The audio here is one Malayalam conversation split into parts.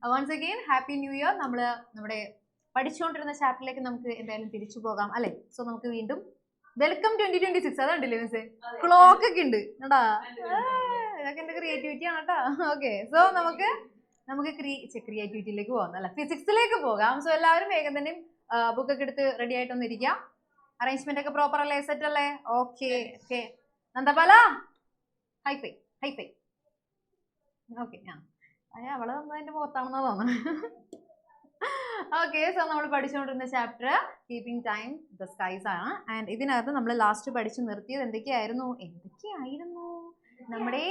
Once again happy new year. നമ്മുടെ പഠിച്ചുകൊണ്ടിരുന്ന ചാപ്റ്ററിലേക്ക് നമുക്ക് എന്തായാലും തിരിച്ചു പോകാം അല്ലെ? സോ നമുക്ക് വീണ്ടും വെൽക്കം 2026. അതുണ്ടല്ലേ മിസ്സേ? ക്ലോക്ക് ഒക്കെ ഉണ്ട് കേട്ടാ. ഇതൊക്കെ എന്റെ ക്രിയേറ്റിവിറ്റി ആണ് കേട്ടോ. ഓക്കെ, സോ നമുക്ക് ക്രിയേറ്റിവിറ്റിയിലേക്ക് പോകാം അല്ല, ഫിസിക്സിലേക്ക് പോകാം. സോ എല്ലാവരും വേഗം തന്നെ ബുക്കൊക്കെ എടുത്ത് റെഡി ആയിട്ടൊന്നിരിക്കാം. അറേഞ്ച്മെന്റ് ഒക്കെ പ്രോപ്പർ അല്ലേ? സെറ്റ് അല്ലേ? Okay okay. Nandapala hi-fi hi-fi. Okay, അവള് അതിന്റെ മുഖത്താണെന്നാ തോന്നുന്നത്. ഓക്കെ, സോ നമ്മൾ പഠിച്ചുകൊണ്ടിരുന്ന chapter keeping time the skies ആണ്. ആൻഡ് ഇതിനകത്ത് നമ്മൾ ലാസ്റ്റ് പഠിച്ചു നിർത്തിയത് എന്തൊക്കെയായിരുന്നു? നമ്മുടെ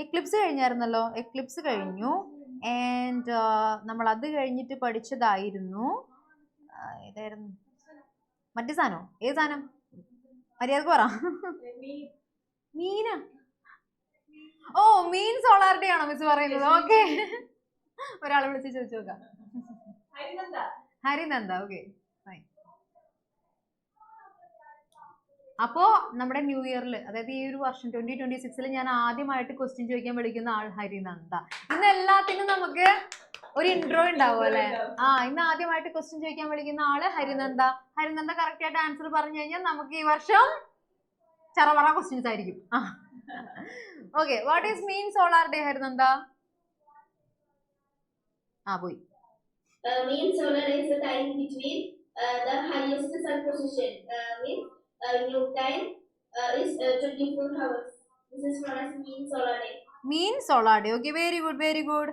എക്ലിപ്സ് കഴിഞ്ഞായിരുന്നല്ലോ. എക്ലിപ്സ് കഴിഞ്ഞു. ആൻഡ് നമ്മൾ അത് കഴിഞ്ഞിട്ട് പഠിച്ചതായിരുന്നു ഏതായിരുന്നു? മറ്റേ സാധനം. ഏത് സാധനം? മര്യാദക്ക് പറ. മീന. ഓ, മീൻ സോളാർ ഡേ ആണോ മിസ് പറയുന്നത്? ഓക്കെ, ഒരാളെ വിളിച്ച് ചോദിച്ചു നോക്കാം. ഹരിനന്ദ. Okay, fine. അപ്പോ നമ്മുടെ ന്യൂ ഇയറിൽ, അതായത് ഈ ഒരു വർഷം 2026 ഞാൻ ആദ്യമായിട്ട് ക്വസ്റ്റ്യൻ ചോദിക്കാൻ വിളിക്കുന്ന ആൾ ഹരിനന്ദ. ഇന്ന് എല്ലാത്തിനും നമുക്ക് ഒരു ഇൻട്രോ ഉണ്ടാവും അല്ലെ? ഇന്ന് ആദ്യമായിട്ട് ക്വസ്റ്റ്യൻ ചോദിക്കാൻ വിളിക്കുന്ന ആള് ഹരിനന്ദ. ഹരിനന്ദ കറക്റ്റ് ആയിട്ട് ആൻസർ പറഞ്ഞു കഴിഞ്ഞാൽ നമുക്ക് ഈ വർഷം ചറവറ ക്വസ്റ്റ്യൻസ് ആയിരിക്കും. Okay, what is mean solar day, Harinanda? Boy. Mean solar day is the time between the highest sun position. Means new time is 24 hours. This is known as mean solar day. Mean solar day. Okay, very good, very good.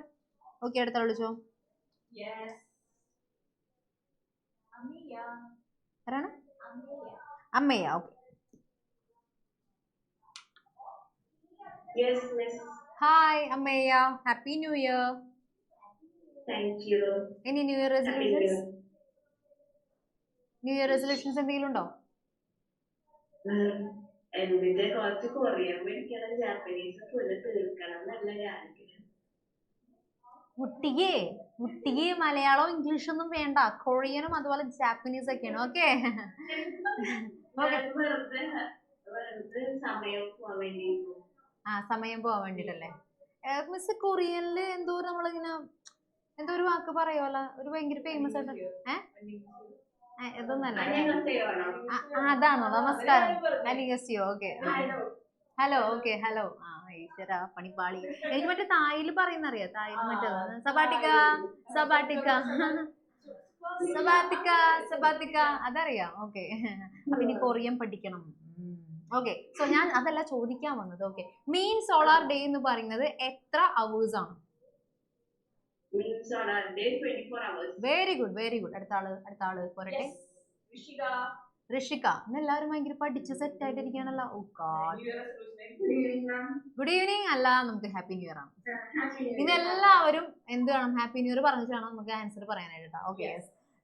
Okay, അടുത്ത വിളിച്ചോ. Yes. അമ്മയ്യ. ആരാണ്? അമ്മയ്യ. അമ്മയ്യ. Okay. Yes, miss. Hi, Ameya. Happy New Year. Thank you. Any New Year resolutions? New Year resolutions എന്തെങ്കിലും ഉണ്ടോ? എന്നിട്ട് കുറച്ച് കൊറിയൻ പഠിക്കണം, ജാപ്പനീസ് ഫുള്ള് തീർക്കണം എന്നുള്ള ആഗ്രഹം. കുട്ടിയെ മലയാളം ഇംഗ്ലീഷ് ഒന്നും വേണ്ട, കൊറിയനും അതുപോലെ ജാപ്പനീസ് ഒക്കെയാണ്. ഓക്കെ, വെറുതെ സമയം പോവാൻ വേണ്ടിയിരുന്നു. സമയം പോവാൻ വേണ്ടിട്ടല്ലേ മിസ്? കൊറിയനില് എന്തോ നമ്മളിങ്ങനെ എന്തോ ഒരു വാക്ക് പറയുമല്ലോ, ഒരു ഭയങ്കര ഫേമസ് ആയിട്ട്. ഇതൊന്നല്ല, അതാണോ? നമസ്കാരം, അനിഗസിയോ. Okay, hello. Okay, hello. ഈശ്വര പണിപ്പാളി. എനിക്ക് മറ്റേ തായിൽ പറയുന്ന അറിയാം. തായിൽ മറ്റേത് സബാത്തിക്ക അതറിയാം. ഓക്കെ, അപ്പൊ ഇനി കൊറിയൻ പഠിക്കണം. ഓക്കെ, സോ ഞാൻ അതല്ല ചോദിക്കാൻ വന്നത്. ഓക്കെ, മീൻ സോളാർ ഡേ എന്ന് പറയുന്നത് എത്ര അവേഴ്സ് ആണ്? Very good, very good. അടുത്ത ആള് പോരട്ടെ. ഋഷിക. ഇന്നെല്ലാവരും ഭയങ്കര പഠിച്ച് സെറ്റ് ആയിട്ടിരിക്കുകയാണല്ലോ. Good evening. അല്ല, നമുക്ക് ഹാപ്പി ന്യൂ ഇയർ ആണ്. ഇന്നെല്ലാവരും എന്ത് വേണം? ഹാപ്പി ന്യൂ ഇയർ പറഞ്ഞിട്ടാണ് നമുക്ക് ആൻസർ പറയാനായിട്ട്. ഓക്കെ,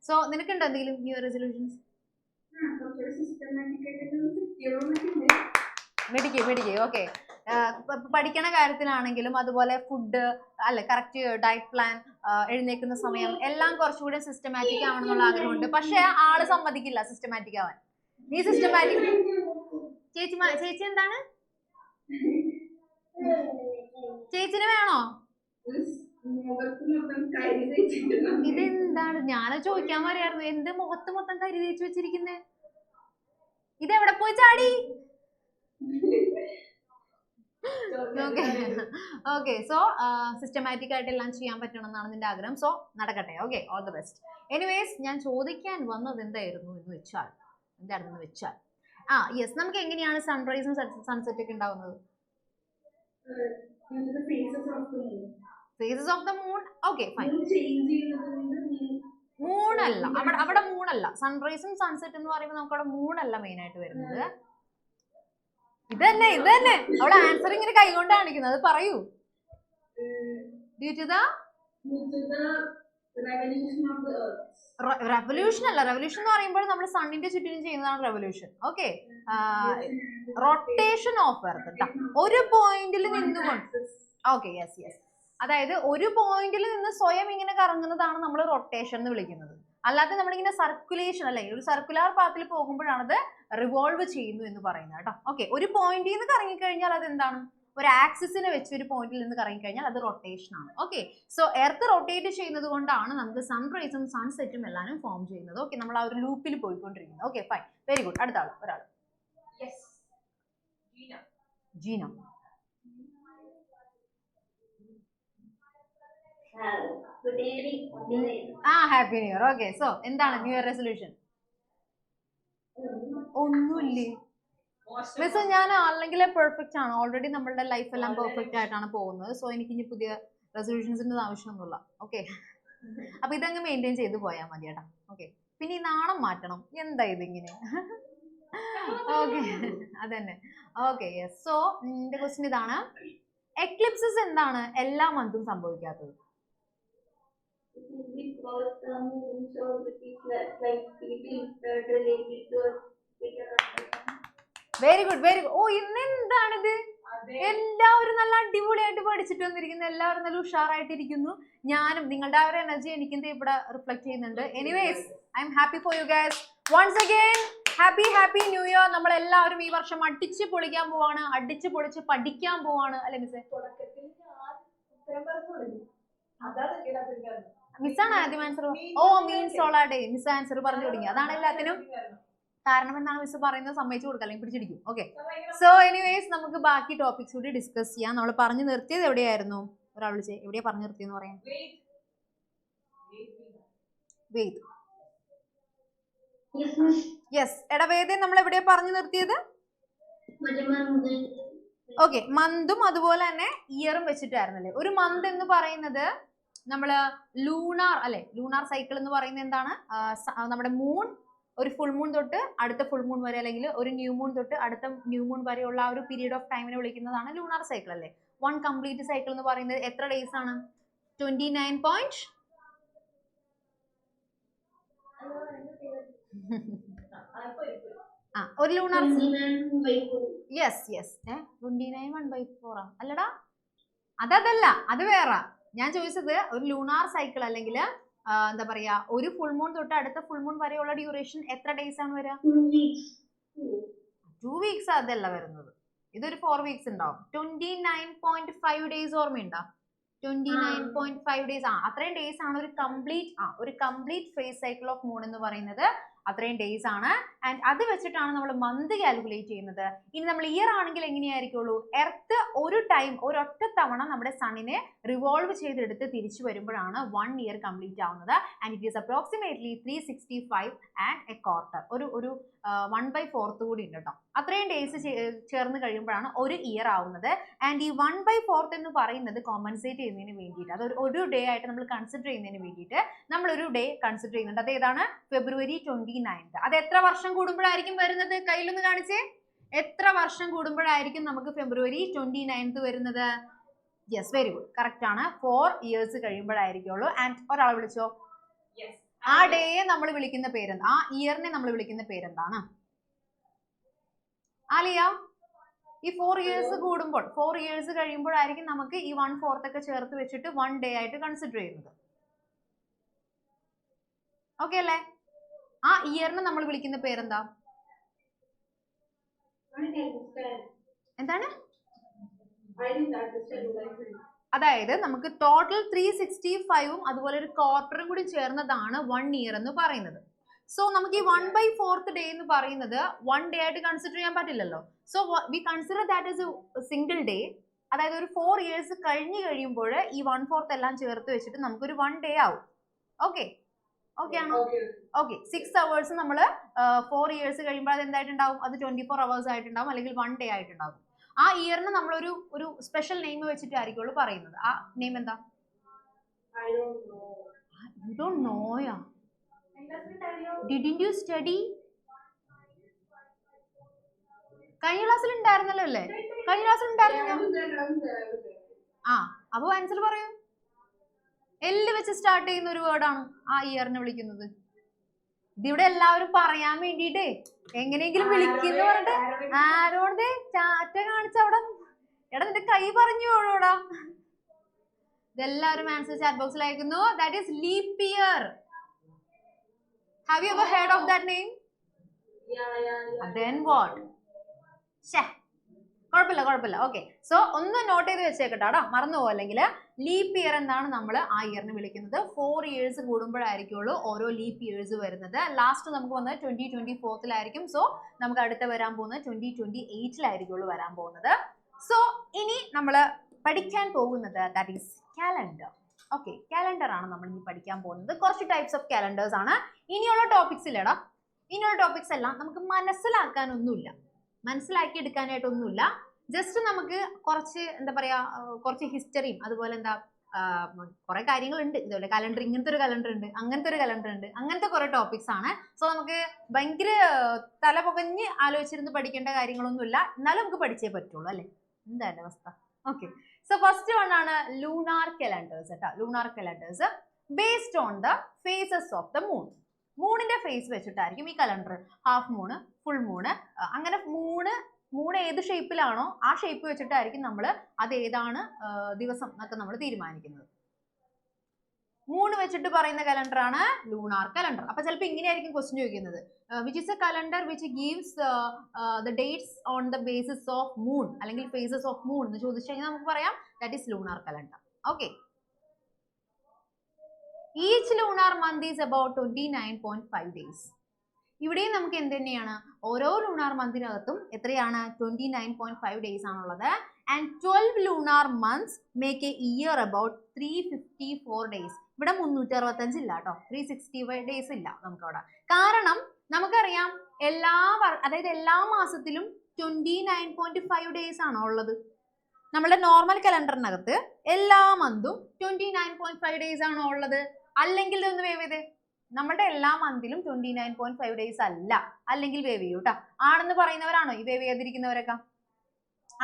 സോ നിനക്കുണ്ടോ എന്തെങ്കിലും ന്യൂ ഇയർ റെസൊല്യൂഷൻസ്? മെഡിക്കേ. ഓക്കെ, പഠിക്കണ കാര്യത്തിലാണെങ്കിലും അതുപോലെ ഫുഡ് അല്ലെ, കറക്റ്റ് ഡയറ്റ് പ്ലാൻ, എഴുന്നേക്കുന്ന സമയം എല്ലാം കുറച്ചുകൂടി സിസ്റ്റമാറ്റിക് ആവണമെന്നുള്ള ആഗ്രഹമുണ്ട്. പക്ഷെ ആള് സമ്മതിക്കില്ല സിസ്റ്റമാറ്റിക് ആവാൻ. നീ സിസ്റ്റമാറ്റിക്. ചേച്ചി എന്താണ്? ചേച്ചിന് വേണോ? ഇതെന്താണ്? ഞാനത് ചോദിക്കാൻ പറയായിരുന്നു. എന്ത് മുഖത്ത് മൊത്തം കരി തേച്ച് വെച്ചിരിക്കുന്നേ? ഇതെവിടെ പോയി ചാടി? ഓക്കെ, സോ സിസ്റ്റമാറ്റിക് ആയിട്ട് എല്ലാം ചെയ്യാൻ പറ്റണം എന്നാണ് നിന്റെ ആഗ്രഹം. സോ നടക്കട്ടെ. Okay, all the best. Anyways, ഞാൻ ചോദിക്കാൻ വന്നത് എന്തായിരുന്നു എന്ന് വെച്ചാൽ യെസ്, നമുക്ക് എങ്ങനെയാണ് സൺറൈസും സൺസെറ്റ് ഒക്കെ ഉണ്ടാവുന്നത്? Phases of the moon. Okay, fine. മൂണല്ല അവിടെ മൂണല്ല. സൺറൈസും സൺസെറ്റ് എന്ന് പറയുമ്പോൾ നമുക്ക് അവിടെ മൂണല്ല മെയിൻ ആയിട്ട് വരുന്നത്. ഇതന്നെ അവിടെ ആൻസർ ഇങ്ങനെ കൈകൊണ്ട് കാണിക്കുന്നത്. അത് പറയൂ. ഡ്യൂ ടു ദ റെവല്യൂഷൻ അല്ല. റെവല്യൂഷൻ എന്ന് പറയുമ്പോൾ നമ്മൾ സണ്ണിന്റെ ചുറ്റിനും ചെയ്യുന്നതാണ് revolution. Okay, rotation of earth. ഒരു പോയിന്റിൽ നിന്നുകൊണ്ട്. Okay, yes. അതായത് ഒരു പോയിന്റിൽ നിന്ന് സ്വയം ഇങ്ങനെ കറങ്ങുന്നതാണ് നമ്മൾ റൊട്ടേഷൻ എന്ന് വിളിക്കുന്നത്. അല്ലാതെ നമ്മളിങ്ങനെ സർക്കുലേഷൻ അല്ലെ, ഒരു സർക്കുലർ പാത്തിൽ പോകുമ്പോഴാണത് റിവോൾവ് ചെയ്യുന്നു എന്ന് പറയുന്നത് കേട്ടോ. ഓക്കെ, ഒരു പോയിന്റിൽ നിന്ന് കറങ്ങിക്കഴിഞ്ഞാൽ അത് എന്താണ്, ഒരു ആക്സിസിനെ വെച്ച് ഒരു പോയിന്റിൽ നിന്ന് കറങ്ങിക്കഴിഞ്ഞാൽ അത് റൊട്ടേഷൻ ആണ്. ഓക്കെ, സോ എർത്ത് റൊട്ടേറ്റ് ചെയ്യുന്നത് കൊണ്ടാണ് നമുക്ക് സൺറൈസും സൺസെറ്റും എല്ലാവരും ഫോം ചെയ്യുന്നത്. ഓക്കെ, നമ്മൾ ആ ഒരു ലൂപ്പിൽ പോയിക്കൊണ്ടിരിക്കുന്നത്. Okay, fine, very good. അടുത്ത ആൾ, ഒരാൾ. Jeena. Happy new year. Okay, so എന്താണ് ന്യൂ ഇയർ റെസൊല്യൂഷൻ? ഒന്നുമില്ലേ മിസ്, ഞാൻ അല്ലെങ്കിൽ പെർഫെക്റ്റ് ആണ്. ഓൾറെഡി നമ്മളുടെ ലൈഫ് എല്ലാം പെർഫെക്റ്റ് ആയിട്ടാണ് പോകുന്നത്. സോ എനിക്ക് ഇനി പുതിയ റെസൊല്യൂഷൻസിന്റെ ആവശ്യമൊന്നുമില്ല. ഓക്കെ, അപ്പൊ ഇതങ്ങ് മെയിൻറ്റെയിൻ ചെയ്ത് പോയാൽ മതി കേട്ടോ. ഓക്കെ, പിന്നെ ഈ നാണം മാറ്റണം. എന്താ ഇതിങ്ങനെ? ഓക്കെ, അതന്നെ. Okay, yes. സോ എന്റെ ക്വസ്റ്റ്യൻ ഇതാണ്, എക്ലിപ്സസ് എന്താണ് എല്ലാ മന്തും സംഭവിക്കാത്തത്? Very good, very good. ഓ, ഇന്ന് എന്താണിത്? എല്ലാവരും നല്ല അടിപൊളിയായിട്ട് പഠിച്ചിട്ട് വന്നിരിക്കുന്നു. എല്ലാവരും നല്ല ഉഷാറായിട്ടിരിക്കുന്നു. ഞാനും നിങ്ങളുടെ ആ ഒരു എനർജി എനിക്കും ഇവിടെ റിഫ്ലക്ട് ചെയ്യുന്നുണ്ട്. Anyways, I'm happy for you guys. Once again happy new year. നമ്മൾ എല്ലാവരും ഈ വർഷം അടിച്ച് പൊളിക്കാൻ പോവാണ്, അടിച്ച് പൊളിച്ച് പഠിക്കാൻ പോവാണ്, അല്ലെ മിസ്സേ? മിസ്സാണ് ആദ്യം ആൻസർ. ഓ, മീൻസ് സോളാഡേ മിസ് ആൻസർ പറഞ്ഞു തുടങ്ങി. അതാണ് എല്ലാത്തിനും കാരണം എന്നാണ് മിസ് പറയുന്നത്. സമ്മതിച്ചു കൊടുക്കുക, അല്ലെങ്കിൽ പിടിച്ചിരിക്കും. ഓക്കെ, സോ എനിവേസ് നമുക്ക് ബാക്കി ടോപ്പിക്സ് കൂടി ഡിസ്കസ് ചെയ്യാം. നമ്മൾ പറഞ്ഞു നിർത്തിയത് എവിടെയായിരുന്നു? ഒരാൾ വിളിച്ചേ, എവിടെയാ പറഞ്ഞു നിർത്തിയെന്ന് പറയാം. വേദ്. യെസ്, എടാ വേദ, നമ്മൾ എവിടെയാ പറഞ്ഞു നിർത്തിയത്? ഓക്കെ, മന്തും അതുപോലെ തന്നെ ഇയറും വെച്ചിട്ടായിരുന്നല്ലേ. ഒരു മന്ത് എന്ന് പറയുന്നത് നമ്മള് ലൂണാർ അല്ലെ, ലൂണാർ സൈക്കിൾ എന്ന് പറയുന്നത് എന്താണ്? നമ്മുടെ മൂൺ ഒരു ഫുൾ മൂൺ തൊട്ട് അടുത്ത ഫുൾ മൂൺ വരെ, അല്ലെങ്കിൽ ഒരു ന്യൂ മൂൺ തൊട്ട് അടുത്ത ന്യൂ മൂൺ വരെയുള്ള ആ ഒരു പീരീഡ് ഓഫ് ടൈമിനെ വിളിക്കുന്നതാണ് ലൂണാർ സൈക്കിൾ അല്ലേ. വൺ കംപ്ലീറ്റ് സൈക്കിൾ എന്ന് പറയുന്നത് എത്ര ഡേയ്സ് ആണ്? 29. ഒരു ലൂണാർ യെസ് 29/4 അല്ലടാ, അതല്ല, അത് വേറെ. ഞാൻ ചോദിച്ചത് ഒരു ലൂണാർ സൈക്കിൾ അല്ലെങ്കിൽ എന്താ പറയാ, ഒരു ഫുൾ മൂൺ തൊട്ട് അടുത്ത ഫുൾ മൂൺ വരെയുള്ള ഡ്യൂറേഷൻ എത്ര ഡേയ്സ് ആണ് വരിക? 2 വീക്സ്. അതല്ല വരുന്നത്, ഇതൊരു 4 വീക്സ് ഉണ്ടാവും. 29.5 ഡേയ്സ് ഓർമ്മയുണ്ടോ? 29.5 ഡേയ്സ്. അത്രയും ഡേയ്സ് ആണ് ഒരു complete phase cycle of moon എന്ന് പറയുന്നത്. അത്രയും ഡേയ്സ് ആണ്. ആൻഡ് അത് വെച്ചിട്ടാണ് നമ്മൾ മന്ത് കാൽക്കുലേറ്റ് ചെയ്യുന്നത്. ഇനി നമ്മൾ ഇയർ ആണെങ്കിൽ എങ്ങനെയായിരിക്കുള്ളൂ? എർത്ത് ഒരൊറ്റ തവണ നമ്മുടെ സണ്ണിനെ റിവോൾവ് ചെയ്തെടുത്ത് തിരിച്ചു വരുമ്പോഴാണ് 1 ഇയർ കംപ്ലീറ്റ് ആവുന്നത്. And it is approximately 365 and A quarter. ഒരു 1/4 കൂടി ഉണ്ട് കേട്ടോ. അത്രയും ഡേയ്സ് ചേർന്ന് കഴിയുമ്പോഴാണ് ഒരു ഇയർ ആവുന്നത്. ആൻഡ് ഈ 1/4 എന്ന് പറയുന്നത് കോമ്പൻസേറ്റ് ചെയ്യുന്നതിന് വേണ്ടിയിട്ട്, അത് ഒരു ഡേ ആയിട്ട് നമ്മൾ കൺസിഡർ ചെയ്യുന്നതിന് വേണ്ടിയിട്ട് നമ്മളൊരു ഡേ കൺസിഡർ ചെയ്യുന്നുണ്ട്. അത് ഏതാണ്? ഫെബ്രുവരി 29. അത് എത്ര വർഷം കൂടുമ്പോഴായിരിക്കും വരുന്നത്? കയ്യിലൊന്ന് കാണിച്ചേ. എത്ര വർഷം കൂടുമ്പോഴായിരിക്കും നമുക്ക് ഫെബ്രുവരി 29 വരുന്നത്? യെസ്, വെരി ഗുഡ്, കറക്റ്റ് ആണ്. 4 ഇയേഴ്സ് കഴിയുമ്പോഴായിരിക്കുള്ളൂ. ആൻഡ് ഒരാളെ വിളിച്ചോ. ആ ഡേയെ നമ്മൾ വിളിക്കുന്ന പേരെന്താ? ആ ഇയറിനെ നമ്മൾ വിളിക്കുന്ന പേരെന്താണ്? ആലിയ, ഈ 4 ഇയേഴ്സ് കൂടുമ്പോൾ 4 ഇയേഴ്സ് കഴിയുമ്പോഴായിരിക്കും നമുക്ക് ഈ 1/4 ഒക്കെ ചേർത്ത് വെച്ചിട്ട് 1 ഡേ ആയിട്ട് കൺസിഡർ ചെയ്യുന്നത്. ഓക്കെ അല്ലേ? ആ ഇയറിനെ നമ്മൾ വിളിക്കുന്ന പേരെന്താ? എന്താണ്? അതായത് നമുക്ക് ടോട്ടൽ 365ഉം അതുപോലെ ഒരു ക്വാർട്ടറും കൂടി ചേർന്നതാണ് 1 ഇയർ എന്ന് പറയുന്നത്. സോ നമുക്ക് ഈ 1/4 ഡേ എന്ന് പറയുന്നത് 1 ഡേ ആയിട്ട് കൺസിഡർ ചെയ്യാൻ പറ്റില്ലല്ലോ. So we consider that is A single day. അതായത് ഒരു 4 ഇയേഴ്സ് കഴിഞ്ഞ് കഴിയുമ്പോൾ ഈ 1/4 എല്ലാം ചേർത്ത് വെച്ചിട്ട് നമുക്കൊരു 1 ഡേ ആവും. ഓക്കെ ആണോ? ഓക്കെ, 6 hours നമ്മൾ 4 ഇയേഴ്സ് കഴിയുമ്പോൾ അത് എന്തായിട്ടുണ്ടാവും? അത് 24 hours ആയിട്ടുണ്ടാവും, അല്ലെങ്കിൽ 1 ഡേ ആയിട്ടുണ്ടാവും. ആ ഇയറിന് നമ്മളൊരു സ്പെഷ്യൽ നെയിം വെച്ചിട്ടായിരിക്കുള്ളൂ പറയുന്നത്. ആ നെയിം എന്താ? You don't know ya? Didn't you study? കഴിഞ്ഞ ക്ലാസ്സിൽ ഉണ്ടായിരുന്നല്ലോ അല്ലേ? കഴിഞ്ഞ ക്ലാസ്സിൽ ഉണ്ടായിരുന്നു. അപ്പൊ ആൻസർ പറയൂ. എല്ല് വെച്ച് സ്റ്റാർട്ട് ചെയ്യുന്ന ഒരു വേർഡാണ് ആ ഇയറിനെ വിളിക്കുന്നത്. ഇതിവിടെ എല്ലാവരും പറയാൻ വേണ്ടിട്ടേ എങ്ങനെയെങ്കിലും വിളിക്കുന്നു പറഞ്ഞിട്ട് ആരോട് ചാറ്റ കാണിച്ച അവിടെ എടാ നിന്റെ കൈ പറഞ്ഞു പോഴോടാ. ഇതെല്ലാവരും ആൻസർ ചാറ്റ് ബോക്സിൽ അയക്കുന്നു. That is leap year. Have you ever heard of that name? Then what? Sheh. കുഴപ്പമില്ല. ഓക്കെ, സോ ഒന്ന് നോട്ട് ചെയ്ത് വെച്ചേക്കട്ടോ, മറന്നുപോ. അല്ലെങ്കിൽ ലീപ്പ് ഇയർ എന്നാണ് നമ്മൾ ആ ഇയറിന് വിളിക്കുന്നത്. 4 years കൂടുമ്പോഴായിരിക്കുള്ളൂ ഓരോ ലീപ്പ് ഇയേഴ്സ് വരുന്നത്. ലാസ്റ്റ് നമുക്ക് വന്നത് 2024 സോ നമുക്ക് അടുത്ത വരാൻ പോകുന്നത് 2028 വരാൻ പോകുന്നത്. സോ ഇനി നമ്മൾ പഠിക്കാൻ പോകുന്നത് that is calendar. Okay, calendar ആണ് നമ്മൾ ഇനി പഠിക്കാൻ പോകുന്നത്. കുറച്ച് ടൈപ്സ് ഓഫ് കാലണ്ടേഴ്സ് ആണ്. ഇനിയുള്ള ടോപ്പിക്സ് ഇല്ലടാ, ഇനിയുള്ള ടോപ്പിക്സ് എല്ലാം നമുക്ക് മനസ്സിലാക്കാനൊന്നുമില്ല, മനസ്സിലാക്കി എടുക്കാനായിട്ടൊന്നുമില്ല. ജസ്റ്റ് നമുക്ക് കുറച്ച് എന്താ പറയാ, കുറച്ച് ഹിസ്റ്ററിയും അതുപോലെ എന്താ കുറെ കാര്യങ്ങളുണ്ട്. ഇതുപോലെ കലണ്ടർ, ഇങ്ങനത്തെ ഒരു കലണ്ടർ ഉണ്ട്, അങ്ങനത്തെ ഒരു കലണ്ടർ ഉണ്ട്, അങ്ങനത്തെ കുറെ ടോപ്പിക്സ് ആണ്. സോ നമുക്ക് ഭയങ്കര തല പുകഞ്ഞ് ആലോചിച്ചിരുന്ന് പഠിക്കേണ്ട കാര്യങ്ങളൊന്നുമില്ല, എന്നാലും നമുക്ക് പഠിച്ചേ പറ്റുള്ളൂ അല്ലെ, എന്താ എന്റെ അവസ്ഥ. ഓക്കെ, സോ ഫസ്റ്റ് വൺ ആണ് ലൂണാർ കലണ്ടേഴ്സ് കേട്ടോ. Lunar calendars based on the phases of the moon. മൂണിന്റെ ഫേസ് വെച്ചിട്ടായിരിക്കും ഈ calendar. Half moon, full moon, അങ്ങനെ മൂൺ ഏത് ഷേപ്പിലാണോ ആ ഷേപ്പ് വെച്ചിട്ടായിരിക്കും നമ്മൾ അത് ഏതാണ് ദിവസം എന്നൊക്കെ നമ്മൾ തീരുമാനിക്കുന്നത്. മൂൺ വെച്ചിട്ട് പറയുന്ന കലണ്ടർ ആണ് ലൂണാർ കലണ്ടർ. അപ്പൊ ചിലപ്പോൾ ഇങ്ങനെയായിരിക്കും ക്വസ്റ്റ്യൻ ചോദിക്കുന്നത്, which is A calendar which gives the dates on the basis of moon അല്ലെങ്കിൽ ഫേസസ് ഓഫ് മൂൺ എന്ന് ചോദിച്ചു കഴിഞ്ഞാൽ നമുക്ക് പറയാം that is lunar calendar. Okay, each lunar month is about 29.5 days. ഇവിടെയും നമുക്ക് എന്ത് തന്നെയാണ്, ഓരോ ലൂണാർ മന്തിനകത്തും എത്രയാണ് 29.5 days ആണുള്ളത്. And 12 lunar months make a year about 354 days. ഇവിടെ 365 ഇല്ല കേട്ടോ, 365 days ഇല്ല നമുക്കവിടെ. കാരണം നമുക്കറിയാം അതായത് എല്ലാ മാസത്തിലും 29.5 days ആണോ ഉള്ളത്. നമ്മളുടെ നോർമൽ കലണ്ടറിനകത്ത് എല്ലാ മന്തും 29.5 days ആണോ ഉള്ളത്. അല്ലെങ്കിൽ ഇതൊന്ന് വേവ് ചെയ്തേ, നമ്മുടെ എല്ലാ മന്തിലും 29.5 days അല്ല, അല്ലെങ്കിൽ വേവ് ചെയ്യൂ കേട്ടോ. ആണെന്ന് പറയുന്നവരാണോ ഈ വേവ് ചെയ്തിരിക്കുന്നവരൊക്കെ?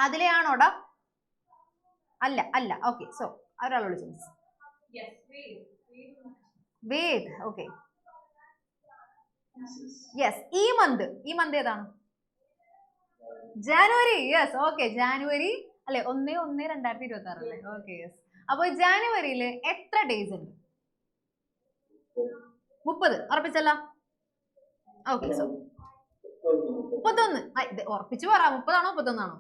അതിലെയാണോടാ? അല്ല. ഓക്കെ, സോ ഒരാളോട് ചോദിച്ചു വേദ്. ഓക്കെ, യെസ്, ഈ മന്ത് ഏതാണ്? ജാനുവരി. യെസ്, ഓക്കെ, ജാനുവരി അല്ലെ, 1/1/2026 അല്ലേ? Okay, yes. അപ്പൊ ജാനുവരിയിൽ എത്ര ഡേയ്സ് ഉണ്ട്? 30. ഉറപ്പിച്ചല്ല? Okay, so 31. ഉറപ്പിച്ചു പറ, 30 ആണോ 31 ആണോ?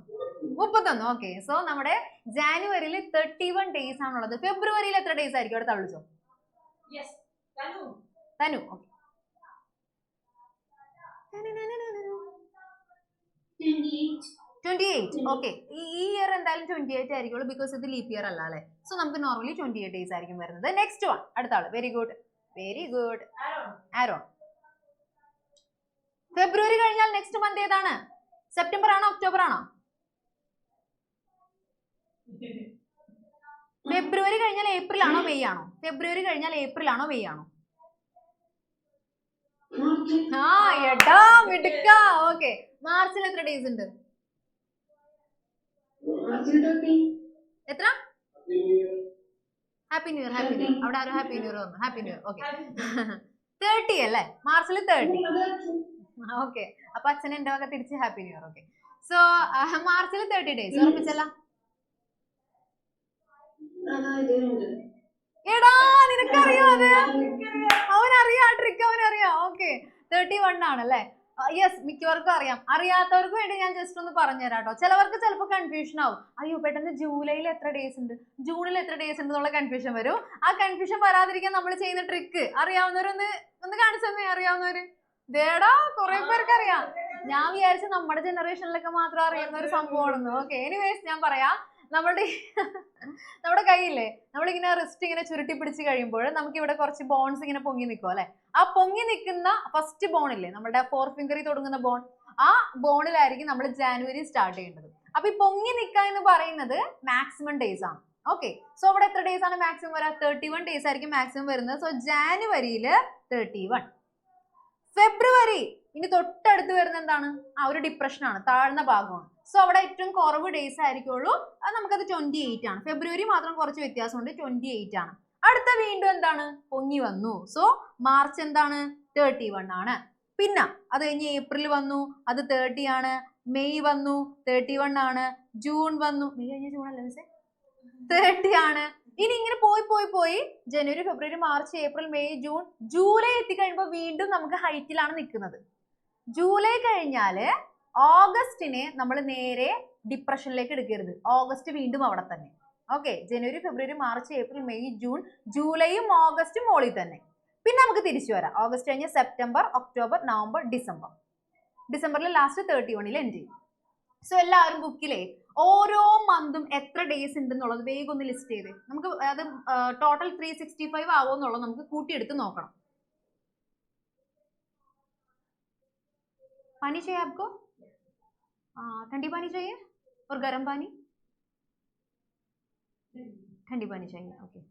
31. ഓക്കെ, സോ നമ്മുടെ ജാനുവരിയിൽ 31 days ആണുള്ളത്. ഫെബ്രുവരിയിൽ എത്ര ഡേയ്സ് ആയിരിക്കും? അവിടെ തള്ളിച്ചോ തനു. ഓക്കെ, 28. ഓക്കെ, ഈ ഇയർ എന്തായാലും 28 ആയിരിക്കുള്ളൂ, ബിക്കോസ് ഇത് ലീപ്പ് ഇയർ അല്ല അല്ലെ. സോ നമുക്ക് നോർമലി 28 days ആയിരിക്കും വരുന്നത്. നെക്സ്റ്റ് വൺ, അടുത്ത ആള്. Very good. ആരോൺ. ഫെബ്രുവരി കഴിഞ്ഞാൽ നെക്സ്റ്റ് മന്ത് ഏതാണ്? സെപ്റ്റംബർ ആണോ ഒക്ടോബർ ആണോ? ഫെബ്രുവരി കഴിഞ്ഞാൽ ഏപ്രിൽ ആണോ മെയ് ആണോ? ഫെബ്രുവരി കഴിഞ്ഞാൽ ഏപ്രിൽ ആണോ മെയ് ആണോ? ആ എടാ മിടുക്ക. ഓക്കെ, മാർച്ചിൽ എത്ര ഡേയ്സ് ഉണ്ട്? എത്ര? Happy new year. അവിടെ ആരോ ഹാപ്പി ന്യൂ ഇയർ വന്നു. Happy new year. ഓക്കെ, 30 അല്ലേ? മാർച്ചിൽ 30. ഓക്കെ, അപ്പൊ അച്ഛൻ എന്റെ വക തിരിച്ച് happy new year. Okay, so മാർച്ചിൽ 30 days. ഉറപ്പിച്ചല്ല? എടാ നിനക്കറിയോ അത്? അവനറിയാം ട്രിക്ക്, അവനറിയാം. ഓക്കെ, 31 ആണല്ലേ? യെസ്, മിക്കവർക്കും അറിയാം. അറിയാത്തവർക്ക് വേണ്ടി ഞാൻ ജസ്റ്റ് ഒന്ന് പറഞ്ഞുതരാം കേട്ടോ. ചിലവർക്ക് ചിലപ്പോൾ കൺഫ്യൂഷൻ ആവും. അയ്യോ, പെട്ടെന്ന് ജൂലൈയിൽ എത്ര ഡേയ്സ് ഉണ്ട്, ജൂണിൽ എത്ര ഡേയ്സ് ഉണ്ട് എന്നുള്ള കൺഫ്യൂഷൻ വരും. ആ കൺഫ്യൂഷൻ വരാതിരിക്കാൻ നമ്മൾ ചെയ്യുന്ന ട്രിക്ക് അറിയാവുന്നവരൊന്ന് കാണിച്ചു തന്നെ. അറിയാവുന്നവര് ദേടാ കുറെ പേർക്ക് അറിയാം. ഞാൻ വിചാരിച്ചു നമ്മുടെ ജനറേഷനിലൊക്കെ മാത്രം അറിയുന്ന ഒരു സംഭവമാണെന്ന്. ഓക്കെ, എനിവേസ് ഞാൻ പറയാം. നമ്മുടെ കയ്യില്ലേ, നമ്മളിങ്ങനെ റിസ്റ്റ് ഇങ്ങനെ ചുരുട്ടി പിടിച്ച് കഴിയുമ്പോൾ നമുക്ക് ഇവിടെ കുറച്ച് ബോൺസ് ഇങ്ങനെ പൊങ്ങി നിൽക്കും അല്ലെ. ആ പൊങ്ങി നിൽക്കുന്ന ഫസ്റ്റ് ബോണില്ലേ, നമ്മുടെ 4 ഫിംഗറിൽ തുടങ്ങുന്ന ബോൺ, ആ ബോണിലായിരിക്കും നമ്മൾ ജാനുവരി സ്റ്റാർട്ട് ചെയ്യേണ്ടത്. അപ്പൊ ഈ പൊങ്ങി നിൽക്കുക എന്ന് പറയുന്നത് മാക്സിമം ഡേയ്സ് ആണ്. ഓക്കെ, സോ അവിടെ എത്ര ഡേയ്സ് ആണ് മാക്സിമം വരാ? 31 days ആയിരിക്കും മാക്സിമം വരുന്നത്. സോ ജാനുവരിയിൽ 31. ഫെബ്രുവരി ഇനി തൊട്ടടുത്ത് വരുന്ന എന്താണ്? ആ ഒരു ഡിപ്രഷൻ ആണ്, താഴ്ന്ന ഭാഗമാണ്. സോ അവിടെ ഏറ്റവും കുറവ് ഡേയ്സ് ആയിരിക്കുള്ളൂ. നമുക്കത് 28 ആണ്. ഫെബ്രുവരി മാത്രം കുറച്ച് വ്യത്യാസമുണ്ട്, 28 ആണ്. അടുത്ത വീണ്ടും എന്താണ്? പൊങ്ങി വന്നു. സോ മാർച്ച് എന്താണ്? 31 ആണ്. പിന്നെ അത് കഴിഞ്ഞ് ഏപ്രിൽ വന്നു, അത് 30 ആണ്. മെയ് വന്നു, 31 ആണ്. ജൂൺ വന്നു, മെയ് കഴിഞ്ഞ ജൂൺ അല്ലേ മിസ്സേ? 30 ആണ്. ഇനി ഇങ്ങനെ പോയി January, February, March, April, May, June, July എത്തിക്കഴിയുമ്പോൾ വീണ്ടും നമുക്ക് ഹൈറ്റിലാണ് നിൽക്കുന്നത്. ജൂലൈ കഴിഞ്ഞാല് ഓഗസ്റ്റിനെ നമ്മൾ നേരെ ഡിപ്രഷനിലേക്ക് എടുക്കരുത്. ഓഗസ്റ്റ് വീണ്ടും അവിടെ തന്നെ. ഓക്കെ, ജനുവരി, February, March, April, May, June, ജൂലൈയും ഓഗസ്റ്റും മോളിൽ തന്നെ. പിന്നെ നമുക്ക് തിരിച്ചു വരാം. ഓഗസ്റ്റ് കഴിഞ്ഞ് സെപ്റ്റംബർ, ഒക്ടോബർ, നവംബർ, ഡിസംബർ. ഡിസംബറിൽ ലാസ്റ്റ് 31 എൻഡ് ചെയ്യും. സോ എല്ലാവരും ബുക്കിലെ ഓരോ മന്തും എത്ര ഡേയ്സ് ഉണ്ടെന്നുള്ളത് വേഗം ഒന്ന് ലിസ്റ്റ് ചെയ്ത് നമുക്ക് അത് ടോട്ടൽ 365 ആവോ എന്നുള്ളത് നമുക്ക് കൂട്ടിയെടുത്ത് നോക്കണം. पानी चाहिए आपको? ठंडी पानी चाहिए और गर्म पानी? ठंडी पानी चाहिए. ओके,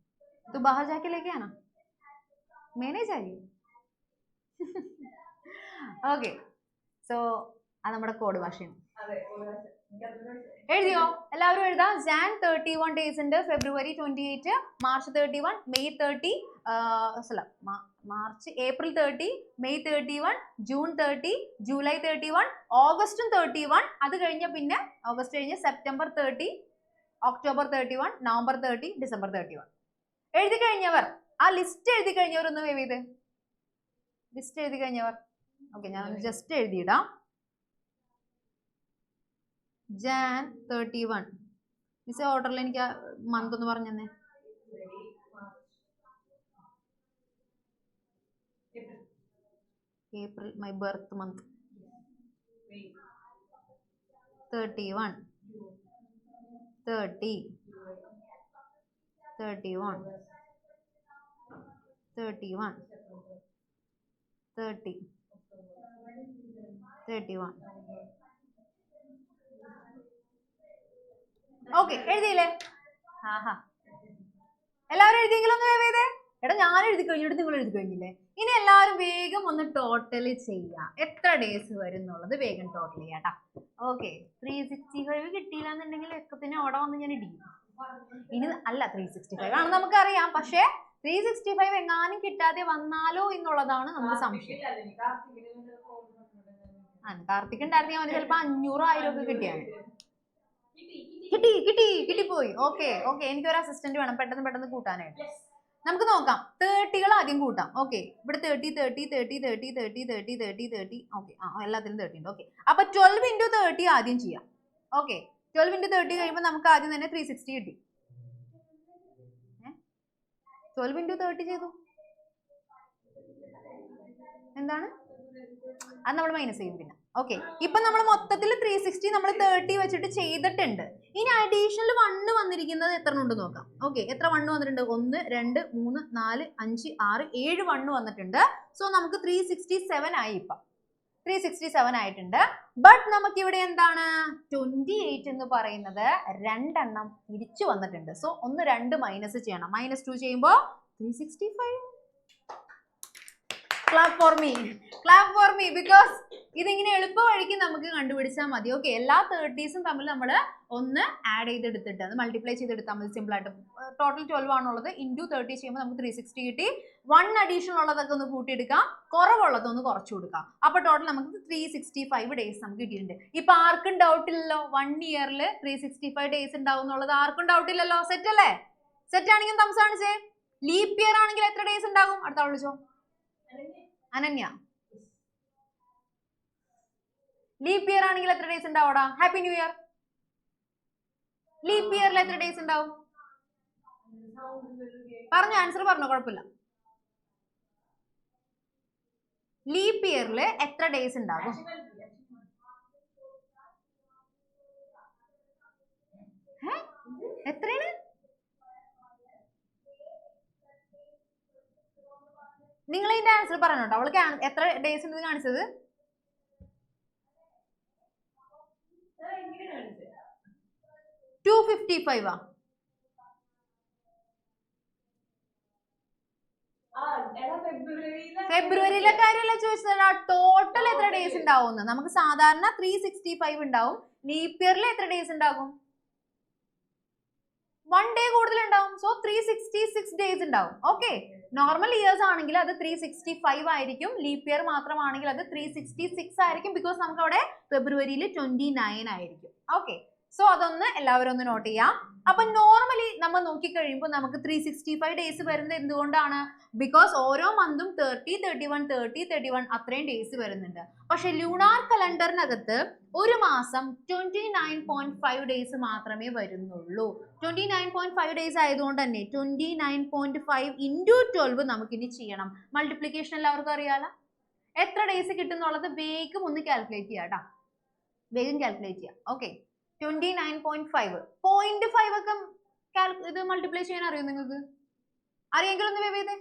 तो बाहर जाके लेके आना. मैं नहीं चाहिए. ഓക്കെ, സോ അത് നമ്മുടെ കോഡ് ഭാഷയാണ്. എഴുതിയോ? എല്ലാവരും എഴുതാം. ജാൻ 31 ഡേയ്സ് ഉണ്ട്, ഫെബ്രുവരി 28, March 31, May 30, March April 30, May 31, June 30, July 31, ഓഗസ്റ്റും 31. അത് കഴിഞ്ഞ പിന്നെ ഓഗസ്റ്റ് കഴിഞ്ഞ് സെപ്റ്റംബർ 30, ഒക്ടോബർ 31, നവംബർ 30, ഡിസംബർ 31. എഴുതി കഴിഞ്ഞവർ, ആ ലിസ്റ്റ് എഴുതി കഴിഞ്ഞവർ ഒന്ന് വേവ് ചെയ്ത്. ലിസ്റ്റ് എഴുതി കഴിഞ്ഞവർ. ഓക്കെ, ഞാൻ ജസ്റ്റ് എഴുതിയിടാം. ജാൻ 31. മിസ് ഓർഡറിൽ എനിക്ക് മന്ത് ഒന്ന് പറഞ്ഞു തന്നെ. April, my birth month. 31, 30, 31, 31, 30, 31. Okay, എഴുതിയില്ലേ? എല്ലാവരും എഴുതിയെങ്കിലും ഒന്ന് വേവ് ചെയ്തേ. എടാ ഞാൻ എഴുതി കഴിഞ്ഞു, നിങ്ങൾ എഴുതി കഴിഞ്ഞില്ലേ? ഇനി എല്ലാവരും വേഗം ഒന്ന് ടോട്ടൽ ചെയ്യാം. എത്ര ഡേയ്സ് വരും എന്നുള്ളത് വേഗം ടോട്ടൽ ചെയ്യാട്ടാ. ഓക്കെ, 365 കിട്ടിയില്ല എന്നുണ്ടെങ്കിൽ എക്കത്തിന് അവിടെ വന്ന് ഞാൻ ഇടിക്കും. ഇനി അല്ല 365 ആണ് നമുക്കറിയാം, പക്ഷേ 365 എങ്ങാനും കിട്ടാതെ വന്നാലോ എന്നുള്ളതാണ് നമുക്ക് സംശയം. കാർത്തിക് ഉണ്ടായിരുന്നെങ്കിൽ അവന് ചിലപ്പോ 500-1000 ഒക്കെ കിട്ടിയാണ്. കിട്ടിപ്പോയി. ഓക്കെ, എനിക്കൊരു അസിസ്റ്റന്റ് വേണം പെട്ടെന്ന് കൂട്ടാനായിട്ട്. നമുക്ക് നോക്കാം. 30കൾ ആദ്യം കൂട്ടാം. ഓക്കെ, ഇവിടെ 30, 30, 30, 30, 30, 30, 30, 30. ഓക്കെ, എല്ലാത്തിലും 30 ഉണ്ട്. ഓക്കെ, അപ്പൊ 12 into 30 ആദ്യം ചെയ്യാം. ഓക്കെ, 12 into 30 കഴിയുമ്പോൾ നമുക്ക് ആദ്യം തന്നെ 360 കിട്ടി. 12 into 30 ചെയ്തു. എന്താണ് അത് നമ്മൾ മൈനസ് ചെയ്യും പിന്നെ. ഓക്കെ, ഇപ്പൊ നമ്മൾ മൊത്തത്തിൽ 360 നമ്മൾ 30 വെച്ചിട്ട് ചെയ്തിട്ടുണ്ട്. ഇനി അഡീഷണൽ 1 വന്നിരിക്കുന്നത് എത്ര ഉണ്ട് നോക്കാം. ഓക്കെ, എത്ര 1 വന്നിട്ടുണ്ട്? 1, 2, 3, 4, 5, 6, 7 1 വന്നിട്ടുണ്ട്. സോ നമുക്ക് 367 ആയി. ഇപ്പൊ 367 ആയിട്ടുണ്ട്. ബട്ട് നമുക്ക് ഇവിടെ എന്താണ് 28 എന്ന് പറയുന്നത് 2 എണ്ണം തിരിച്ചു വന്നിട്ടുണ്ട്. സോ 2 മൈനസ് ചെയ്യണം. -2 ചെയ്യുമ്പോൾ 365. Clap for me because ഇതിങ്ങനെ എളുപ്പ വഴിക്ക് നമുക്ക് കണ്ടുപിടിച്ചാൽ മതി. ഓക്കെ, എല്ലാ 30s തമ്മിൽ നമ്മൾ ഒന്ന് ആഡ് ചെയ്തെടുത്തിട്ട് അത് മൾട്ടിപ്ലൈ ചെയ്തെടുത്താൽ മതി സിമ്പിൾ ആയിട്ട്. ടോട്ടൽ 12 ആണുള്ളത്. ഇൻറ്റു 30 ചെയ്യുമ്പോൾ നമുക്ക് 360 കിട്ടി. 1 അഡീഷണൽ ഉള്ളതൊക്കെ ഒന്ന് കൂട്ടിയെടുക്കാം, കുറവുള്ളതൊന്ന് കുറച്ചു കൊടുക്കാം. അപ്പൊ ടോട്ടൽ നമുക്ക് 365 ഡേയ്സ് നമുക്ക് കിട്ടിയിട്ടുണ്ട്. ഇപ്പൊ ആർക്കും ഡൗട്ട് ഇല്ലല്ലോ 1 ഇയറിൽ 365 ഡേയ്സ് ഉണ്ടാവും എന്നുള്ളത്? ആർക്കും ഡൗട്ട് ഇല്ലല്ലോ? സെറ്റ് അല്ലേ? സെറ്റ് ആണെങ്കിൽ തംസ് കാണിച്ചേ. ലീപ് ഇയർ ആണെങ്കിൽ എത്ര ഡേയ്സ് ഉണ്ടാകും? അടുത്ത വിളിച്ചോ. അനന്യ, ലീപ് ഇയർ ആണെങ്കിൽ എത്ര ഡേയ്സ് ഉണ്ടാവൂടാ? Happy new year. ലീപ് ഇയറിൽ എത്ര ഡേയ്സ് ഉണ്ടാവും? പറഞ്ഞു, ആൻസർ പറഞ്ഞു, കുഴപ്പമില്ല. ലീപ് ഇയറിൽ എത്ര ഡേയ്സ് ഉണ്ടാകും? എത്രയാണ്? നിങ്ങൾ ഇതിന്റെ ആൻസർ പറഞ്ഞോട്ടോ. അവൾക്ക് എത്ര ഡേയ്സ് ഉണ്ട് കാണിച്ചത്? 255 ആ? ഫെബ്രുവരിയിലെ കാര്യമല്ല ചോദിച്ചത്. ടോട്ടൽ എത്ര ഡേയ്സ് ഉണ്ടാവും? നമുക്ക് സാധാരണ 365 ഉണ്ടാവും. ലീപ് ഇയറിൽ എത്ര ഡേയ്സ് ഉണ്ടാകും? 1 ഡേ കൂടുതൽ ഉണ്ടാവും. സോ 366 ഡേയ്സ് ഉണ്ടാവും. ഓക്കെ, നോർമൽ ഇയേഴ്സ് ആണെങ്കിൽ അത് 365 ആയിരിക്കും. ലീപ് ഇയർ മാത്രമാണെങ്കിൽ അത് 366 ആയിരിക്കും. ബിക്കോസ് നമുക്ക് അവിടെ ഫെബ്രുവരിയിൽ 29 ആയിരിക്കും. ഓക്കെ, സോ അതൊന്ന് എല്ലാവരും ഒന്ന് നോട്ട് ചെയ്യാം. അപ്പൊ നോർമലി നമ്മൾ നോക്കിക്കഴിയുമ്പോൾ നമുക്ക് 365 ഡേയ്സ് വരുന്നത് എന്തുകൊണ്ടാണ്? ബിക്കോസ് ഓരോ മന്തും 30, 31, 30, 31 അത്രയും ഡേയ്സ് വരുന്നുണ്ട്. പക്ഷെ ലൂണാർ കലണ്ടറിനകത്ത് ഒരു മാസം 29.5 ഡേയ്സ് മാത്രമേ വരുന്നുള്ളൂ. 29.5 ഡേയ്സ് ആയതുകൊണ്ട് തന്നെ 29.5 into 12 നമുക്കിനി ചെയ്യണം. മൾട്ടിപ്ലിക്കേഷൻ എല്ലാവർക്കും അറിയാലോ. എത്ര ഡേയ്സ് കിട്ടുന്നുള്ളത് വേഗം ഒന്ന് കാൽക്കുലേറ്റ് ചെയ്യാം കേട്ടോ. വേഗം കാൽക്കുലേറ്റ് ചെയ്യാം. ഓക്കെ, 29.5 0.5 ഒക്കെ ഇത് മൾട്ടിപ്ലൈ ചെയ്യാൻ അറിയോ നിങ്ങൾക്ക്? അറിയെങ്കിലും ഒന്ന് വേവ് ചെയ്തേ.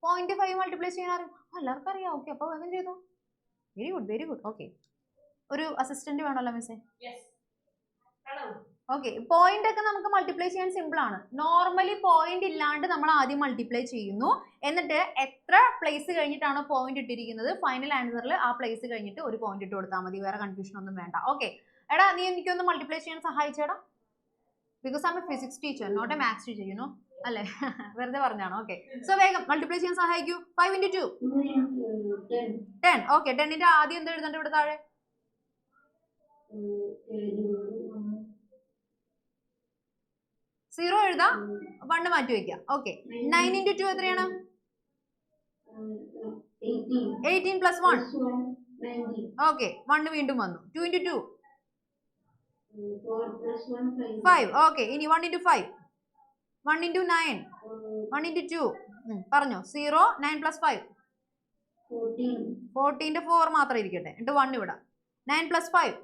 0.5 മൾട്ടിപ്ലൈ ചെയ്യാൻ അറിയും? എല്ലാവർക്കും അറിയാം. ഓക്കെ, അപ്പൊ വേഗം ചെയ്തോ. Very good, very good. Okay, ഒരു അസിസ്റ്റന്റ് വേണമല്ലോ മിസ്സേ? ഓക്കെ, പോയിന്റ് ഒക്കെ നമുക്ക് മൾട്ടിപ്ലൈ ചെയ്യാൻ സിമ്പിൾ ആണ്. നോർമലി പോയിന്റ് ഇല്ലാണ്ട് നമ്മൾ ആദ്യം മൾട്ടിപ്ലൈ ചെയ്യുന്നു, എന്നിട്ട് എത്ര പ്ലേസ് കഴിഞ്ഞിട്ടാണോ പോയിന്റ് ഇട്ടിരിക്കുന്നത് ഫൈനൽ ആൻസറിൽ ആ പ്ലേസ് കഴിഞ്ഞിട്ട് ഒരു പോയിന്റ് ഇട്ട് കൊടുത്താൽ മതി. വേറെ കൺഫ്യൂഷൻ ഒന്നും വേണ്ട. ഓക്കെ, എടാ നീ എനിക്കൊന്ന് മൾട്ടിപ്ലൈ ചെയ്യാൻ സഹായിച്ചേടാ. Because I am a physics teacher, not a maths teacher, you know അല്ലേ? വെറുതെ പറഞ്ഞാണോ? ഓക്കെ, സോ വേഗം മൾട്ടിപ്ലൈ ചെയ്യാൻ സഹായിക്കൂ. 5 into 2 10. ഓക്കെ, 10ന്റെ ആദ്യം എന്താ എഴുതണ്ട ഇവിടെ താഴെ? 0 എഴുതാം, 1 മാറ്റി വെക്കാം. ഓക്കെ, 9 into 2 എത്രയാണ്? 18 plus 1. ഓക്കെ, 1 വീണ്ടും വന്നു. 2 into 2 5. ഓക്കെ, ഇനി 1 into 5 1 into 9 1 into 2 പറഞ്ഞോ. 0 9 plus 5 14ന്റെ 4 മാത്രം ഇരിക്കട്ടെ, എന്നിട്ട് 1 ഇവിടെ. 9 plus 5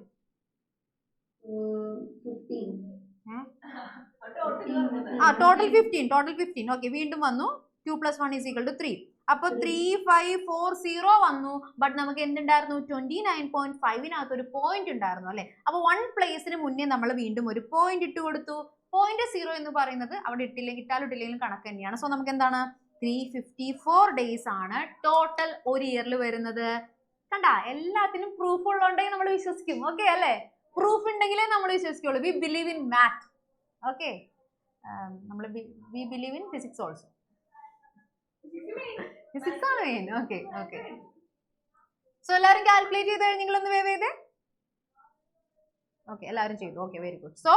ടോട്ടൽ 15. ഓക്കെ, വീണ്ടും വന്നു. 2 plus 1 is equal to 3. അപ്പൊ 3 5 4 0 വന്നു. ബട്ട് നമുക്ക് എന്തുണ്ടായിരുന്നു? 29.5നകത്ത് ഒരു പോയിന്റ് ഉണ്ടായിരുന്നു അല്ലെ? അപ്പൊ 1 പ്ലേസിന് മുന്നേ നമ്മൾ വീണ്ടും ഒരു പോയിന്റ് ഇട്ട് കൊടുത്തു. 0.0 എന്ന് പറയുന്നത് അവിടെ ഇട്ടാലും കണക്ക് തന്നെയാണ്. സോ നമുക്ക് എന്താണ്? 354 ഡേയ്സ് ആണ് ടോട്ടൽ ഒരു ഇയറിൽ വരുന്നത്. കണ്ട, എല്ലാത്തിനും പ്രൂഫ് ഉള്ളതുകൊണ്ടെങ്കിൽ നമ്മൾ വിശ്വസിക്കും. ഓക്കെ അല്ലേ? പ്രൂഫ് ഉണ്ടെങ്കിലേ നമ്മൾ വിശ്വസിക്കുള്ളൂ. We believe in math. Okay, നമ്മൾ we believe in physics also. Physics ആണ് മെയിൻ. ഓക്കെ ഓക്കെ, സോ എല്ലാവരും കാൽക്കുലേറ്റ് ചെയ്ത് കഴിഞ്ഞെങ്കിലൊന്ന് വേവ് ചെയ്തേ. ഓക്കെ, എല്ലാവരും ചെയ്തു. Okay, very good. സോ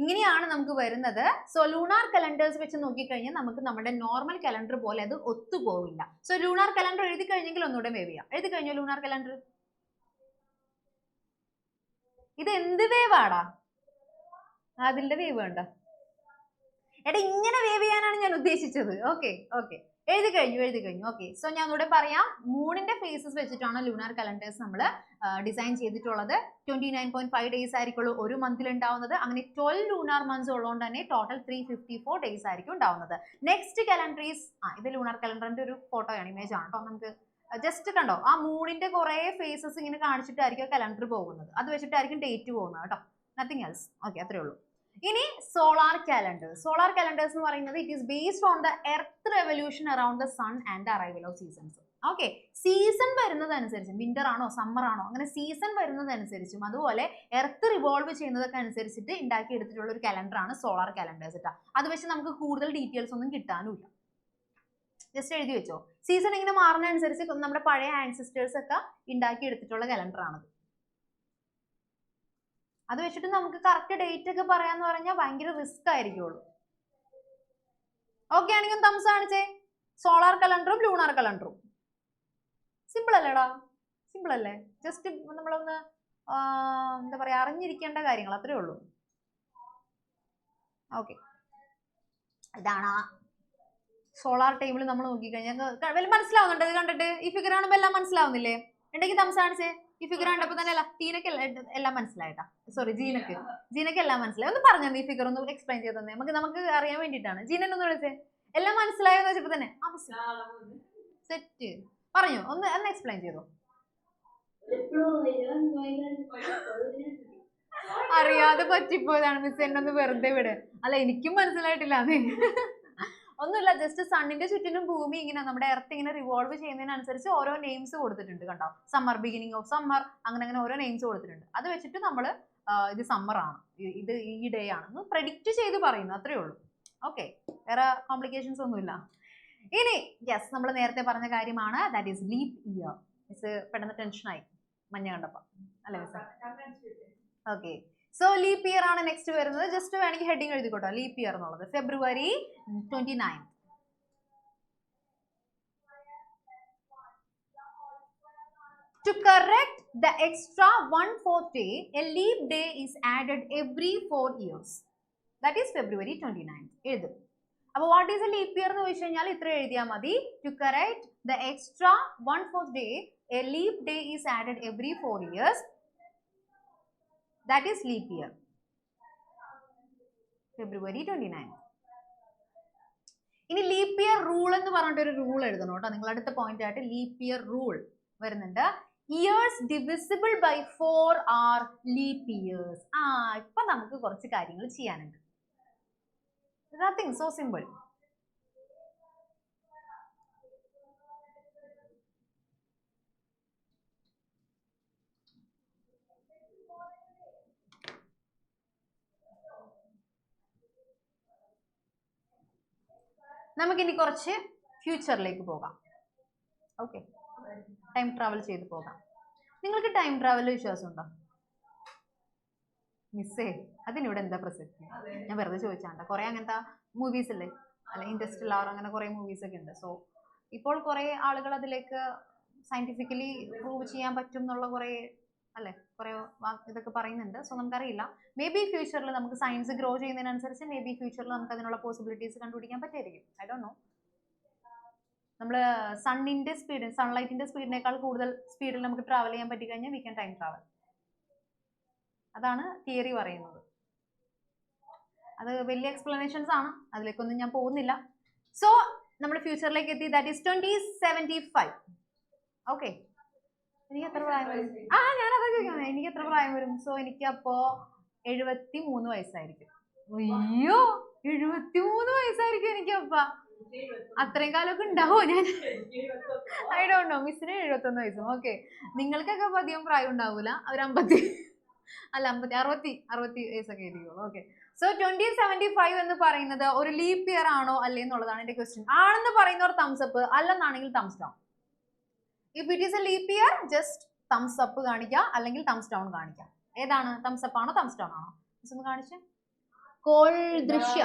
ഇങ്ങനെയാണ് നമുക്ക് വരുന്നത്. സോ ലൂണാർ കലണ്ടേഴ്സ് വെച്ച് നോക്കിക്കഴിഞ്ഞാൽ നമുക്ക് നമ്മുടെ നോർമൽ കലണ്ടർ പോലെ അത് ഒത്തുപോവില്ല. സോ ലൂണാർ കലണ്ടർ എഴുതി കഴിഞ്ഞെങ്കിൽ ഒന്നുകൂടെ വേവ് ചെയ്യാം. എഴുതി കഴിഞ്ഞോ ലൂണാർ കലണ്ടർ? ഇത് എന്ത് വേവാടാ? അതിന്റെ വേവ് വേണ്ട. എടാ, ഇങ്ങനെ വേവ് ചെയ്യാനാണ് ഞാൻ ഉദ്ദേശിച്ചത്. ഓക്കെ ഓക്കെ, എഴുതി കഴിഞ്ഞു. ഓക്കെ, സോ ഞാൻ ഒന്നുകൂടെ പറയാം. മൂണിന്റെ ഫേസസ് വെച്ചിട്ടാണ് ലൂണാർ കലണ്ടേഴ്സ് നമ്മൾ ഡിസൈൻ ചെയ്തിട്ടുള്ളത്. 29.5 ഡേയ്സ് ആയിരിക്കുള്ളൂ ഒരു മന്തിൽ ഉണ്ടാവുന്നത്. അങ്ങനെ 12 ലൂണാർ മന്ത്സ് ഉള്ളതുകൊണ്ട് തന്നെ ടോട്ടൽ 354 ഡേയ്സ് ആയിരിക്കും ഉണ്ടാവുന്നത്. നെക്സ്റ്റ് കലണ്ടർ ഈസ് ഇത് ലൂണാർ കലണ്ടറിന്റെ ഒരു ഫോട്ടോയാണ്, ഇമേജ് ആണ് കേട്ടോ. നമുക്ക് ജസ്റ്റ് കണ്ടോ, ആ മൂണിന്റെ കുറെ ഫേസസ് ഇങ്ങനെ കാണിച്ചിട്ടായിരിക്കും കലണ്ടർ പോകുന്നത്. അത് വെച്ചിട്ടായിരിക്കും ഡേറ്റ് പോകുന്നത് കേട്ടോ. Nothing else. ഓക്കെ, അത്രേ ഉള്ളൂ. ഇനി സോളാർ കാലണ്ടേഴ്സ്. സോളാർ കാലണ്ടേഴ്സ് എന്ന് പറയുന്നത് it is based on the earth revolution around the sun and the arrival of seasons. Okay, season വരുന്നതനുസരിച്ചും, വിന്റർ ആണോ സമ്മർ ആണോ അങ്ങനെ സീസൺ വരുന്നതനുസരിച്ചും അതുപോലെ എർത്ത് റിവോൾവ് ചെയ്യുന്നതൊക്കെ അനുസരിച്ചിട്ട് ഉണ്ടാക്കി എടുത്തിട്ടുള്ള ഒരു കലണ്ടറാണ് സോളാർ കാലണ്ടേഴ്സ് കേട്ടോ. അത് വെച്ച് നമുക്ക് കൂടുതൽ ഡീറ്റെയിൽസ് ഒന്നും കിട്ടാനുമില്ല. ജസ്റ്റ് എഴുതി വെച്ചോ. സീസൺ ഇങ്ങനെ മാറുന്ന അനുസരിച്ച് നമ്മുടെ പഴയ ആൻസിസ്റ്റേഴ്സ് ഒക്കെ ഉണ്ടാക്കി എടുത്തിട്ടുള്ള കലണ്ടറാണത്. അത് വെച്ചിട്ട് നമുക്ക് കറക്റ്റ് ഡേറ്റ് ഒക്കെ പറയാന്ന് പറഞ്ഞാൽ ഭയങ്കര റിസ്ക് ആയിരിക്കുള്ളൂ. ഓക്കെ ആണെങ്കിൽ തംസ് കാണിച്ചേ. സോളാർ കലണ്ടറും ലൂണാർ കലണ്ടറും സിമ്പിൾ അല്ലേടാ? സിമ്പിൾ അല്ലേ? ജസ്റ്റ് നമ്മളൊന്ന് എന്താ പറയാ, അറിഞ്ഞിരിക്കേണ്ട കാര്യങ്ങൾ അത്രേ ഉള്ളൂ. ഓക്കെ, ഇതാണ് സോളാർ ടേബിൾ. നമ്മൾ നോക്കിക്കഴിഞ്ഞാൽ വല്ല മനസ്സിലാവുന്നുണ്ട് ഇത് കണ്ടിട്ട്? ഈ ഫിഗർ കാണുമ്പോൾ എല്ലാം മനസ്സിലാവുന്നില്ലേ? ഉണ്ടെങ്കിൽ തംസ് കാണിച്ചേ. ഈ ഫിഗർ കണ്ടപ്പോ തന്നെ അല്ല ടീനക്ക് എല്ലാം മനസ്സിലായിട്ടാ. സോറി, ജീനക്ക് എല്ലാം മനസ്സിലായി. ഒന്ന് പറഞ്ഞോ, ഈ ഫിഗർ ഒന്ന് എക്സ്പ്ലെയിൻ ചെയ്ത് തന്നെ. നമുക്ക് അറിയാൻ വേണ്ടിയിട്ടാണ്. ജീനൻ ഒന്ന് വിളിച്ചേ. എല്ലാം മനസ്സിലായെന്ന് വെച്ചപ്പോ തന്നെ സെറ്റ് പറഞ്ഞോ, ഒന്ന് എക്സ്പ്ലെയിൻ ചെയ്തോ. അറിയാതെ പറ്റിപ്പോയതാണ് മിസ്, എന്നെ ഒന്ന് വെറുതെ വിട്. അല്ല, എനിക്കും മനസ്സിലായിട്ടില്ല. ഒന്നുമില്ല, ജസ്റ്റ് സണ്ണിന്റെ ചുറ്റിനും ഭൂമി ഇങ്ങനെ നമ്മുടെ എർത്ത് ഇങ്ങനെ റിവോൾവ് ചെയ്യുന്നതിനനുസരിച്ച് ഓരോ നെയിംസ് കൊടുത്തിട്ടുണ്ട് കണ്ടോ. സമ്മർ, ബിഗിനിങ് ഓഫ് സമ്മർ, അങ്ങനെ ഓരോ നെയിംസ് കൊടുത്തിട്ടുണ്ട്. അത് വെച്ചിട്ട് നമ്മൾ ഇത് സമ്മർ ആണ്, ഇത് ഈ ഡേ ആണെന്ന് പ്രഡിക്റ്റ് ചെയ്ത് പറയുന്നു, അത്രേ ഉള്ളൂ. ഓക്കെ, വേറെ കോംപ്ലിക്കേഷൻസ് ഒന്നുമില്ല. ഇനി യെസ്, നമ്മൾ നേരത്തെ പറഞ്ഞ കാര്യമാണ്, that is leap year. Miss പെട്ടെന്ന് ടെൻഷനായി മഞ്ഞ കണ്ടപ്പോ അല്ലേ miss? Okay, so leap year ആണ് നെക്സ്റ്റ് വരുന്നത്. ജസ്റ്റ് വേണമെങ്കിൽ ഹെഡിങ് എഴുതിക്കോട്ടോ, ലീപ് ഇയർ എന്നുള്ളത് February 29. To correct the extra 1/4 day, a leap day is added every 4 years. That is February 29. എഴുതും. അപ്പോൾ what is a leap year എന്ന് ചോദിച്ചു കഴിഞ്ഞാൽ ഇത്ര എഴുതിയാൽ മതി. To correct the extra 1/4 day, a leap day is added every 4 years. That is leap year. February 29. ഇനി ലീപ് ഇയർ റൂൾ എന്ന് പറഞ്ഞിട്ട് ഒരു റൂൾ എഴുതണം കേട്ടോ. നിങ്ങൾ അടുത്ത പോയിന്റ് ആയിട്ട് ലീപ് ഇയർ റൂൾ വരുന്നുണ്ട്. Years divisible by 4 are leap years. ഇപ്പൊ നമുക്ക് കുറച്ച് കാര്യങ്ങൾ ചെയ്യാനുണ്ട്. Nothing so simple. നമുക്കിനി കുറച്ച് ഫ്യൂച്ചറിലേക്ക് പോകാം. ഓക്കെ, ടൈം ട്രാവൽ ചെയ്ത് പോകാം. നിങ്ങൾക്ക് ടൈം ട്രാവലിൽ വിശ്വാസമുണ്ടോ? മിസ്സേ, അതിനിവിടെ എന്താ പ്രസക്തി? ഞാൻ വെറുതെ ചോദിച്ചാണ്ട. കുറെ അങ്ങനത്തെ മൂവീസ് അല്ലേ, അല്ലെ ഇൻട്രസ്റ്റ്ലാർ, അങ്ങനെ കുറെ മൂവീസ് ഒക്കെ ഉണ്ട്. സോ ഇപ്പോൾ കുറെ ആളുകൾ അതിലേക്ക് സയന്റിഫിക്കലി പ്രൂവ് ചെയ്യാൻ പറ്റും എന്നുള്ള കുറെ അല്ലെ കുറെ ഇതൊക്കെ പറയുന്നുണ്ട്. സോ നമുക്കറിയില്ല, മേ ബി ഫ്യൂച്ചറിൽ നമുക്ക് സയൻസ് ഗ്രോ ചെയ്യുന്നതിനനുസരിച്ച് മേ ബി ഫ്യൂച്ചറിൽ നമുക്ക് അതിനുള്ള പോസിബിലിറ്റീസ് കണ്ടുപിടിക്കാൻ പറ്റുമായിരിക്കും. I don't no. നമ്മൾ സണ്ണിന്റെ സ്പീഡ്, സൺലൈറ്റിന്റെ സ്പീഡിനേക്കാൾ കൂടുതൽ സ്പീഡിൽ നമുക്ക് ട്രാവൽ ചെയ്യാൻ പറ്റി കഴിഞ്ഞാൽ വി ക്യാൻ ടൈം ട്രാവൽ. അതാണ് തിയറി പറയുന്നത്. അത് വലിയ എക്സ്പ്ലനേഷൻസ് ആണ്, അതിലേക്കൊന്നും ഞാൻ പോകുന്നില്ല. സോ നമ്മൾ ഫ്യൂച്ചറിലേക്ക് എത്തി. That is 2075. ഓക്കെ, എനിക്ക് എത്ര പ്രായം വരും? ഞാനതാ ചോദിക്കുന്നത്, എനിക്ക് എത്ര പ്രായം വരും? സോ എനിക്ക് അപ്പോ 73 വയസ്സായിരിക്കും. അയ്യോ, 73 വയസ്സായിരിക്കും എനിക്ക്. അപ്പ അത്രയും കാലമൊക്കെ ഉണ്ടാവോ ഞാൻ? I don't know. മിസ്സിന് 71 വയസ്സും. ഓക്കെ, നിങ്ങൾക്കൊക്കെ അപ്പൊ അധികം പ്രായം ഉണ്ടാവൂല. അവർ 60 വയസ്സൊക്കെ ആയിരിക്കുള്ളൂ. ഓക്കെ, സോ 2075 എന്ന് പറയുന്നത് ഒരു ലീപ് ഇയർ ആണോ അല്ലേ എന്നുള്ളതാണ് എന്റെ ക്വസ്റ്റ്യൻ. ആണെന്ന് പറയുന്നവർ തംസ് അപ്പ്, അല്ലെന്നാണെങ്കിൽ thumbs down. If it is a leap year just thumbs up കാണിക്കുക, അല്ലെങ്കിൽ തംസ് ഡൗൺ കാണിക്കുക. ഏതാണ്? തംസ് അപ്പ് ആണോ തംസ് ഡൗൺ ആണോ? ഒന്ന് കാണിച്ച്. കോൾ ദൃശ്യ.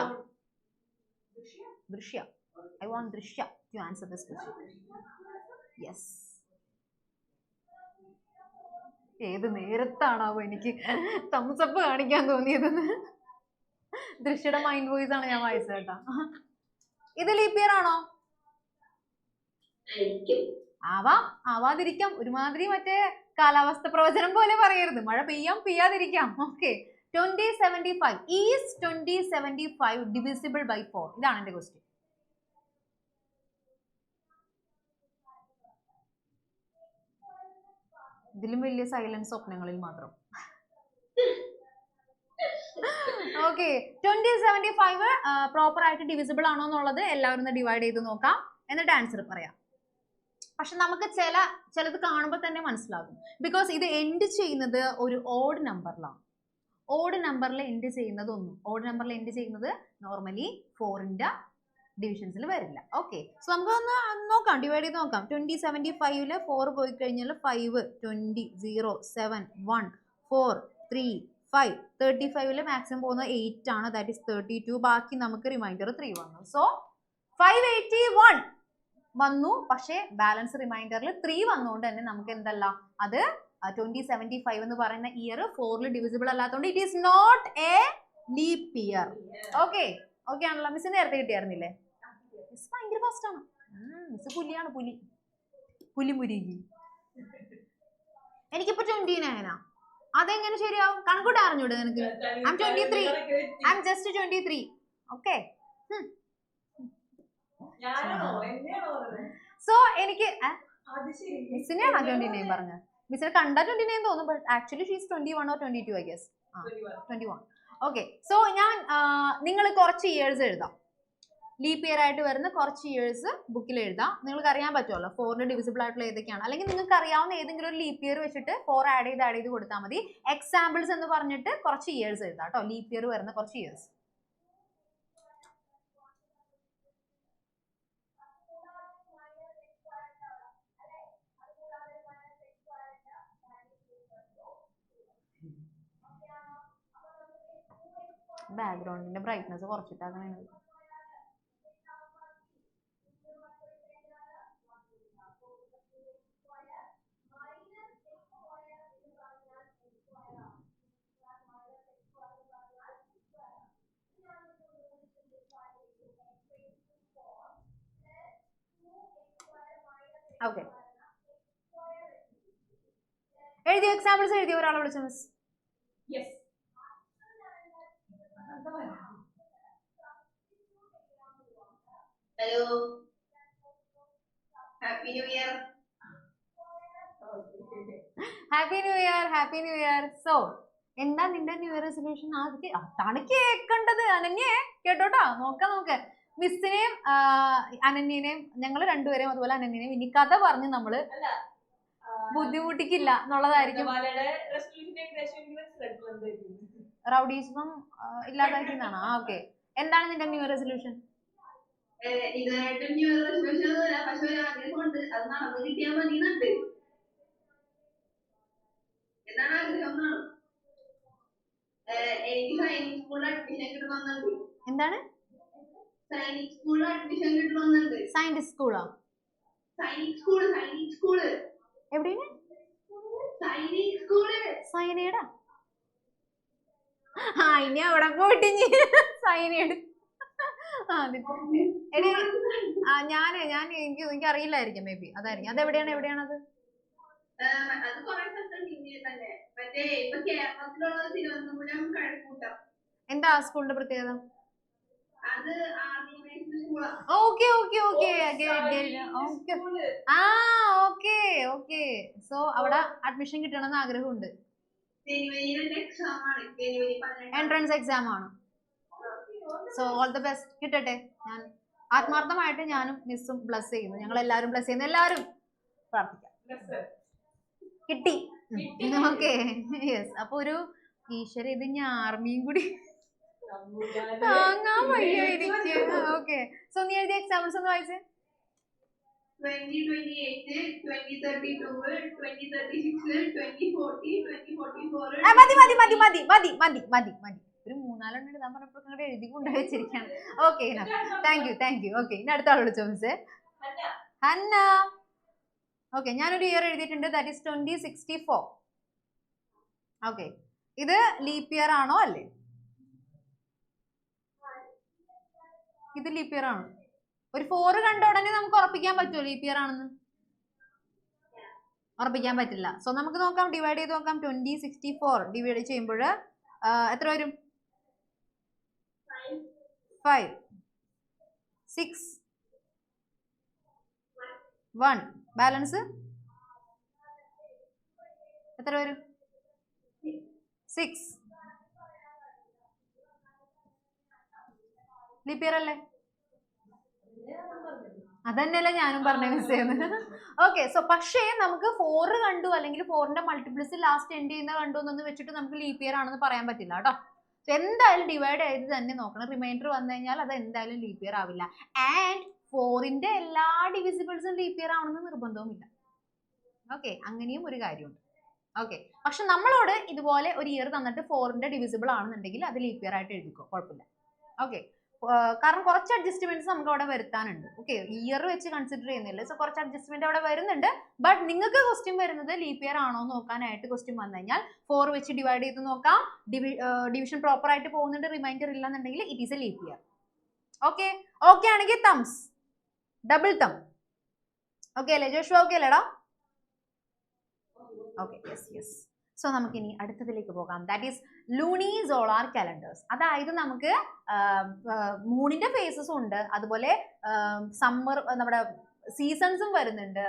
I want Drishya to answer this question. Yes. ഏത് നേരത്താണാവോ എനിക്ക് തംസ് അപ്പ് കാണിക്കാൻ തോന്നിയതെന്ന്. ദൃശ്യയുടെ മൈൻഡ് വോയിസ് ആണ് ഞാൻ വായിച്ചത് കേട്ടാ. ഇത് ലീപ് ഇയർ ആണോ? ആവാതിരിക്കാം. ഒരുമാതിരി മറ്റേ കാലാവസ്ഥ പ്രവചനം പോലെ പറയരുത്. മഴ പെയ്യാം, പെയ്യാതിരിക്കാം. ഓക്കെ, 2075. Is 2075 divisible by 4? ഇതാണ് എന്റെ ക്വസ്റ്റ്യൻ. ഇതിലും വലിയ സൈലൻസ് സ്വപ്നങ്ങളിൽ മാത്രം. ഓക്കെ, 2075 പ്രോപ്പർ ആയിട്ട് ഡിവിസിബിൾ ആണോ എന്നുള്ളത് എല്ലാവരും ഒന്ന് ഡിവൈഡ് ചെയ്ത് നോക്കാം, എന്നിട്ട് ആൻസർ പറയാം. പക്ഷെ നമുക്ക് ചിലത് കാണുമ്പോൾ തന്നെ മനസ്സിലാകും. ബിക്കോസ് ഇത് എൻഡ് ചെയ്യുന്നത് ഒരു ഓഡ് നമ്പറിലാണ്. ഓഡ് നമ്പറിൽ എൻഡ് ചെയ്യുന്നത് നോർമലി 4ന്റെ ഡിവിഷൻസിൽ വരില്ല. ഓക്കെ, സോ നമുക്കൊന്ന് നോക്കാം, ഡിവൈഡ് ചെയ്ത് നോക്കാം. 2075 4 പോയി കഴിഞ്ഞാൽ 5, 20, 0, 7, 1, 4, 3, 5. 35 മാക്സിമം പോകുന്നത് 8 ആണ്. That is 32. ബാക്കി നമുക്ക് റിമൈൻഡർ 3 വന്നു. സോ 581 വന്നു. പക്ഷേ ബാലൻസ് റിമൈൻഡറിൽ 3 വന്നുകൊണ്ട് തന്നെ നമുക്ക് എന്തല്ല, അത് 2075 എന്ന് പറയുന്ന ഇയർ 4ൽ ഡിവിസിബിൾ അല്ലാത്തതുകൊണ്ട് it is not a leap year. Okay ആണല്ലോ. മിസ്സിന് നേരത്തെ കിട്ടിയായിരുന്നില്ലേ? മിസ് ഭയങ്കര ഫാസ്റ്റ് ആണ്. മിസ് പുലിയാണ്, പുലിമുരുകി. എനിക്കിപ്പോ 29. അതെങ്ങനെ ശരിയാവും? കണക്കൂട്ട് അറിഞ്ഞൂടെ നിനക്ക്? I'm 23. I'm just 23. Okay, so എനിക്ക് മിസ്സിനെയാണ് 29 പറഞ്ഞത്. മിസ്സിനെ കണ്ടാ 29 തോന്നും, but actually she's 21 or 22 I guess. 21. Okay, so ഞാൻ നിങ്ങൾ കുറച്ച് ഇയേഴ്സ് എഴുതാം. ലീപ് ഇയർ ആയിട്ട് വരുന്ന കുറച്ച് ഇയേഴ്സ് ബുക്കിൽ എഴുതാം. നിങ്ങൾക്ക് അറിയാൻ പറ്റുമല്ലോ 4ന് ഡിവിസിബിൾ ആയിട്ടുള്ള ഏതൊക്കെയാണ്. അല്ലെങ്കിൽ നിങ്ങൾക്ക് അറിയാവുന്ന ഏതെങ്കിലും ഒരു ലീപ് ഇയർ വെച്ചിട്ട് 4 ആഡ് ചെയ്ത് കൊടുത്താൽ മതി. എക്സാമ്പിൾസ് എന്ന് പറഞ്ഞിട്ട് കുറച്ച് ഇയേഴ്സ് എഴുതാം കേട്ടോ, ലീപ് ഇയർ വരുന്ന കുറച്ച് ഇയേഴ്സ്. ബാക്ക്ഗ്രൗണ്ടിന്റെ ബ്രൈറ്റ്നസ് കുറച്ചിട്ടാക്കണേ. ഓക്കെ, എഴുതിയ എക്സാമ്പിൾസ് എഴുതിയ ഒരാളെ വിളിച്ച miss. Hello. Happy New Year. Happy new year, happy new year. So എന്താ നിന്റെ ന്യൂ ഇയർ റെസൊല്യൂഷൻ? അതാണ് കേൾക്കേണ്ടത്. അനന്യേ കേട്ടോട്ടോ, നോക്ക മിസ്സിനെയും അനന്യനെയും ഞങ്ങൾ രണ്ടുപേരെയും അതുപോലെ അനന്യനെയും ഇനി കഥ പറഞ്ഞ് നമ്മള് ബുദ്ധിമുട്ടിക്കില്ല എന്നുള്ളതായിരിക്കും. റൗഡീസം ഇല്ലാതാക്കുന്നതാണ്. ഓക്കെ, എന്താണ് നിന്റെ ന്യൂ ഇയർ റെസൊല്യൂഷൻ? ഇതായിട്ട് ന്യൂ ഇയർ റെസൊല്യൂഷൻ ഒന്നുമില്ല, പക്ഷെ ഒരു ആഗ്രഹമുണ്ട്, അത് നടന്നു കിട്ടിയാൽ മതി എന്നുണ്ട്. എന്താണ് ആഗ്രഹം എന്നാണ്? എനിക്ക് സൈനിക് സ്കൂളിൽ അഡ്മിഷൻ കിട്ടണമെന്നുണ്ട്. എന്താണ്? സൈനിക് സ്കൂളിൽ അഡ്മിഷൻ കിട്ടണമെന്നുണ്ട്. സയൻസ് സ്കൂളോ? സൈനിക് സ്കൂള്, സൈനിക് സ്കൂള് എവിടെയാണ്? സൈനിക് സ്കൂള്. സൈനയുടെ ഇനി അവിടെ പോയിട്ട് സൈനയുടെ എനിക്ക് അറിയില്ലായിരിക്കും, മേ ബി അതായിരിക്കും. എവിടെയാണത്? അത് കുറെ സ്ഥലത്തുണ്ട് ഇന്ത്യയിൽ തന്നെ. മറ്റേ ഇപ്പൊ കേരളത്തിലുള്ളത് തിരുവനന്തപുരം കഴക്കൂട്ടം. എന്താ സ്കൂളിന്റെ പ്രത്യേകത? അത് ആർമി ബേസ്ഡ് സ്കൂളാ. ഓക്കെ. സോ അവിടെ അഡ്മിഷൻ കിട്ടണമെന്ന് ആഗ്രഹമുണ്ട്. എൻട്രൻസ് എക്സാം ആണ്. സോ ഓൾ ദ ബെസ്റ്റ്, കിട്ടട്ടെ. ഞാൻ ആത്മാർത്ഥമായിട്ട് ഞാനും മിസ്സും ബ്ലസ് ചെയ്യുന്നു, ഞങ്ങൾ എല്ലാവരും ബ്ലസ് ചെയ്യുന്നു, എല്ലാവരും പ്രാർത്ഥിക്കാം. കിട്ടി. Okay, yes. അപ്പൊ ഒരു ഈശ്വര, ഇത് ഞാൻ ആർമിയും കൂടി താങ്ങാൻ വയ്യ എനിക്ക്. ഓക്കെ, സോ നീ എഴുതിയ എക്സാമ്പിൾസ് ഒന്ന് വായിച്ചേ. 2028, 2032, 2036, 2040, 2044. മതി. ഒരു 3-4 എഴുതാൻ പറഞ്ഞപ്പോൾ നിങ്ങളുടെ എഴുതി കൊണ്ടുപോയി വെച്ചിരിക്കുകയാണ്. Okay, thank you. ഓക്കെ, ഇനി അടുത്ത ആൾ വിളിച്ചോ മിസ്സേ. ഹന്ന. ഓക്കെ, ഞാനൊരു ഇയർ എഴുതിയിട്ടുണ്ട്, ദാറ്റ് ഈസ് 2064. ഓക്കെ, ഇത് ലീപ് ഇയർ ആണോ? അല്ലേ, ഇത് ലീപ് ഇയർ ആണ്. ഒരു 4 കണ്ട ഉടനെ നമുക്ക് ഉറപ്പിക്കാൻ പറ്റുമോ ലീപ് ഇയർ ആണെന്ന്? ഉറപ്പിക്കാൻ പറ്റില്ല. സോ നമുക്ക് നോക്കാം, ഡിവൈഡ് ചെയ്ത് നോക്കാം. 2064 ഡിവൈഡ് ചെയ്യുമ്പോൾ എത്ര വരും? 5, 6, 1. ബാലൻസ് എത്ര വരും? 6. ലീപ് ഇയർ അല്ലേ? അതന്നെയല്ലേ ഞാനും പറഞ്ഞ മിസ്സേന്ന്. ഓക്കെ, സോ പക്ഷേ നമുക്ക് 4 കണ്ടു അല്ലെങ്കിൽ 4ന്റെ മൾട്ടിപ്ലിസ് ലാസ്റ്റ് എൻഡ് ചെയ്യുന്ന കണ്ടു എന്നൊന്നും വെച്ചിട്ട് നമുക്ക് ലീപ് ഇയർ ആണെന്ന് പറയാൻ പറ്റില്ല കേട്ടോ. സോ എന്തായാലും ഡിവൈഡ് ചെയ്ത് തന്നെ നോക്കണം. റിമൈൻഡർ വന്നു കഴിഞ്ഞാൽ അത് എന്തായാലും ലീപ് ഇയർ ആവില്ല. ആൻഡ് 4ന്റെ എല്ലാ ഡിവിസിബിൾസും ലീപ് ഇയർ ആണെന്ന് നിർബന്ധവുമില്ല. ഓക്കെ, അങ്ങനെയും ഒരു കാര്യമുണ്ട്. ഓക്കെ, പക്ഷെ നമ്മളോട് ഇതുപോലെ ഒരു ഇയർ തന്നിട്ട് 4ന്റെ ഡിവിസിബിൾ ആണെന്നുണ്ടെങ്കിൽ അത് ലീപ് ഇയർ ആയിട്ട് എഴുതിക്കോ, കുഴപ്പമില്ല. ഓക്കെ, കാരണം കുറച്ച് അഡ്ജസ്റ്റ്മെന്റ്സ് നമുക്ക് അവിടെ വരുത്താനുണ്ട്. ഓക്കെ, ഇയർ വെച്ച് കൺസിഡർ ചെയ്യുന്നില്ല. സോ കുറച്ച് അഡ്ജസ്റ്റ്മെന്റ് അവിടെ വരുന്നുണ്ട്. ബട്ട് നിങ്ങൾക്ക് ക്വസ്റ്റ്യൻ വരുന്നത് ലീപ് ഇയർ ആണോ നോക്കാനായിട്ട് ക്വസ്റ്റ്യൻ വന്നു കഴിഞ്ഞാൽ 4 വെച്ച് ഡിവൈഡ് ചെയ്ത് നോക്കാം. ഡിവിഷൻ പ്രോപ്പർ ആയിട്ട് പോകുന്നുണ്ട്, റിമൈൻഡർ ഇല്ലെന്നുണ്ടെങ്കിൽ it is a leap year. Okay ആണെങ്കിൽ തംസ്, ഡബിൾ തം. ഓക്കെ അല്ലേ ജോഷുവ? ഓക്കെ അല്ലേടാ? Okay, yes. സോ നമുക്ക് ഇനി അടുത്തതിലേക്ക് പോകാം. That is luni solar calendars. അതായത് നമുക്ക് മൂണിന്റെ ഫേസസും ഉണ്ട്, അതുപോലെ സമ്മർ നമ്മുടെ സീസൺസും വരുന്നുണ്ട്,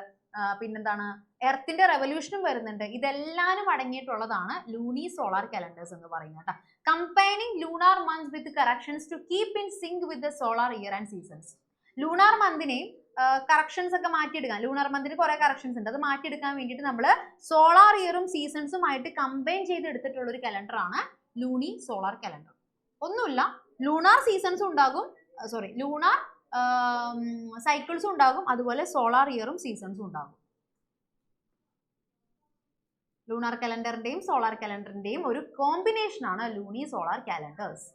പിന്നെന്താണ് എർത്തിന്റെ റെവല്യൂഷനും വരുന്നുണ്ട്. ഇതെല്ലാനും അടങ്ങിയിട്ടുള്ളതാണ് ലൂണി സോളാർ കാലണ്ടേഴ്സ് എന്ന് പറയുന്നത് കേട്ടോ. Combining lunar months with corrections to keep in sync with the solar year and seasons. Lunar മന്തിനെയും കറക്ഷൻസ് ഒക്കെ മാറ്റിയെടുക്കാൻ, ലൂണാർ മന്തിന് കുറെ കറക്ഷൻസ് ഉണ്ട്, അത് മാറ്റിയെടുക്കാൻ വേണ്ടിയിട്ട് നമ്മൾ സോളാർ ഇയറും സീസൺസുമായിട്ട് കമ്പൈൻ ചെയ്ത് എടുത്തിട്ടുള്ള ഒരു കലണ്ടർ ആണ് ലൂണി സോളാർ കലണ്ടർ. ഒന്നുമില്ല, ലൂണാർ സീസൺസും ഉണ്ടാകും, ലൂണാർ സൈക്കിൾസും ഉണ്ടാകും, അതുപോലെ സോളാർ ഇയറും സീസൺസും ഉണ്ടാകും. ലൂണാർ കലണ്ടറിന്റെയും സോളാർ കലണ്ടറിന്റെയും ഒരു കോമ്പിനേഷൻ ആണ് ലൂണി സോളാർ കാലണ്ടേഴ്സ്.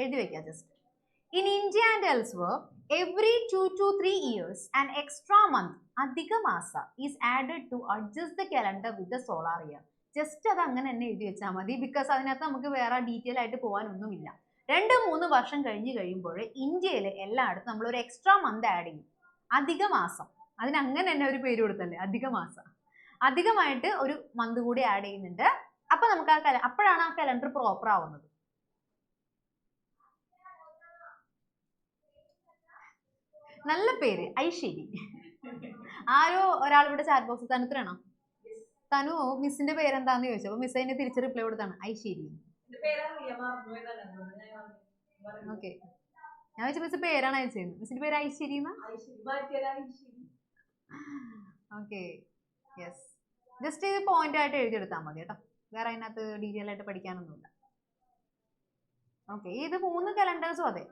എഴുതി വെക്കാം just. In India and elsewhere, every 2 to 3 years, an extra month, അധിക മാസ, is added to adjust the calendar with the solar year. Just അത് അങ്ങനെ തന്നെ എഴുതി വെച്ചാൽ മതി, ബിക്കോസ് അതിനകത്ത് നമുക്ക് വേറെ ഡീറ്റെയിൽ ആയിട്ട് പോകാനൊന്നുമില്ല. 2-3 വർഷം കഴിയുമ്പോൾ ഇന്ത്യയിൽ എല്ലായിടത്തും നമ്മൾ ഒരു എക്സ്ട്രാ മന്ത് ആഡ് ചെയ്യും, അധിക മാസം. അതിന് അങ്ങനെ തന്നെ ഒരു പേര് കൊടുത്തല്ലേ, അധിക മാസം. അധികമായിട്ട് ഒരു മന്ത് കൂടി ആഡ് ചെയ്യുന്നുണ്ട്. അപ്പൊ നമുക്ക് അപ്പോഴാണ് ആ കലണ്ടർ പ്രോപ്പർ ആവുന്നത്. നല്ല പേര്, ഐശ്വരി. ആരോ ഒരാൾ ഇവിടെ ചാറ്റ് ബോക്സിൽ തനുത്തിനാണോ? തനു മിസ്സിന്റെ പേരെന്താന്ന് ചോദിച്ചു. അപ്പൊ മിസ് അതിനെ തിരിച്ച് റിപ്ലൈ കൊടുത്താണ് ഐശ്വരി. ഓക്കെ, ഞാൻ വെച്ച മിസ് പേരാണ് അയച്ചത്. മിസ്സിന്റെ പേര് ഐശ്വരി എന്നാ? Okay, yes. ജസ്റ്റ് ഇത് പോയിന്റ് ആയിട്ട് എഴുതിയെടുത്താൽ മതി കേട്ടോ, വേറെ അതിനകത്ത് ഡീറ്റെയിൽ ആയിട്ട് പഠിക്കാനൊന്നുമില്ല. ഓക്കെ, ഇത് 3 കലണ്ടേഴ്സും അതെ,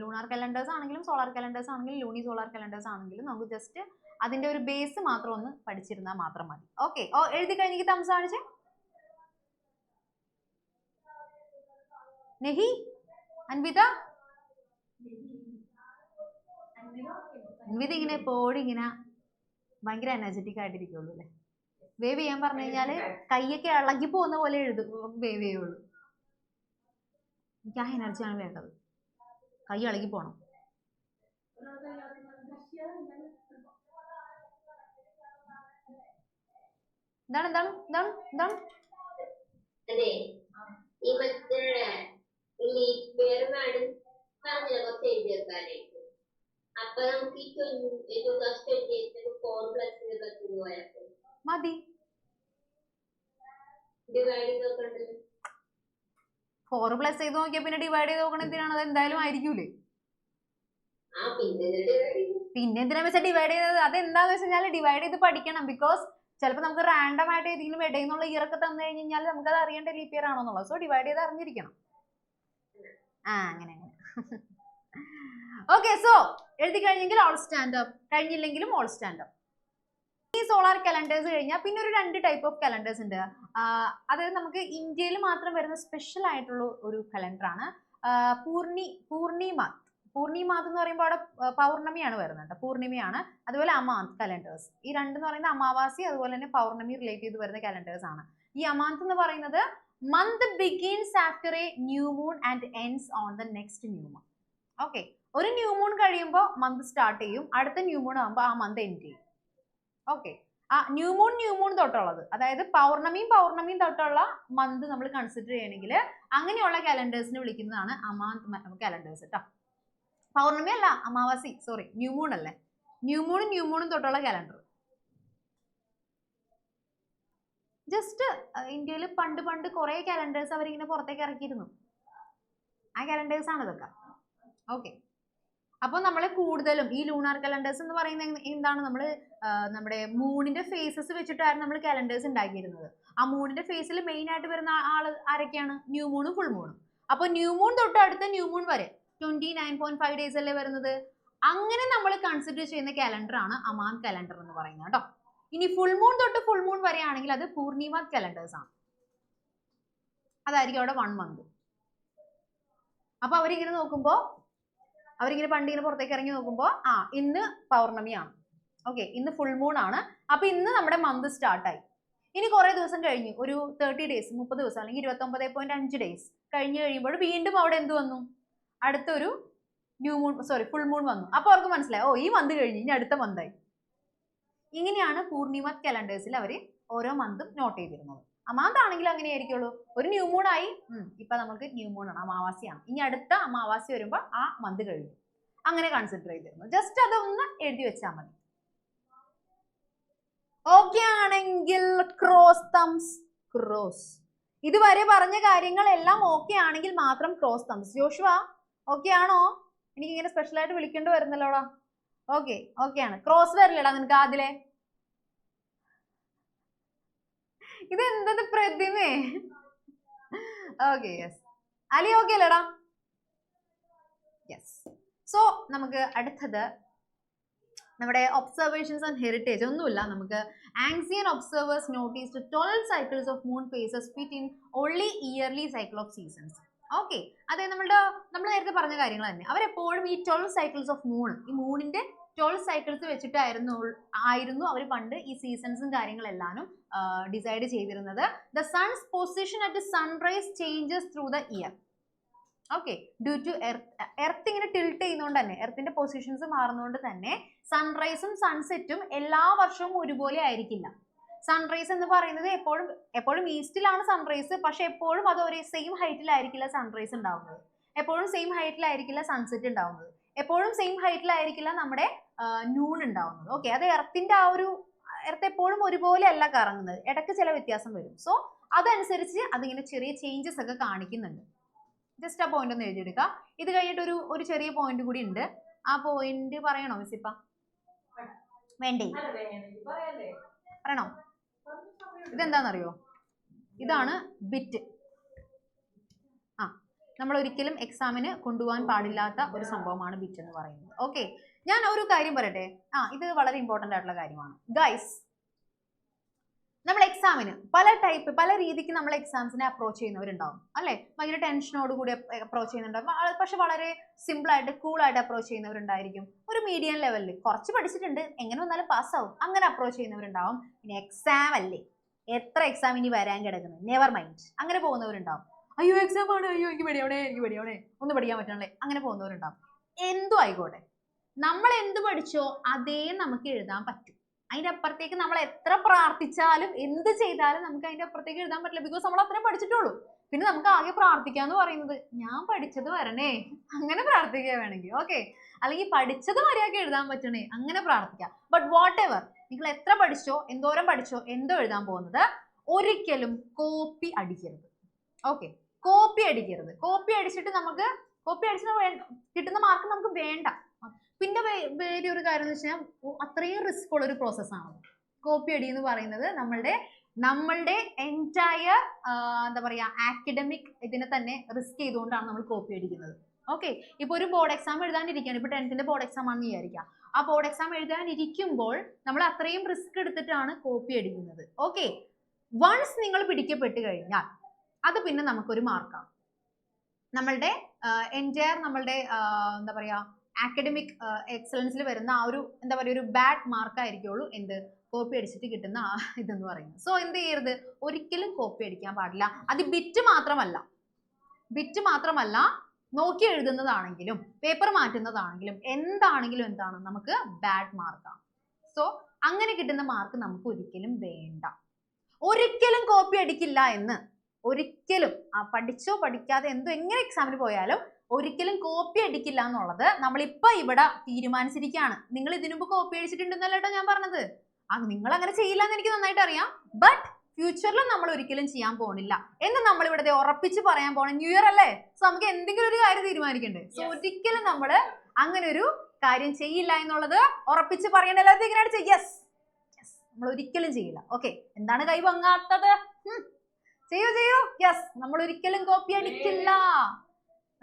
ലൂണാർ കലണ്ടേഴ്സ് ആണെങ്കിലും സോളാർ കലണ്ടേഴ്സ് ആണെങ്കിലും ലൂണി സോളാർ കലണ്ടേഴ്സ് ആണെങ്കിലും നമുക്ക് ജസ്റ്റ് അതിന്റെ ഒരു ബേസ് മാത്രം ഒന്ന് പഠിച്ചിരുന്നാൽ മാത്രം മതി. ഓക്കെ, എഴുതി കഴിഞ്ഞെങ്കിൽ തംസ് കാണിച്ചേ. നെഹി, അൻവിത. അൻവിത ഇങ്ങനെ എപ്പോഴും ഇങ്ങനെ ഭയങ്കര എനർജറ്റിക് ആയിട്ടിരിക്കുള്ളൂ അല്ലേ. വേവ് ചെയ്യാൻ പറഞ്ഞു കഴിഞ്ഞാല് കൈയൊക്കെ ഇളകി പോകുന്ന പോലെ വേവ് ചെയ്യുള്ളൂ. എനിക്ക് ആ എനർജിയാണ് വേണ്ടത്, കൈ ഇളകി പോണം. എന്താണ് എന്താണ് എന്താണ് എന്താണ് അതെ, ഈ മറ്റേ ലീപ് ഇയർ മാഡം പറഞ്ഞില്ല കുറച്ച് എഴുതി വെക്കാനായിട്ട്. അപ്പൊ നമുക്ക് ഈ 2028 4+നെ പറ്റി പോയപ്പോ മതി. ഡിവൈഡ് ചെയ്ത് നോക്കണ്ടല്ലോ. 4+ ചെയ്ത് നോക്കിയാ പിന്നെ ഡിവൈഡ് ചെയ്ത് നോക്കണം എന്തിനാണ്? അത് എന്തായാലും ആയിരിക്കൂലേ. പിന്നെ എന്തിനാ വെച്ചാൽ ഡിവൈഡ് ചെയ്തത്? അത് എന്താന്ന് വെച്ച് കഴിഞ്ഞാൽ ഡിവൈഡ് ചെയ്ത് പഠിക്കണം. ബിക്കോസ് ചിലപ്പോൾ നമുക്ക് റാൻഡം ആയിട്ട് ഏതെങ്കിലും ഇടയിൽ നിന്നുള്ള ഇയർ ഒക്കെ തന്നു കഴിഞ്ഞാൽ നമുക്ക് അത് അറിയേണ്ട ലീപ് ഇയർ ആണോന്നുള്ളത്. സോ ഡിവൈഡ് ചെയ്ത് അറിഞ്ഞിരിക്കണം. അങ്ങനെ ഓക്കെ, സോ എഴുതി കഴിഞ്ഞെങ്കിൽ ഓൾ സ്റ്റാൻഡ് അപ്പ്, കഴിഞ്ഞില്ലെങ്കിലും ഓൾ സ്റ്റാൻഡ് അപ്പ്. ഈ സോളാർ കലണ്ടേഴ്സ് കഴിഞ്ഞാൽ പിന്നെ ഒരു 2 ടൈപ്പ് ഓഫ് കലണ്ടേഴ്സ് ഉണ്ട്. അതായത് നമുക്ക് ഇന്ത്യയിൽ മാത്രം വരുന്ന സ്പെഷ്യൽ ആയിട്ടുള്ള ഒരു കലണ്ടറാണ് പൂർണിമാത്. പൂർണിമാത് എന്ന് പറയുമ്പോൾ അവിടെ പൗർണമിയാണ് വരുന്നത്, പൂർണിമയാണ്. അതുപോലെ അമാന്ത് കലണ്ടേഴ്സ്, ഈ രണ്ടെന്ന് പറയുന്നത് അമാവാസി അതുപോലെ തന്നെ പൗർണമി റിലേറ്റ് ചെയ്ത് വരുന്ന കലണ്ടേഴ്സ് ആണ്. ഈ അമാന്ത് എന്ന് പറയുന്നത് month begins after A new moon and ends on the next new moon. Okay, ഒരു ന്യൂ മൂൺ കഴിയുമ്പോൾ മന്ത് സ്റ്റാർട്ട് ചെയ്യും, അടുത്ത ന്യൂ മൂൺ ആകുമ്പോൾ ആ മന്ത് എൻഡ് ചെയ്യും. ഓക്കെ, ആ ന്യൂ മൂൺ തൊട്ടുള്ളത്, അതായത് പൗർണമിയും തൊട്ടുള്ള മന്ത് നമ്മൾ കൺസിഡർ ചെയ്യണമെങ്കിൽ അങ്ങനെയുള്ള കലണ്ടേഴ്സിനെ വിളിക്കുന്നതാണ് അമാന്ത് കലണ്ടേഴ്സ് കേട്ടോ. പൗർണമി അല്ല, അമാവാസി, സോറി, ന്യൂ മൂൺ അല്ലേ, ന്യൂ മൂണും തൊട്ടുള്ള കലണ്ടർ. ജസ്റ്റ് ഇന്ത്യയിൽ പണ്ട് കുറെ കലണ്ടേഴ്സ് അവരിങ്ങനെ പുറത്തേക്ക് ഇറക്കിയിരുന്നു. ആ കലണ്ടേഴ്സ് ആണ് ഇതൊക്കെ. ഓക്കെ, അപ്പോൾ നമ്മൾ കൂടുതലും ഈ ലൂണാർ കലണ്ടേഴ്സ് എന്ന് പറയുന്നത് എന്താണ്, നമ്മുടെ മൂണിന്റെ ഫേസസ് വെച്ചിട്ടായിരുന്നു നമ്മൾ കലണ്ടേഴ്സ് ഉണ്ടാക്കിയിരുന്നത്. ആ മൂണിന്റെ ഫേസിൽ മെയിൻ ആയിട്ട് വരുന്ന ആള് ആരൊക്കെയാണ്? ന്യൂ മൂണും ഫുൾ മൂണും. അപ്പോൾ ന്യൂ മൂൺ തൊട്ട് അടുത്ത ന്യൂ മൂൺ വരെ 29.5 ഡേയ്സ് അല്ലേ വരുന്നത്. അങ്ങനെ നമ്മൾ കൺസിഡർ ചെയ്യുന്ന കലണ്ടർ ആണ് അമാന്ത് കലണ്ടർ എന്ന് പറയുന്നത് കേട്ടോ. ഇനി ഫുൾ മൂൺ തൊട്ട് ഫുൾ മൂൺ വരെയാണെങ്കിൽ അത് പൂർണിമാത് കലണ്ടേഴ്സ് ആണ്. അതായിരിക്കും അവിടെ 1 മന്ത്. അപ്പൊ അവരിങ്ങനെ നോക്കുമ്പോൾ, അവരിങ്ങനെ പണ്ടിങ്ങനെ പുറത്തേക്ക് ഇറങ്ങി നോക്കുമ്പോൾ ഇന്ന് പൗർണമിയാണ്, ഓക്കെ, ഇന്ന് ഫുൾ മൂൺ ആണ്, അപ്പൊ ഇന്ന് നമ്മുടെ മന്ത് സ്റ്റാർട്ടായി. ഇനി കുറെ ദിവസം കഴിഞ്ഞു, ഒരു 30 ഡേയ്സ് 30 ദിവസം അല്ലെങ്കിൽ 29.5 ഡേയ്സ് കഴിഞ്ഞ് കഴിയുമ്പോൾ വീണ്ടും അവിടെ എന്ത് വന്നു? അടുത്തൊരു ഫുൾ മൂൺ വന്നു. അപ്പൊ അവർക്ക് മനസ്സിലായി, ഈ മന്ത് കഴിഞ്ഞ് ഇനി അടുത്ത മന്തായി. ഇങ്ങനെയാണ് പൂർണിമാത് കലണ്ടേഴ്സിൽ അവർ ഓരോ മന്തും നോട്ട് ചെയ്തിരുന്നത്. അമാന്ത് ആണെങ്കിൽ അങ്ങനെ ആയിരിക്കുള്ളൂ, ഒരു ന്യൂ മൂൺ ആയി, ഇപ്പൊ നമുക്ക് ന്യൂ മൂൺ ആണ്, അമാവാസിയാണ്, ഇനി അടുത്ത അമാവാസി വരുമ്പോൾ ആ മന്ത് കഴിഞ്ഞു, അങ്ങനെ കൺസിഡർ ചെയ്തിരുന്നു. ജസ്റ്റ് അതൊന്ന് എഴുതി വെച്ചാൽ മതി. ഓക്കെ ആണെങ്കിൽ ക്രോസ് തംസ്, ക്രോസ്. ഇതുവരെ പറഞ്ഞ കാര്യങ്ങളെല്ലാം ഓക്കെ ആണെങ്കിൽ മാത്രം ക്രോസ് തംസ്. ജോഷുവ ഓക്കെ ആണോ? എനിക്ക് ഇങ്ങനെ സ്പെഷ്യൽ ആയിട്ട് വിളിക്കേണ്ടി വരുന്നല്ലോടാ. ഓക്കെ ആണ്, ക്രോസ് വരില്ലടാ നിനക്ക് ആദിലെ? ഇതെന്തത് പ്രതിമേ? Okay, yes. അലി ഓക്കെ അല്ലേടാ? യെസ്. സോ നമുക്ക് അടുത്തത് നമ്മുടെ ഒബ്സർവേഷൻസ് ആൻഡ് ഹെറിറ്റേജ്. ഒന്നുമില്ല, നമുക്ക് ancient observers noticed 12 cycles of moon phases fit in only yearly cycle of seasons. Okay, അതെ, നമ്മൾ നേരത്തെ പറഞ്ഞ കാര്യങ്ങൾ തന്നെ. അവരെപ്പോഴും ഈ 12 സൈക്കിൾസ് ഓഫ് മൂൺ, ഈ മൂണിന്റെ 12 സൈക്കിൾസ് വെച്ചിട്ടായിരുന്നു അവർ പണ്ട് ഈ സീസൺസും കാര്യങ്ങളെല്ലാനും ഡിസൈഡ് ചെയ്തിരുന്നത്. The sun's position at sunrise changes through the year. Okay, due to earth ഇങ്ങനെ ടിൽട്ട് ചെയ്യുന്നതുകൊണ്ട് തന്നെ, എർത്തിന്റെ പൊസിഷൻസ് മാറുന്നതുകൊണ്ട് തന്നെ സൺറൈസും സൺസെറ്റും എല്ലാ വർഷവും ഒരുപോലെ ആയിരിക്കില്ല. സൺറൈസ് എന്ന് പറയുന്നത് എപ്പോഴും ഈസ്റ്റിലാണ് സൺറൈസ്, പക്ഷെ എപ്പോഴും അത് ഒരേ സെയിം ഹൈറ്റിലായിരിക്കില്ല സൺറൈസ് ഉണ്ടാവുന്നത്, എപ്പോഴും സെയിം ഹൈറ്റിലായിരിക്കില്ല സൺസെറ്റ് ഉണ്ടാവുന്നത്, എപ്പോഴും സെയിം ഹൈറ്റിലായിരിക്കില്ല നമ്മുടെ നൂൺ ഉണ്ടാവുന്നത്. ഓക്കെ, അത് എർത്ത് എപ്പോഴും ഒരുപോലെ അല്ല കറങ്ങുന്നത്, ഇടയ്ക്ക് ചില വ്യത്യാസം വരും. സോ അതനുസരിച്ച് അതിങ്ങനെ ചെറിയ ചേഞ്ചസ് ഒക്കെ കാണിക്കുന്നുണ്ട്. ജസ്റ്റ് ആ പോയിന്റ് ഒന്ന് എഴുതിയെടുക്കുക. ഇത് കഴിഞ്ഞിട്ട് ഒരു ചെറിയ പോയിന്റ് കൂടി ഉണ്ട്. ആ പോയിന്റ് പറയണോ മിസ്? ഇപ്പ വേണ്ടേ? പറയണോ? ഇതെന്താണെന്നറിയോ? ഇതാണ് ബിറ്റ്. നമ്മൾ ഒരിക്കലും എക്സാമിന് കൊണ്ടുപോകാൻ പാടില്ലാത്ത ഒരു സംഭവമാണ് ബിറ്റ് എന്ന് പറയുന്നത്. ഓക്കെ, ഞാൻ ഒരു കാര്യം പറയട്ടെ. ഇത് വളരെ ഇമ്പോർട്ടന്റ് ആയിട്ടുള്ള കാര്യമാണ് ഗൈസ്. നമ്മൾ എക്സാമിന് പല രീതിക്ക് നമ്മൾ എക്സാംസിനെ അപ്രോച്ച് ചെയ്യുന്നവരുണ്ടാവും അല്ലെ. ഭയങ്കര ടെൻഷനോട് കൂടി അപ്രോച്ച് ചെയ്യുന്നുണ്ടാവും, പക്ഷെ വളരെ സിമ്പിൾ ആയിട്ട് കൂളായിട്ട് അപ്രോച്ച് ചെയ്യുന്നവരുണ്ടായിരിക്കും. ഒരു മീഡിയം ലെവലിൽ കുറച്ച് പഠിച്ചിട്ടുണ്ട്, എങ്ങനെ വന്നാലും പാസ്സാവും, അങ്ങനെ അപ്രോച്ച് ചെയ്യുന്നവരുണ്ടാവും. പിന്നെ എക്സാം അല്ലേ, എത്ര എക്സാം ഇനി വരാൻ കിടക്കുന്നത്, നെവർ മൈൻഡ്, അങ്ങനെ പോകുന്നവരുണ്ടാവും. അയ്യോ എക്സാം ആണ്, അയ്യോ എനിക്ക് പേടിയാവണേ ഒന്നും പഠിക്കാൻ പറ്റണല്ലേ, അങ്ങനെ പോകുന്നവരുണ്ടാവും. എന്തും ആയിക്കോട്ടെ, നമ്മൾ എന്ത് പഠിച്ചോ അതേ നമുക്ക് എഴുതാൻ പറ്റും. അതിന്റെ അപ്പുറത്തേക്ക് നമ്മൾ എത്ര പ്രാർത്ഥിച്ചാലും എന്ത് ചെയ്താലും നമുക്ക് അതിന്റെ അപ്പുറത്തേക്ക് എഴുതാൻ പറ്റില്ല. ബിക്കോസ് നമ്മൾ അത്രയും പഠിച്ചിട്ടുള്ളൂ. പിന്നെ നമുക്ക് ആകെ പ്രാർത്ഥിക്കാന്ന് പറയുന്നത് ഞാൻ പഠിച്ചത് വരണേ, അങ്ങനെ പ്രാർത്ഥിക്കുക വേണമെങ്കിൽ. ഓക്കെ, അല്ലെങ്കിൽ പഠിച്ചത് മര്യാദയ്ക്ക് എഴുതാൻ പറ്റണേ, അങ്ങനെ പ്രാർത്ഥിക്കാം. ബട്ട് വാട്ട് എവർ, നിങ്ങൾ എത്ര പഠിച്ചോ എന്തോരം പഠിച്ചോ എന്തോ എഴുതാൻ പോകുന്നത്, ഒരിക്കലും കോപ്പി അടിക്കരുത്. ഓക്കെ, കോപ്പി അടിക്കരുത്. കോപ്പി അടിച്ചിട്ട് കിട്ടുന്ന മാർക്ക് നമുക്ക് വേണ്ട. പിന്നെ വേറെ ഒരു കാര്യം എന്ന് വെച്ചാൽ അത്രയും റിസ്ക് ഉള്ള ഒരു പ്രോസസ്സാണ് കോപ്പി അടി എന്ന് പറയുന്നത്. നമ്മളുടെ എൻറ്റയർ എന്താ പറയാ ആക്കഡമിക് ഇതിനെ തന്നെ റിസ്ക് ചെയ്തുകൊണ്ടാണ് നമ്മൾ കോപ്പി അടിക്കുന്നത്. ഓക്കെ, ഇപ്പൊ ഒരു ബോർഡ് എക്സാം എഴുതാനിരിക്കുകയാണ്, ഇപ്പൊ 10th ബോർഡ് എക്സാം ആണെന്ന് വിചാരിക്കാം. ആ ബോർഡ് എക്സാം എഴുതാനിരിക്കുമ്പോൾ നമ്മൾ അത്രയും റിസ്ക് എടുത്തിട്ടാണ് കോപ്പി അടിക്കുന്നത്. ഓക്കെ, വൺസ് നിങ്ങൾ പിടിക്കപ്പെട്ട് കഴിഞ്ഞാൽ അത് പിന്നെ നമുക്കൊരു മാർക്കാണ്. നമ്മളുടെ എൻറ്റയർ എന്താ പറയാ ആക്കഡമിക് എക്സലൻസിൽ വരുന്ന ആ ഒരു എന്താ പറയുക ഒരു ബാഡ് മാർക്ക് ആയിരിക്കുള്ളൂ എന്ത് കോപ്പി അടിച്ചിട്ട് കിട്ടുന്ന ഇതെന്ന് പറയുന്നത്. സോ എന്ത് ചെയ്യരുത്, ഒരിക്കലും കോപ്പി അടിക്കാൻ പാടില്ല. അത് ബിറ്റ് മാത്രമല്ല നോക്കി എഴുതുന്നതാണെങ്കിലും പേപ്പർ മാറ്റുന്നതാണെങ്കിലും എന്താണെങ്കിലും എന്താണ് നമുക്ക് ബാഡ് മാർക്കാണ്. സോ അങ്ങനെ കിട്ടുന്ന മാർക്ക് നമുക്ക് ഒരിക്കലും വേണ്ട. ഒരിക്കലും കോപ്പി അടിക്കില്ല എന്ന് ഒരിക്കലും പഠിച്ചോ പഠിക്കാതെ എങ്ങനെ എക്സാമിന് പോയാലും ഒരിക്കലും കോപ്പി അടിക്കില്ല എന്നുള്ളത് നമ്മളിപ്പോ ഇവിടെ തീരുമാനിച്ചിരിക്കുകയാണ്. നിങ്ങൾ ഇതിനു മുമ്പ് കോപ്പി അടിച്ചിട്ടുണ്ടെന്നല്ല കേട്ടോ ഞാൻ പറഞ്ഞത്. നിങ്ങൾ അങ്ങനെ ചെയ്യില്ല എന്ന് എനിക്ക് നന്നായിട്ട് അറിയാം. ബട്ട് ഫ്യൂച്ചറിൽ നമ്മൾ ഒരിക്കലും ചെയ്യാൻ പോണില്ല എന്ന് നമ്മൾ ഇവിടെ ഉറപ്പിച്ച് പറയാൻ പോണ ന്യൂ ഇയർ അല്ലേ. സോ നമുക്ക് എന്തെങ്കിലും ഒരു കാര്യം തീരുമാനിക്കണ്ടേ. സോ ഒരിക്കലും നമ്മൾ അങ്ങനെ ഒരു കാര്യം ചെയ്യില്ല എന്നുള്ളത് ഉറപ്പിച്ച് പറയണ്ട. എല്ലാവരും ഇങ്ങനെ അടിച്ച് യെസ്, നമ്മൾ ഒരിക്കലും ചെയ്യില്ല. ഓക്കെ, എന്താണ് കൈ പൊങ്ങാത്തത്? ചെയ്യൂ. യെസ്, നമ്മൾ ഒരിക്കലും കോപ്പി അടിക്കില്ല.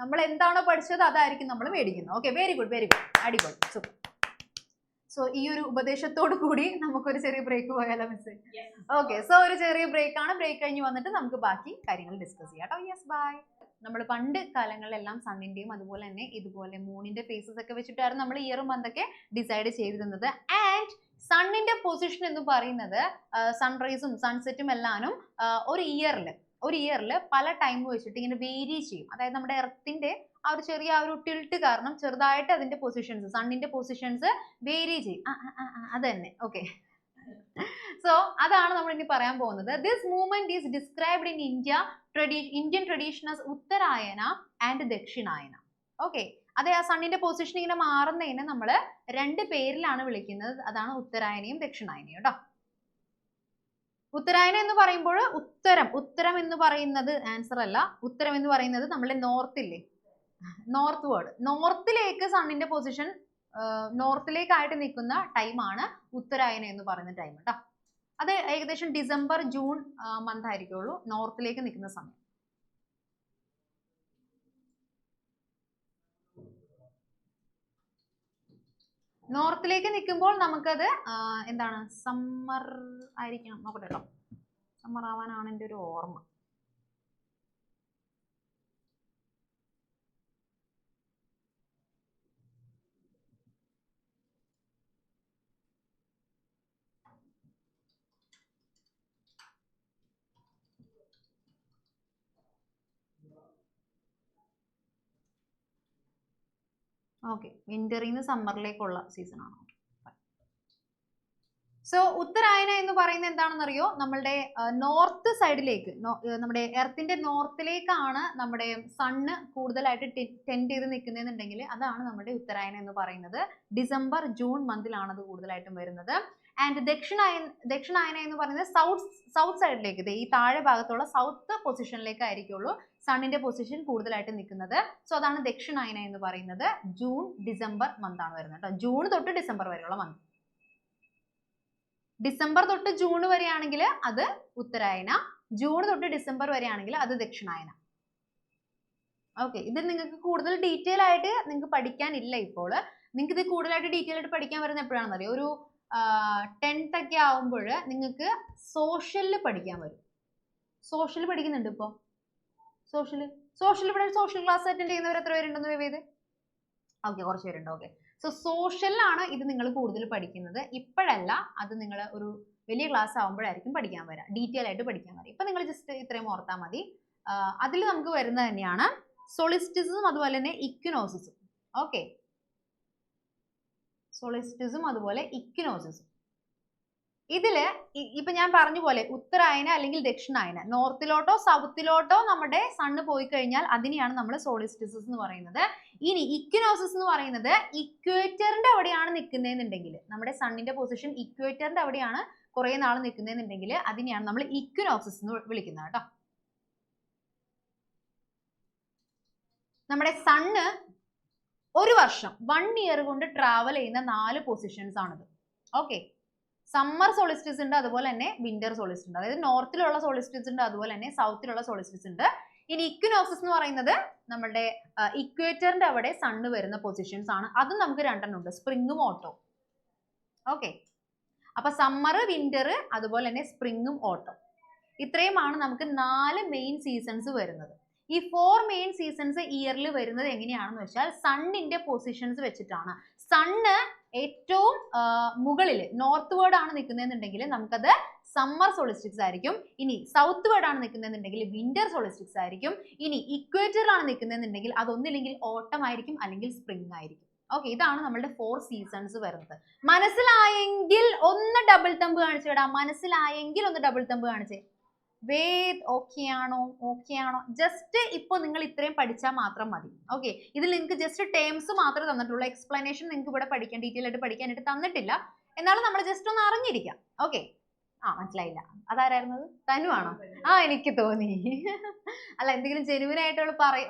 നമ്മൾ എന്താണോ പഠിച്ചത് അതായിരിക്കും നമ്മൾ മേടിക്കുന്നത്. ഓക്കെ, വെരി ഗുഡ്, അടിപൊളി, സൂപ്പർ. സോ ഈ ഒരു ഉപദേശത്തോടു കൂടി നമുക്കൊരു ചെറിയ ബ്രേക്ക് പോയാലോ മിസ്? ഓക്കെ, സോ ഒരു ചെറിയ ബ്രേക്ക് ആണ്. ബ്രേക്ക് കഴിഞ്ഞ് വന്നിട്ട് നമുക്ക് ബാക്കി കാര്യങ്ങൾ ഡിസ്കസ് ചെയ്യാം കേട്ടോ. Yes, bye. നമ്മൾ പണ്ട് കാലങ്ങളിലെല്ലാം സണ്ണിന്റെയും അതുപോലെ തന്നെ ഇതുപോലെ മൂണിന്റെ ഫേസസ് ഒക്കെ വെച്ചിട്ടായിരുന്നു നമ്മൾ ഇയറും മന്തൊക്കെ ഡിസൈഡ് ചെയ്തിരുന്നത്. ആൻഡ് സണ്ണിന്റെ പൊസിഷൻ എന്ന് പറയുന്നത് സൺറൈസും സൺസെറ്റും എല്ലാനും ഒരു ഇയറിൽ പല ടൈം വെച്ചിട്ട് ഇങ്ങനെ വേരി ചെയ്യും. അതായത് നമ്മുടെ എർത്തിന്റെ ആ ഒരു ചെറിയ ആ ഒരു ടിൽട്ട് കാരണം ചെറുതായിട്ട് അതിന്റെ പൊസിഷൻസ് സണ്ണിന്റെ പൊസിഷൻസ് വേരി ചെയ്യും. അത് തന്നെ. ഓക്കെ, സോ അതാണ് നമ്മൾ ഇനി പറയാൻ പോകുന്നത്. This movement is described in Indian traditional Uttarayana and Dakshinayana. Okay, അതെ, ആ സണ്ണിന്റെ പൊസിഷൻ ഇങ്ങനെ മാറുന്നതിനെ നമ്മൾ 2 പേരിലാണ് വിളിക്കുന്നത്. അതാണ് ഉത്തരായനയും ദക്ഷിണായനയും കേട്ടോ. ഉത്തരായന എന്ന് പറയുമ്പോൾ ഉത്തരം എന്ന് പറയുന്നത് ആൻസർ അല്ല. ഉത്തരം എന്ന് പറയുന്നത് നമ്മളെ നോർത്തില്ലേ, നോർത്ത് വേർഡ്, നോർത്തിലേക്ക് സണ്ണിന്റെ പൊസിഷൻ നോർത്തിലേക്കായിട്ട് നിൽക്കുന്ന ടൈമാണ് ഉത്തരായന എന്ന് പറയുന്ന ടൈം കേട്ടോ. അത് ഏകദേശം ഡിസംബർ ജൂൺ മന്ത് ആയിരിക്കുള്ളൂ നോർത്തിലേക്ക് നിൽക്കുന്ന സമയം. നോർത്തിലേക്ക് നിൽക്കുമ്പോൾ നമുക്കത് എന്താണ് സമ്മർ ആയിരിക്കണം. നോക്കട്ടെ കേട്ടോ, സമ്മർ ആവാനാണ് എൻ്റെ ഒരു ഓർമ്മ. ഓക്കെ, വിന്ററിൽ നിന്ന് സമ്മറിലേക്കുള്ള സീസൺ ആണ്. സോ ഉത്തരായന എന്ന് പറയുന്നത് എന്താണെന്നറിയോ, നമ്മളുടെ നോർത്ത് സൈഡിലേക്ക്, നമ്മുടെ എർത്തിന്റെ നോർത്തിലേക്കാണ് നമ്മുടെ സണ്ണ് കൂടുതലായിട്ട് ടെൻഡ് ചെയ്ത് നിൽക്കുന്നതെന്നുണ്ടെങ്കിൽ അതാണ് നമ്മുടെ ഉത്തരായന എന്ന് പറയുന്നത്. ഡിസംബർ ജൂൺ മന്തിലാണ് അത് കൂടുതലായിട്ടും വരുന്നത്. ആൻഡ് ദക്ഷിണായന എന്ന് പറയുന്നത് സൗത്ത് സൈഡിലേക്ക്, ഈ താഴെ ഭാഗത്തുള്ള സൗത്ത് പൊസിഷനിലേക്ക് ആയിരിക്കുള്ളൂ സണ്ണിന്റെ പൊസിഷൻ കൂടുതലായിട്ട് നിൽക്കുന്നത്. സോ അതാണ് ദക്ഷിണായന എന്ന് പറയുന്നത്. ജൂൺ ഡിസംബർ മന്ത് ആണ് വരുന്നത് കേട്ടോ. ജൂൺ തൊട്ട് ഡിസംബർ വരെയുള്ള മന്ത്. ഡിസംബർ തൊട്ട് ജൂൺ വരെയാണെങ്കിൽ അത് ഉത്തരായന, ജൂൺ തൊട്ട് ഡിസംബർ വരെയാണെങ്കിൽ അത് ദക്ഷിണായന. ഓക്കെ, ഇത് നിങ്ങൾക്ക് കൂടുതൽ ഡീറ്റെയിൽ ആയിട്ട് നിങ്ങൾക്ക് പഠിക്കാനില്ല ഇപ്പോൾ. നിങ്ങൾക്ക് ഇത് കൂടുതലായിട്ട് ഡീറ്റെയിൽ ആയിട്ട് പഠിക്കാൻ വരുന്ന എപ്പോഴാണെന്ന് അറിയാം, ഒരു 10th ഒക്കെ ആവുമ്പോൾ നിങ്ങൾക്ക് സോഷ്യലിൽ പഠിക്കാൻ വരും. സോഷ്യൽ പഠിക്കുന്നുണ്ട് ഇപ്പോൾ. സോഷ്യൽ ഇവിടെ സോഷ്യൽ ക്ലാസ് അറ്റൻഡ് ചെയ്യുന്നവർ എത്ര പേരുണ്ടെന്ന് വേവ് ചെയ്ത്? ഓക്കെ, കുറച്ച് പേരുണ്ട്. ഓക്കെ, സോ സോഷ്യലിലാണ് ഇത് നിങ്ങൾ കൂടുതൽ പഠിക്കുന്നത്. ഇപ്പോഴല്ല, അത് നിങ്ങൾ ഒരു വലിയ ക്ലാസ് ആവുമ്പോഴായിരിക്കും പഠിക്കാൻ വരിക, ഡീറ്റെയിൽ ആയിട്ട് പഠിക്കാൻ വരിക. ഇപ്പം നിങ്ങൾ ജസ്റ്റ് ഇത്രയും ഓർത്താൽ മതി. അതിൽ നമുക്ക് വരുന്നത് തന്നെയാണ് സോളിസ്റ്റിസും അതുപോലെ തന്നെ ഇക്വിനോസിസും. ഓക്കെ, സോളിസ്റ്റിസും അതുപോലെ ഇക്വിനോസിസും. ഇതില് ഇപ്പൊ ഞാൻ പറഞ്ഞ പോലെ ഉത്തരായന അല്ലെങ്കിൽ ദക്ഷിണായന, നോർത്തിലോട്ടോ സൗത്തിലോട്ടോ നമ്മുടെ സണ്ണ് പോയി കഴിഞ്ഞാൽ അതിനെയാണ് നമ്മൾ സോളിസ്റ്റിസസ് എന്ന് പറയുന്നത്. ഇനി ഇക്വിനോസിസ് എന്ന് പറയുന്നത് ഇക്വേറ്ററിന്റെ അവിടെയാണ് നിൽക്കുന്നതെന്നുണ്ടെങ്കിൽ, നമ്മുടെ സണ്ണിന്റെ പൊസിഷൻ ഇക്വേറ്ററിന്റെ അവിടെയാണ് കുറെ നാൾ നിൽക്കുന്നതെന്നുണ്ടെങ്കിൽ അതിനെയാണ് നമ്മൾ ഇക്വിനോസിസ് എന്ന് വിളിക്കുന്നത് കേട്ടോ. നമ്മുടെ സണ്ണ് ഒരു വർഷം 1 ഇയർ കൊണ്ട് ട്രാവൽ ചെയ്യുന്ന 4 പൊസിഷൻസ് ആണിത്. ഓക്കെ, സമ്മർ സോളിസ്റ്റിസ് ഉണ്ട്, അതുപോലെ തന്നെ വിന്റർ സോളിസ്റ്റിസ് ഉണ്ട്. അതായത് നോർത്തിലുള്ള സോളിസ്റ്റിസ് ഉണ്ട്, അതുപോലെ തന്നെ സൗത്തിലുള്ള സോളിസ്റ്റിസ് ഉണ്ട്. ഇനി ഇക്വിനോസിസ് എന്ന് പറയുന്നത് നമ്മുടെ ഇക്വേറ്ററിന്റെ അവിടെ സണ്ണ് വരുന്ന പൊസിഷൻസ് ആണ്. അതും നമുക്ക് 2 ഉണ്ട്, സ്പ്രിങ്ങും ഓട്ടോ. ഓക്കെ, അപ്പൊ സമ്മർ, വിന്റർ, അതുപോലെ തന്നെ സ്പ്രിങ്ങും ഓട്ടോ, ഇത്രയുമാണ് നമുക്ക് 4 മെയിൻ സീസൺസ് വരുന്നത്. ഈ 4 മെയിൻ സീസൺസ് ഇയറിൽ വരുന്നത് എങ്ങനെയാണെന്ന് വെച്ചാൽ സണ്ണിന്റെ പൊസിഷൻസ് വെച്ചിട്ടാണ്. സണ്ണ് ഏറ്റവും മുകളിൽ നോർത്ത് വേർഡ് ആണ് നിൽക്കുന്നതെന്നുണ്ടെങ്കിൽ നമുക്കത് സമ്മർ സോളിസ്റ്റിക്സ് ആയിരിക്കും. ഇനി സൗത്ത് വേർഡ് ആണ് നിൽക്കുന്നതെന്നുണ്ടെങ്കിൽ വിന്റർ സോളിസ്റ്റിക്സ് ആയിരിക്കും. ഇനി ഇക്വേറ്ററിലാണ് നിൽക്കുന്നതെന്നുണ്ടെങ്കിൽ അതൊന്നില്ലെങ്കിൽ ഓട്ടം ആയിരിക്കും, അല്ലെങ്കിൽ സ്പ്രിംഗ് ആയിരിക്കും. ഓക്കെ, ഇതാണ് നമ്മളുടെ 4 സീസൺസ് വരുന്നത്. മനസ്സിലായെങ്കിൽ ഒന്ന് ഡബിൾ തമ്പ് കാണിച്ചേടാ. മനസ്സിലായെങ്കിൽ ഒന്ന് ഡബിൾ തമ്പ് കാണിച്ചേ. വേദ് ഓക്കെ ആണോ? ജസ്റ്റ് ഇപ്പൊ നിങ്ങൾ ഇത്രയും പഠിച്ചാൽ മാത്രം മതി. ഓക്കെ, ഇതിൽ നിങ്ങൾക്ക് ജസ്റ്റ് ടേംസ് മാത്രമേ തന്നിട്ടുള്ളൂ, എക്സ്പ്ലനേഷൻ നിങ്ങൾക്ക് ഇവിടെ പഠിക്കാൻ ഡീറ്റെയിൽ ആയിട്ട് പഠിക്കാനായിട്ട് തന്നിട്ടില്ല. എന്നാലും നമ്മൾ ജസ്റ്റ് ഒന്ന് അറിഞ്ഞിരിക്കാം. ഓക്കെ, മനസ്സിലായില്ല, അതാരായിരുന്നത്? തനു ആണോ? എനിക്ക് തോന്നി. അല്ല, എന്തെങ്കിലും ജെനുവിനായിട്ട്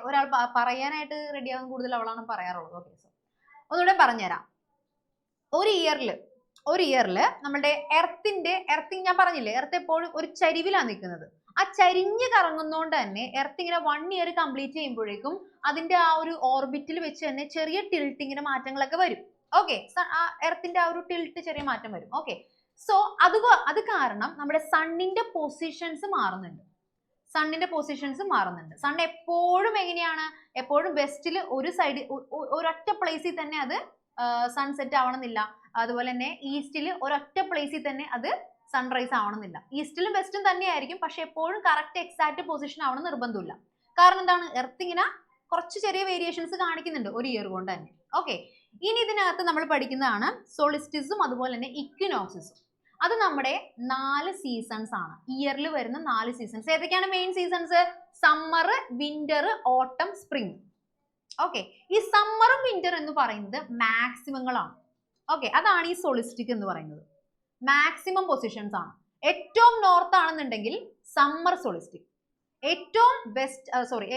ഒരാൾ പറയാനായിട്ട് റെഡിയാകും കൂടുതൽ അവളാണ് പറയാറുള്ളത്. ഓക്കെ, സോ ഒന്നുകൂടെ പറഞ്ഞുതരാം. ഒരു ഇയറിൽ നമ്മുടെ എർത്ത് ഞാൻ പറഞ്ഞില്ലേ, എർത്ത് എപ്പോഴും ഒരു ചരിവിലാണ് നിൽക്കുന്നത്. ആ ചരിഞ്ഞ് കറങ്ങുന്നതുകൊണ്ട് തന്നെ എർത്ത് ഇങ്ങനെ 1 ഇയർ കംപ്ലീറ്റ് ചെയ്യുമ്പോഴേക്കും അതിന്റെ ആ ഒരു ഓർബിറ്റിൽ വെച്ച് തന്നെ ചെറിയ ടിൽറ്റിങ്ങിന് മാറ്റങ്ങളൊക്കെ വരും. ഓക്കെ, എർത്തിന്റെ ആ ഒരു ടിൽറ്റ് ചെറിയ മാറ്റം വരും. ഓക്കെ, സോ അത് കാരണം നമ്മുടെ സണ്ണിന്റെ പൊസിഷൻസ് മാറുന്നുണ്ട്. സൺ എപ്പോഴും എങ്ങനെയാണ്? എപ്പോഴും വെസ്റ്റിൽ ഒരു സൈഡ് ഒരൊറ്റ പ്ലേസിൽ തന്നെ അത് സൺസെറ്റ് ആവണമെന്നില്ല. അതുപോലെ തന്നെ ഈസ്റ്റിൽ ഒരൊറ്റ പ്ലേസിൽ തന്നെ അത് സൺറൈസ് ആവണമെന്നില്ല. ഈസ്റ്റിലും വെസ്റ്റും തന്നെയായിരിക്കും, പക്ഷെ എപ്പോഴും കറക്റ്റ് എക്സാക്ട് പൊസിഷൻ ആവണം നിർബന്ധമില്ല. കാരണം എന്താണ്? എർത്ത് ഇങ്ങനെ കുറച്ച് ചെറിയ വേരിയേഷൻസ് കാണിക്കുന്നുണ്ട് ഒരു ഇയർ കൊണ്ട് തന്നെ. ഓക്കെ, ഇനി ഇതിനകത്ത് നമ്മൾ പഠിക്കുന്നതാണ് സോളിസ്റ്റിസും അതുപോലെ തന്നെ ഇക്വിനോക്സിസും. അത് നമ്മുടെ 4 സീസൺസ് ആണ്. ഇയറിൽ വരുന്ന 4 സീസൺസ്. ഏതൊക്കെയാണ് മെയിൻ സീസൺസ്? സമ്മർ, വിന്റർ, ഓട്ടം, സ്പ്രിംഗ്. ഓക്കെ, ഈ സമ്മറും വിന്റർ എന്ന് പറയുന്നത് മാക്സിമങ്ങളാണ്. ഓക്കെ, അതാണ് ഈ സോളിസ്റ്റിക് എന്ന് പറയുന്നത്. മാക്സിമം പൊസിഷൻസ് ആണ്. ഏറ്റവും നോർത്ത് ആണെന്നുണ്ടെങ്കിൽ സമ്മർ സോളിസ്റ്റിക്,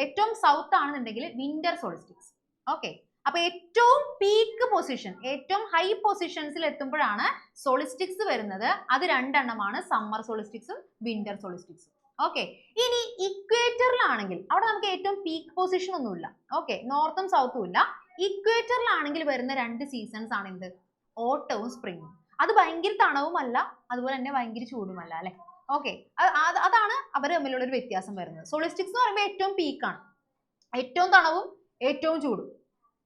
ഏറ്റവും സൗത്ത് ആണെന്നുണ്ടെങ്കിൽ വിന്റർ സോളിസ്റ്റിക്സ്. ഓക്കെ, അപ്പൊ ഏറ്റവും പീക്ക് പൊസിഷൻ, ഏറ്റവും ഹൈ പൊസിഷൻസിൽ എത്തുമ്പോഴാണ് സോളിസ്റ്റിക്സ് വരുന്നത്. അത് 2 എണ്ണമാണ്, സമ്മർ സോളിസ്റ്റിക്സും വിന്റർ സോളിസ്റ്റിക്സും. ഓക്കെ, ഇനി ഇക്വേറ്ററിലാണെങ്കിൽ അവിടെ നമുക്ക് ഏറ്റവും പീക്ക് പൊസിഷൻ ഒന്നുമില്ല. ഓക്കെ, നോർത്തും സൗത്തും ഇല്ല. ഇക്വേറ്ററിലാണെങ്കിൽ വരുന്ന 2 സീസൺസ് ആണ് എന്ത്? ഓട്ടവും സ്പ്രിങ്ങും. അത് ഭയങ്കര തണവുമല്ല, അതുപോലെ തന്നെ ഭയങ്കര ചൂടുമല്ല, അല്ലെ? ഓക്കെ, അതാണ് അവർ തമ്മിലുള്ള ഒരു വ്യത്യാസം വരുന്നത്. സോളിസ്റ്റിക്സ് എന്ന് പറയുമ്പോൾ ഏറ്റവും പീക്കാണ്, ഏറ്റവും തണവും ഏറ്റവും ചൂടും.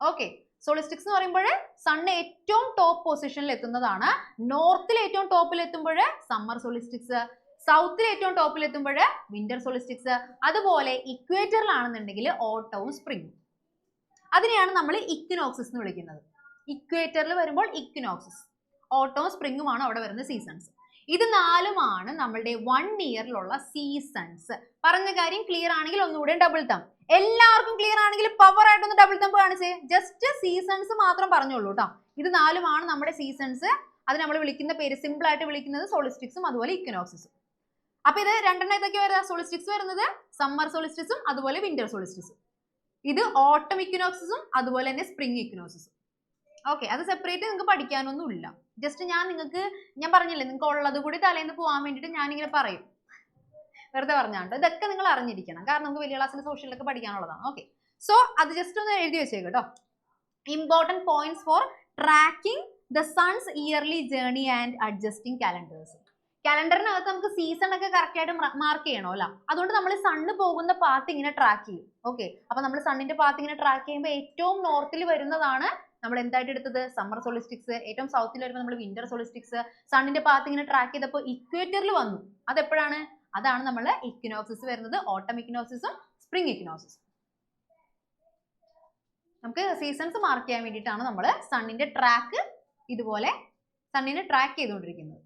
ഓക്കെ, സോളിസ്റ്റിക്സ് എന്ന് പറയുമ്പോൾ സണ്ണ് ഏറ്റവും ടോപ്പ് പൊസിഷനിൽ എത്തുന്നതാണ്. നോർത്തിൽ ഏറ്റവും ടോപ്പിൽ എത്തുമ്പോൾ സമ്മർ സോളിസ്റ്റിക്സ്, സൗത്തിൽ ഏറ്റവും ടോപ്പിൽ എത്തുമ്പോൾ വിന്റർ സോളിസ്റ്റിക്സ്, അതുപോലെ ഇക്വേറ്ററിലാണെന്നുണ്ടെങ്കിൽ ഓട്ടവും സ്പ്രിങ്ങും. അതിനെയാണ് നമ്മൾ ഇക്വിനോക്സസ് എന്ന് വിളിക്കുന്നത്. ഇക്വേറ്ററിൽ വരുമ്പോൾ ഇക്വിനോക്സസ്, ഓട്ടവും സ്പ്രിങ്ങുമാണ് അവിടെ വരുന്ന സീസൺസ്. ഇത് 4ഉമാണ് നമ്മളുടെ 1 ഇയറിലുള്ള സീസൺസ്. പറഞ്ഞ കാര്യം ക്ലിയർ ആണെങ്കിൽ ഒന്നുകൂടെ ഡബിൾ തം. എല്ലാവർക്കും ക്ലിയർ ആണെങ്കിൽ പവർ ആയിട്ടൊന്ന് ഡബിൾ തം കാണിച്ചേ. ജസ്റ്റ് സീസൺസ് മാത്രം പറഞ്ഞോളൂ കേട്ടോ. ഇത് 4ഉമാണ് നമ്മുടെ സീസൺസ്. അത് നമ്മൾ വിളിക്കുന്ന പേര് സിമ്പിൾ ആയിട്ട് വിളിക്കുന്നത് സോളിസ്റ്റിക്സും അതുപോലെ ഇക്വിനോക്സസും. അപ്പൊ ഇത് രണ്ടെണ്ണം ഇതൊക്കെ വരുക. സോളിസ്റ്റിക്സ് വരുന്നത് സമ്മർ സോളിസ്റ്റിക്സും അതുപോലെ വിന്റർ സോളിസ്റ്റിക്സും. ഇത് ഓട്ടം ഇക്വിനോക്സസും അതുപോലെ തന്നെ സ്പ്രിംഗ് ഇക്വിനോക്സസും. ഓക്കെ, അത് സെപ്പറേറ്റ് നിങ്ങൾക്ക് പഠിക്കാനൊന്നും ഇല്ല. ജസ്റ്റ് ഞാൻ പറഞ്ഞില്ലേ നിങ്ങൾക്ക് ഉള്ളത് കൂടി തലേന്ന് പോകാൻ വേണ്ടിയിട്ട് ഞാനിങ്ങനെ പറയും, വെറുതെ പറഞ്ഞാണ്ട്. ഇതൊക്കെ നിങ്ങൾ അറിഞ്ഞിരിക്കണം, കാരണം നമുക്ക് വലിയ ക്ലാസ്സിൽ സോഷ്യലൊക്കെ പഠിക്കാനുള്ളതാണ്. ഓക്കെ, സോ അത് ജസ്റ്റ് ഒന്ന് എഴുതി വെച്ചേക്ക് കേട്ടോ. Important points for tracking the sun's yearly journey and adjusting calendars. കാലണ്ടറിനകത്ത് നമുക്ക് സീസൺ ഒക്കെ കറക്റ്റ് ആയിട്ട് മാർക്ക് ചെയ്യണമല്ലോ. അതുകൊണ്ട് നമ്മൾ സണ്ണ് പോകുന്ന പാത്ത് ഇങ്ങനെ ട്രാക്ക് ചെയ്യും. ഓക്കെ, അപ്പൊ നമ്മൾ സണ്ണിന്റെ പാത്ത് ഇങ്ങനെ ട്രാക്ക് ചെയ്യുമ്പോൾ ഏറ്റവും നോർത്തിൽ വരുന്നതാണ് നമ്മൾ എന്തായിട്ട് എടുത്തത്, സമ്മർ സോളിസ്റ്റിക്സ്. ഏറ്റവും സൗത്തിൽ വരുമ്പോൾ നമ്മൾ വിന്റർ സോളിസ്റ്റിക്സ്. സണ്ണിന്റെ പാത്ത് ഇങ്ങനെ ട്രാക്ക് ചെയ്തപ്പോൾ ഇക്വേറ്ററിൽ വന്നു. അതെപ്പോഴാണ്? അതാണ് നമ്മൾ ഇക്വിനോക്സിസ് വരുന്നത്, ഓട്ടം ഇക്വിനോക്സിസും സ്പ്രിംഗ് ഇക്വിനോക്സിസും. നമുക്ക് സീസൺസ് മാർക്ക് ചെയ്യാൻ വേണ്ടിയിട്ടാണ് നമ്മൾ സണ്ണിന്റെ ട്രാക്ക് ഇതുപോലെ സണ്ണിനെ ട്രാക്ക് ചെയ്തുകൊണ്ടിരിക്കുന്നത്.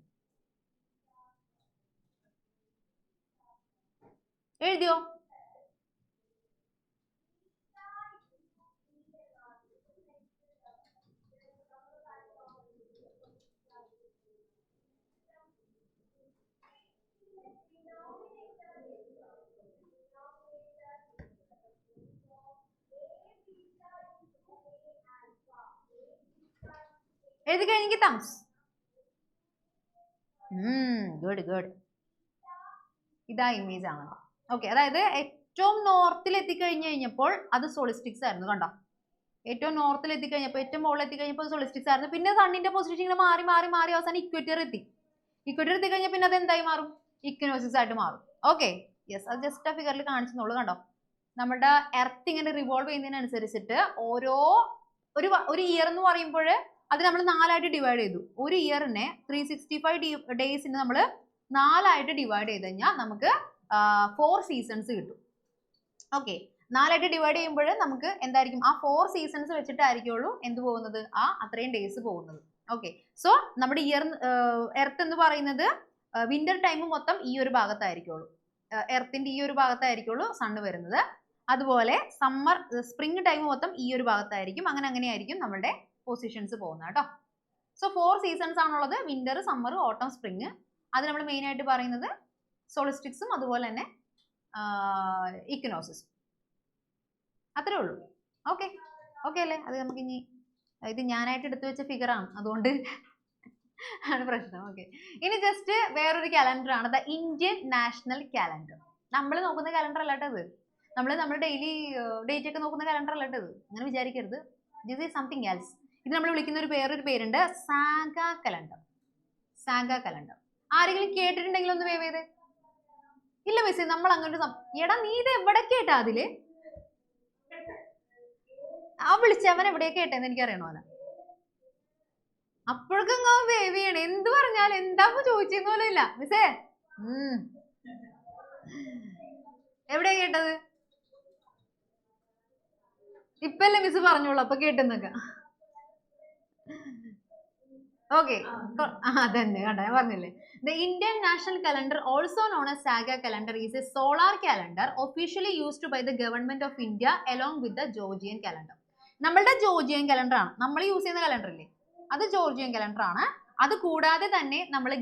എഴുതിയോ? എഴുതി കഴിഞ്ഞെങ്കിൽ തംസ്. Good good. ഇതാ ഇമേജ് ആണ്. ഓക്കെ, അതായത് ഏറ്റവും നോർത്തിൽ എത്തിക്കഴിഞ്ഞു കഴിഞ്ഞപ്പോൾ അത് സോളിസ്റ്റിക്സ് ആയിരുന്നു. കണ്ടോ, ഏറ്റവും നോർത്തിൽ എത്തിക്കഴിഞ്ഞപ്പോൾ, ഏറ്റവും മുകളിൽ എത്തിക്കഴിഞ്ഞപ്പോൾ സോളിസ്റ്റിക്സ് ആയിരുന്നു. പിന്നെ സണ്ണിന്റെ പൊസിഷൻ ഇങ്ങനെ മാറി മാറി മാറി അവസാനം ഇക്വേറ്റർ എത്തി. ഇക്വേറ്റർ എത്തിക്കഴിഞ്ഞാൽ പിന്നെ അത് എന്തായി മാറും? ഇക്വിനോസിസ് ആയിട്ട് മാറും. ഓക്കെ, യെസ്, അത് ജസ്റ്റ് ആ ഫിഗറിൽ കാണിച്ചെന്നുള്ളൂ. കണ്ടോ, നമ്മുടെ എർത്ത് ഇങ്ങനെ റിവോൾവ് ചെയ്യുന്നതിനനുസരിച്ചിട്ട് ഒരു ഇയർ എന്ന് പറയുമ്പോൾ അത് നമ്മൾ 4ആയിട്ട് ഡിവൈഡ് ചെയ്തു. ഒരു ഇയറിനെ 365 ഡേയ്സിന് നമ്മൾ 4ആയിട്ട് ഡിവൈഡ് ചെയ്ത് കഴിഞ്ഞാൽ നമുക്ക് 4 സീസൺസ് കിട്ടും. ഓക്കെ, 4ആയിട്ട് ഡിവൈഡ് ചെയ്യുമ്പോൾ നമുക്ക് എന്തായിരിക്കും? ആ 4 സീസൺസ് വെച്ചിട്ടായിരിക്കുള്ളൂ എന്ത് പോകുന്നത്? അത്രയും ഡേയ്സ് പോകുന്നത്. ഓക്കെ, സോ നമ്മുടെ എർത്ത് എന്ന് പറയുന്നത് വിന്റർ ടൈം മൊത്തം ഈ ഒരു ഭാഗത്തായിരിക്കുള്ളൂ. എർത്തിന്റെ ഈ ഒരു ഭാഗത്തായിരിക്കുള്ളൂ സണ്ണ് വരുന്നത്. അതുപോലെ സ്പ്രിംഗ് ടൈം മൊത്തം ഈ ഒരു ഭാഗത്തായിരിക്കും. അങ്ങനെയായിരിക്കും നമ്മുടെ പൊസിഷൻസ് പോകുന്നത് കേട്ടോ. സോ 4 സീസൺസ് ആണുള്ളത്: വിന്റർ, സമ്മർ, ഓട്ടം, സ്പ്രിംഗ്. അത് നമ്മൾ മെയിൻ ആയിട്ട് പറയുന്നത് സോളിസ്റ്റിക്സും അതുപോലെ തന്നെ ഇക്വിനോസിസും. അത്രേ ഉള്ളൂ. ഓക്കെ അല്ലേ? അത് നമുക്ക് ഇനി ഇത് ഞാനായിട്ട് എടുത്തു വെച്ച ഫിഗറാണ്, അതുകൊണ്ട് ആണ് പ്രശ്നം. ഓക്കെ, ഇനി ജസ്റ്റ് വേറൊരു കാലണ്ടർ ആണ്, ദ ഇന്ത്യൻ നാഷണൽ കാലണ്ടർ. നമ്മൾ നോക്കുന്ന കാലണ്ടർ അല്ലാട്ടത്, നമ്മൾ ഡെയിലി ഡേറ്റ് ഒക്കെ നോക്കുന്ന കാലണ്ടർ അല്ലാട്ടത്, അങ്ങനെ വിചാരിക്കരുത്. This is something else. ഇത് നമ്മൾ വിളിക്കുന്ന വേറൊരു പേരുണ്ട്, സാഗ കലണ്ടർ. സാഗ കലണ്ടർ ആരെങ്കിലും കേട്ടിട്ടുണ്ടെങ്കിൽ ഒന്ന് വേവ് ചെയ്തേ. ഇല്ല മിസ്, നമ്മൾ അങ്ങനെ എടാ നീ ഇത് എവിടെ കേട്ടാ? അതില് ആ വിളിച്ചവൻ എവിടെയൊക്കെ കേട്ടെന്ന് എനിക്ക് അറിയണമല്ല. അപ്പോഴൊക്കെ വേവ് ചെയ്യണേ. എന്ത് പറഞ്ഞാലും എന്താ ചോദിച്ചെന്ന് പോലും ഇല്ല മിസ്സേ. എവിടെയാ കേട്ടത്? ഇപ്പല്ലേ മിസ് പറഞ്ഞോളൂ, അപ്പൊ കേട്ടെന്നൊക്കെ. ഓക്കെ, അതന്നെ കണ്ട, ഞാൻ പറഞ്ഞില്ലേ. The Indian National Calendar, also known as Saga calendar, is a solar calendar officially used by the government of India along with the Georgian calendar. നമ്മളുടെ ജോർജിയൻ കലണ്ടർ ആണ് നമ്മൾ യൂസ് ചെയ്യുന്ന കലണ്ടർ ഇല്ലേ, അത് ജോർജിയൻ കലണ്ടർ ആണ്. അത് കൂടാതെ തന്നെ നമ്മുടെ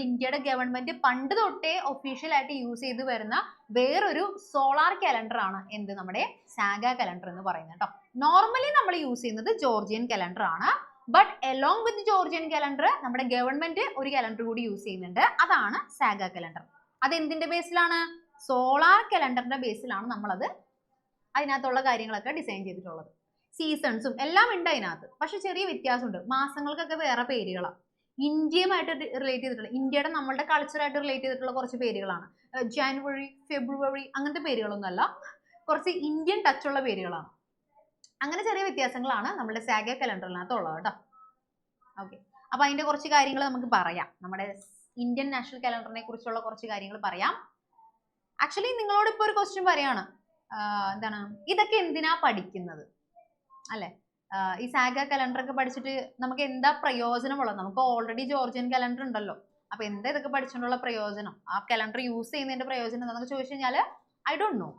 ഇന്ത്യയുടെ ഗവൺമെന്റ് പണ്ട് തൊട്ടേ ഒഫീഷ്യൽ ആയിട്ട് യൂസ് ചെയ്ത് വരുന്ന വേറൊരു സോളാർ കലണ്ടർ ആണ് എന്ത്, നമ്മുടെ സാഗ കലണ്ടർ എന്ന് പറയുന്നത് കേട്ടോ. നോർമലി നമ്മൾ യൂസ് ചെയ്യുന്നത് ജോർജിയൻ കലണ്ടർ ആണ്. But along with Georgian calendar നമ്മുടെ ഗവൺമെന്റ് ഒരു കലണ്ടർ കൂടി യൂസ് ചെയ്യുന്നുണ്ട്, അതാണ് സാഗ കലണ്ടർ. അത് എന്തിന്റെ ബേസിലാണ്? സോളാർ കലണ്ടറിന്റെ ബേസിലാണ് നമ്മളത് അതിനകത്തുള്ള കാര്യങ്ങളൊക്കെ ഡിസൈൻ ചെയ്തിട്ടുള്ളത്. സീസൺസും എല്ലാം ഉണ്ട് അതിനകത്ത്, പക്ഷെ ചെറിയ വ്യത്യാസമുണ്ട്. മാസങ്ങൾക്കൊക്കെ വേറെ പേരുകളാണ്. ഇന്ത്യയുമായിട്ട് റിലേറ്റ് ചെയ്തിട്ടുള്ള, ഇന്ത്യയുടെ നമ്മളുടെ കൾച്ചറായിട്ട് റിലേറ്റ് ചെയ്തിട്ടുള്ള കുറച്ച് പേരുകളാണ്. ജാനുവരി, ഫെബ്രുവരി അങ്ങനത്തെ പേരുകളൊന്നുമല്ല, കുറച്ച് ഇന്ത്യൻ ടച്ചുള്ള പേരുകളാണ്. അങ്ങനെ ചെറിയ വ്യത്യാസങ്ങളാണ് നമ്മുടെ സാഗ കലണ്ടറിനകത്ത് ഉള്ളത് കേട്ടോ. ഓക്കെ, അപ്പൊ അതിന്റെ കുറച്ച് കാര്യങ്ങൾ നമുക്ക് പറയാം. നമ്മുടെ ഇന്ത്യൻ നാഷണൽ കലണ്ടറിനെ കുറിച്ചുള്ള കുറച്ച് കാര്യങ്ങൾ പറയാം. ആക്ച്വലി നിങ്ങളോട് ഇപ്പൊ ഒരു ക്വസ്റ്റ്യൻ പറയാണ്, എന്താണ് ഇതൊക്കെ എന്തിനാ പഠിക്കുന്നത്? അല്ലെ? ഈ സാഗ കലണ്ടർ ഒക്കെ പഠിച്ചിട്ട് നമുക്ക് എന്താ പ്രയോജനമുള്ളത്? നമുക്ക് ഓൾറെഡി ജോർജിയൻ കലണ്ടർ ഉണ്ടല്ലോ. അപ്പൊ എന്താ ഇതൊക്കെ പഠിച്ചുകൊണ്ടുള്ള പ്രയോജനം? ആ കലണ്ടർ യൂസ് ചെയ്യുന്നതിന്റെ പ്രയോജനം എന്താണെന്ന് ചോദിച്ചു കഴിഞ്ഞാല് ഐ ഡോണ്ട് നോ.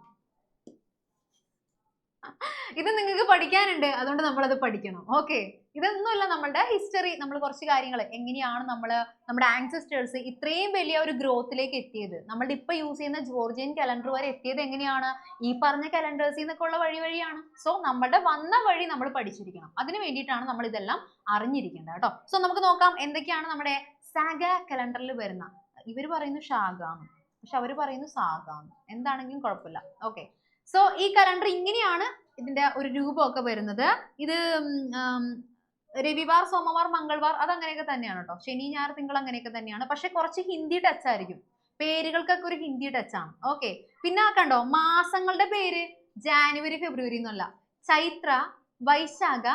ഇത് നിങ്ങൾക്ക് പഠിക്കാനുണ്ട്, അതുകൊണ്ട് നമ്മളത് പഠിക്കണം. ഓക്കെ, ഇതൊന്നുമല്ല നമ്മളുടെ ഹിസ്റ്ററി. നമ്മൾ കുറച്ച് കാര്യങ്ങൾ എങ്ങനെയാണ് നമ്മുടെ ആൻസെസ്റ്റേഴ്സ് ഇത്രയും വലിയ ഒരു ഗ്രോത്തിലേക്ക് എത്തിയത്, നമ്മളുടെ ഇപ്പൊ യൂസ് ചെയ്യുന്ന ജോർജിയൻ കലണ്ടർ വരെ എത്തിയത് എങ്ങനെയാണ്? ഈ പറഞ്ഞ കലണ്ടേഴ്സിൽ നിന്നൊക്കെ ഉള്ള വഴിയാണ്. സോ നമ്മുടെ വന്ന വഴി നമ്മൾ പഠിച്ചിരിക്കണം. അതിന് വേണ്ടിയിട്ടാണ് നമ്മൾ ഇതെല്ലാം അറിഞ്ഞിരിക്കേണ്ടത് കേട്ടോ. സോ നമുക്ക് നോക്കാം എന്തൊക്കെയാണ് നമ്മുടെ സാഗ കലണ്ടറിൽ വരുന്ന. ഇവർ പറയുന്നു ഷാഗാന്ന്, പക്ഷെ അവർ പറയുന്നു സാഗാന്ന്. എന്താണെങ്കിലും കുഴപ്പമില്ല. ഓക്കെ, സോ ഈ കലണ്ടർ ഇങ്ങനെയാണ് ഇതിന്റെ ഒരു രൂപമൊക്കെ വരുന്നത്. ഇത് രവിവാർ, സോമവാർ, മംഗൾവാർ അതങ്ങനെയൊക്കെ തന്നെയാണ് കേട്ടോ. ശനി, ഞായർ, തിങ്കൾ അങ്ങനെയൊക്കെ തന്നെയാണ്. പക്ഷെ കുറച്ച് ഹിന്ദി ടച്ച് ആയിരിക്കും, പേരുകൾക്കൊക്കെ ഒരു ഹിന്ദി ടച്ച് ആണ്. ഓക്കെ, പിന്നെ കണ്ടോ മാസങ്ങളുടെ പേര് ജാനുവരി, ഫെബ്രുവരി എന്നല്ല, ചൈത്ര, വൈശാഖ,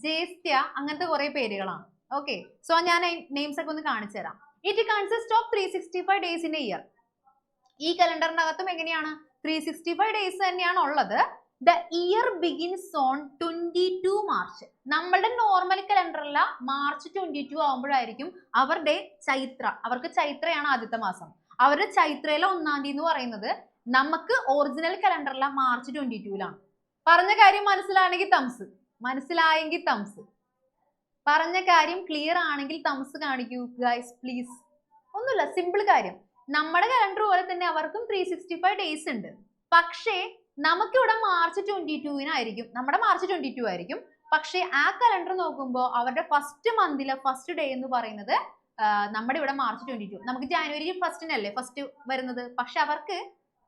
ജ്യേഷ്ഠ അങ്ങനത്തെ കുറെ പേരുകളാണ്. ഓക്കെ, സോ ഞാൻ നെയിംസ് ഒക്കെ ഒന്ന് കാണിച്ചു തരാം. It consist of 365 days in A year. ഈ കലണ്ടറിനകത്തും എങ്ങനെയാണ് 365 ഡേയ്സ് തന്നെയാണ് ഉള്ളത്. The year begins on 22 March. നമ്മളുടെ നോർമൽ കലണ്ടറില മാർച്ച് 22 ആവുമ്പോഴായിരിക്കും അവരുടെ ചൈത്ര, അവർക്ക് ചൈത്രയാണ് ആദ്യത്തെ മാസം. അവരുടെ ചൈത്രയിലെ 1-ാം തീയതി എന്ന് പറയുന്നത് നമുക്ക് ഒറിജിനൽ കലണ്ടറില മാർച്ച് 22-ലാണ്. പറഞ്ഞ കാര്യം മനസ്സിലാണെങ്കിൽ തംസ്, മനസ്സിലായെങ്കിൽ തംസ്, പറഞ്ഞ കാര്യം ക്ലിയർ ആണെങ്കിൽ തംസ് കാണിക്കൂ ഗൈസ് പ്ലീസ്. ഒന്നുമില്ല, സിമ്പിൾ കാര്യം. നമ്മുടെ കലണ്ടർ പോലെ തന്നെ അവർക്കും 365 ഡേയ്സ് ഉണ്ട്. പക്ഷേ നമുക്കിവിടെ മാർച്ച് 22-നായിരിക്കും, നമ്മുടെ മാർച്ച് 22 ആയിരിക്കും. പക്ഷേ ആ കലണ്ടർ നോക്കുമ്പോൾ അവരുടെ ഫസ്റ്റ് മന്തിലെ ഫസ്റ്റ് ഡേ എന്ന് പറയുന്നത് നമ്മുടെ ഇവിടെ മാർച്ച് 22. നമുക്ക് ജാനുവരി 1-നല്ലേ ഫസ്റ്റ് വരുന്നത്, പക്ഷെ അവർക്ക്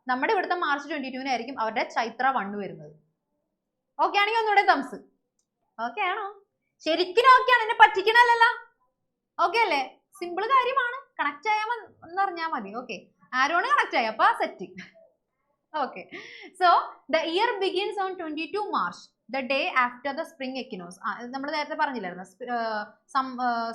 നമ്മുടെ ഇവിടുത്തെ മാർച്ച് 22-നായിരിക്കും അവരുടെ ചൈത്ര 1 വരുന്നത്. ഓക്കെ ആണെങ്കിൽ ഒന്നുകൂടെ തംസ്. ഓക്കെ ആണോ? ശരിക്കും ഓക്കെ ആണ്, എന്നെ പറ്റിക്കണല്ലോ. ഓക്കെ അല്ലേ? സിമ്പിൾ കാര്യമാണ്, കണക്ട് ആയാമെന്ന് അറിഞ്ഞാൽ മതി. ഓക്കെ, ആരോണ് കണക്ട് ആയി, അപ്പൊ set. Okay, so the year begins on 22 March, the day after the spring equinox. നമ്മൾ നേരത്തെ പറഞ്ഞില്ലായിരുന്നു,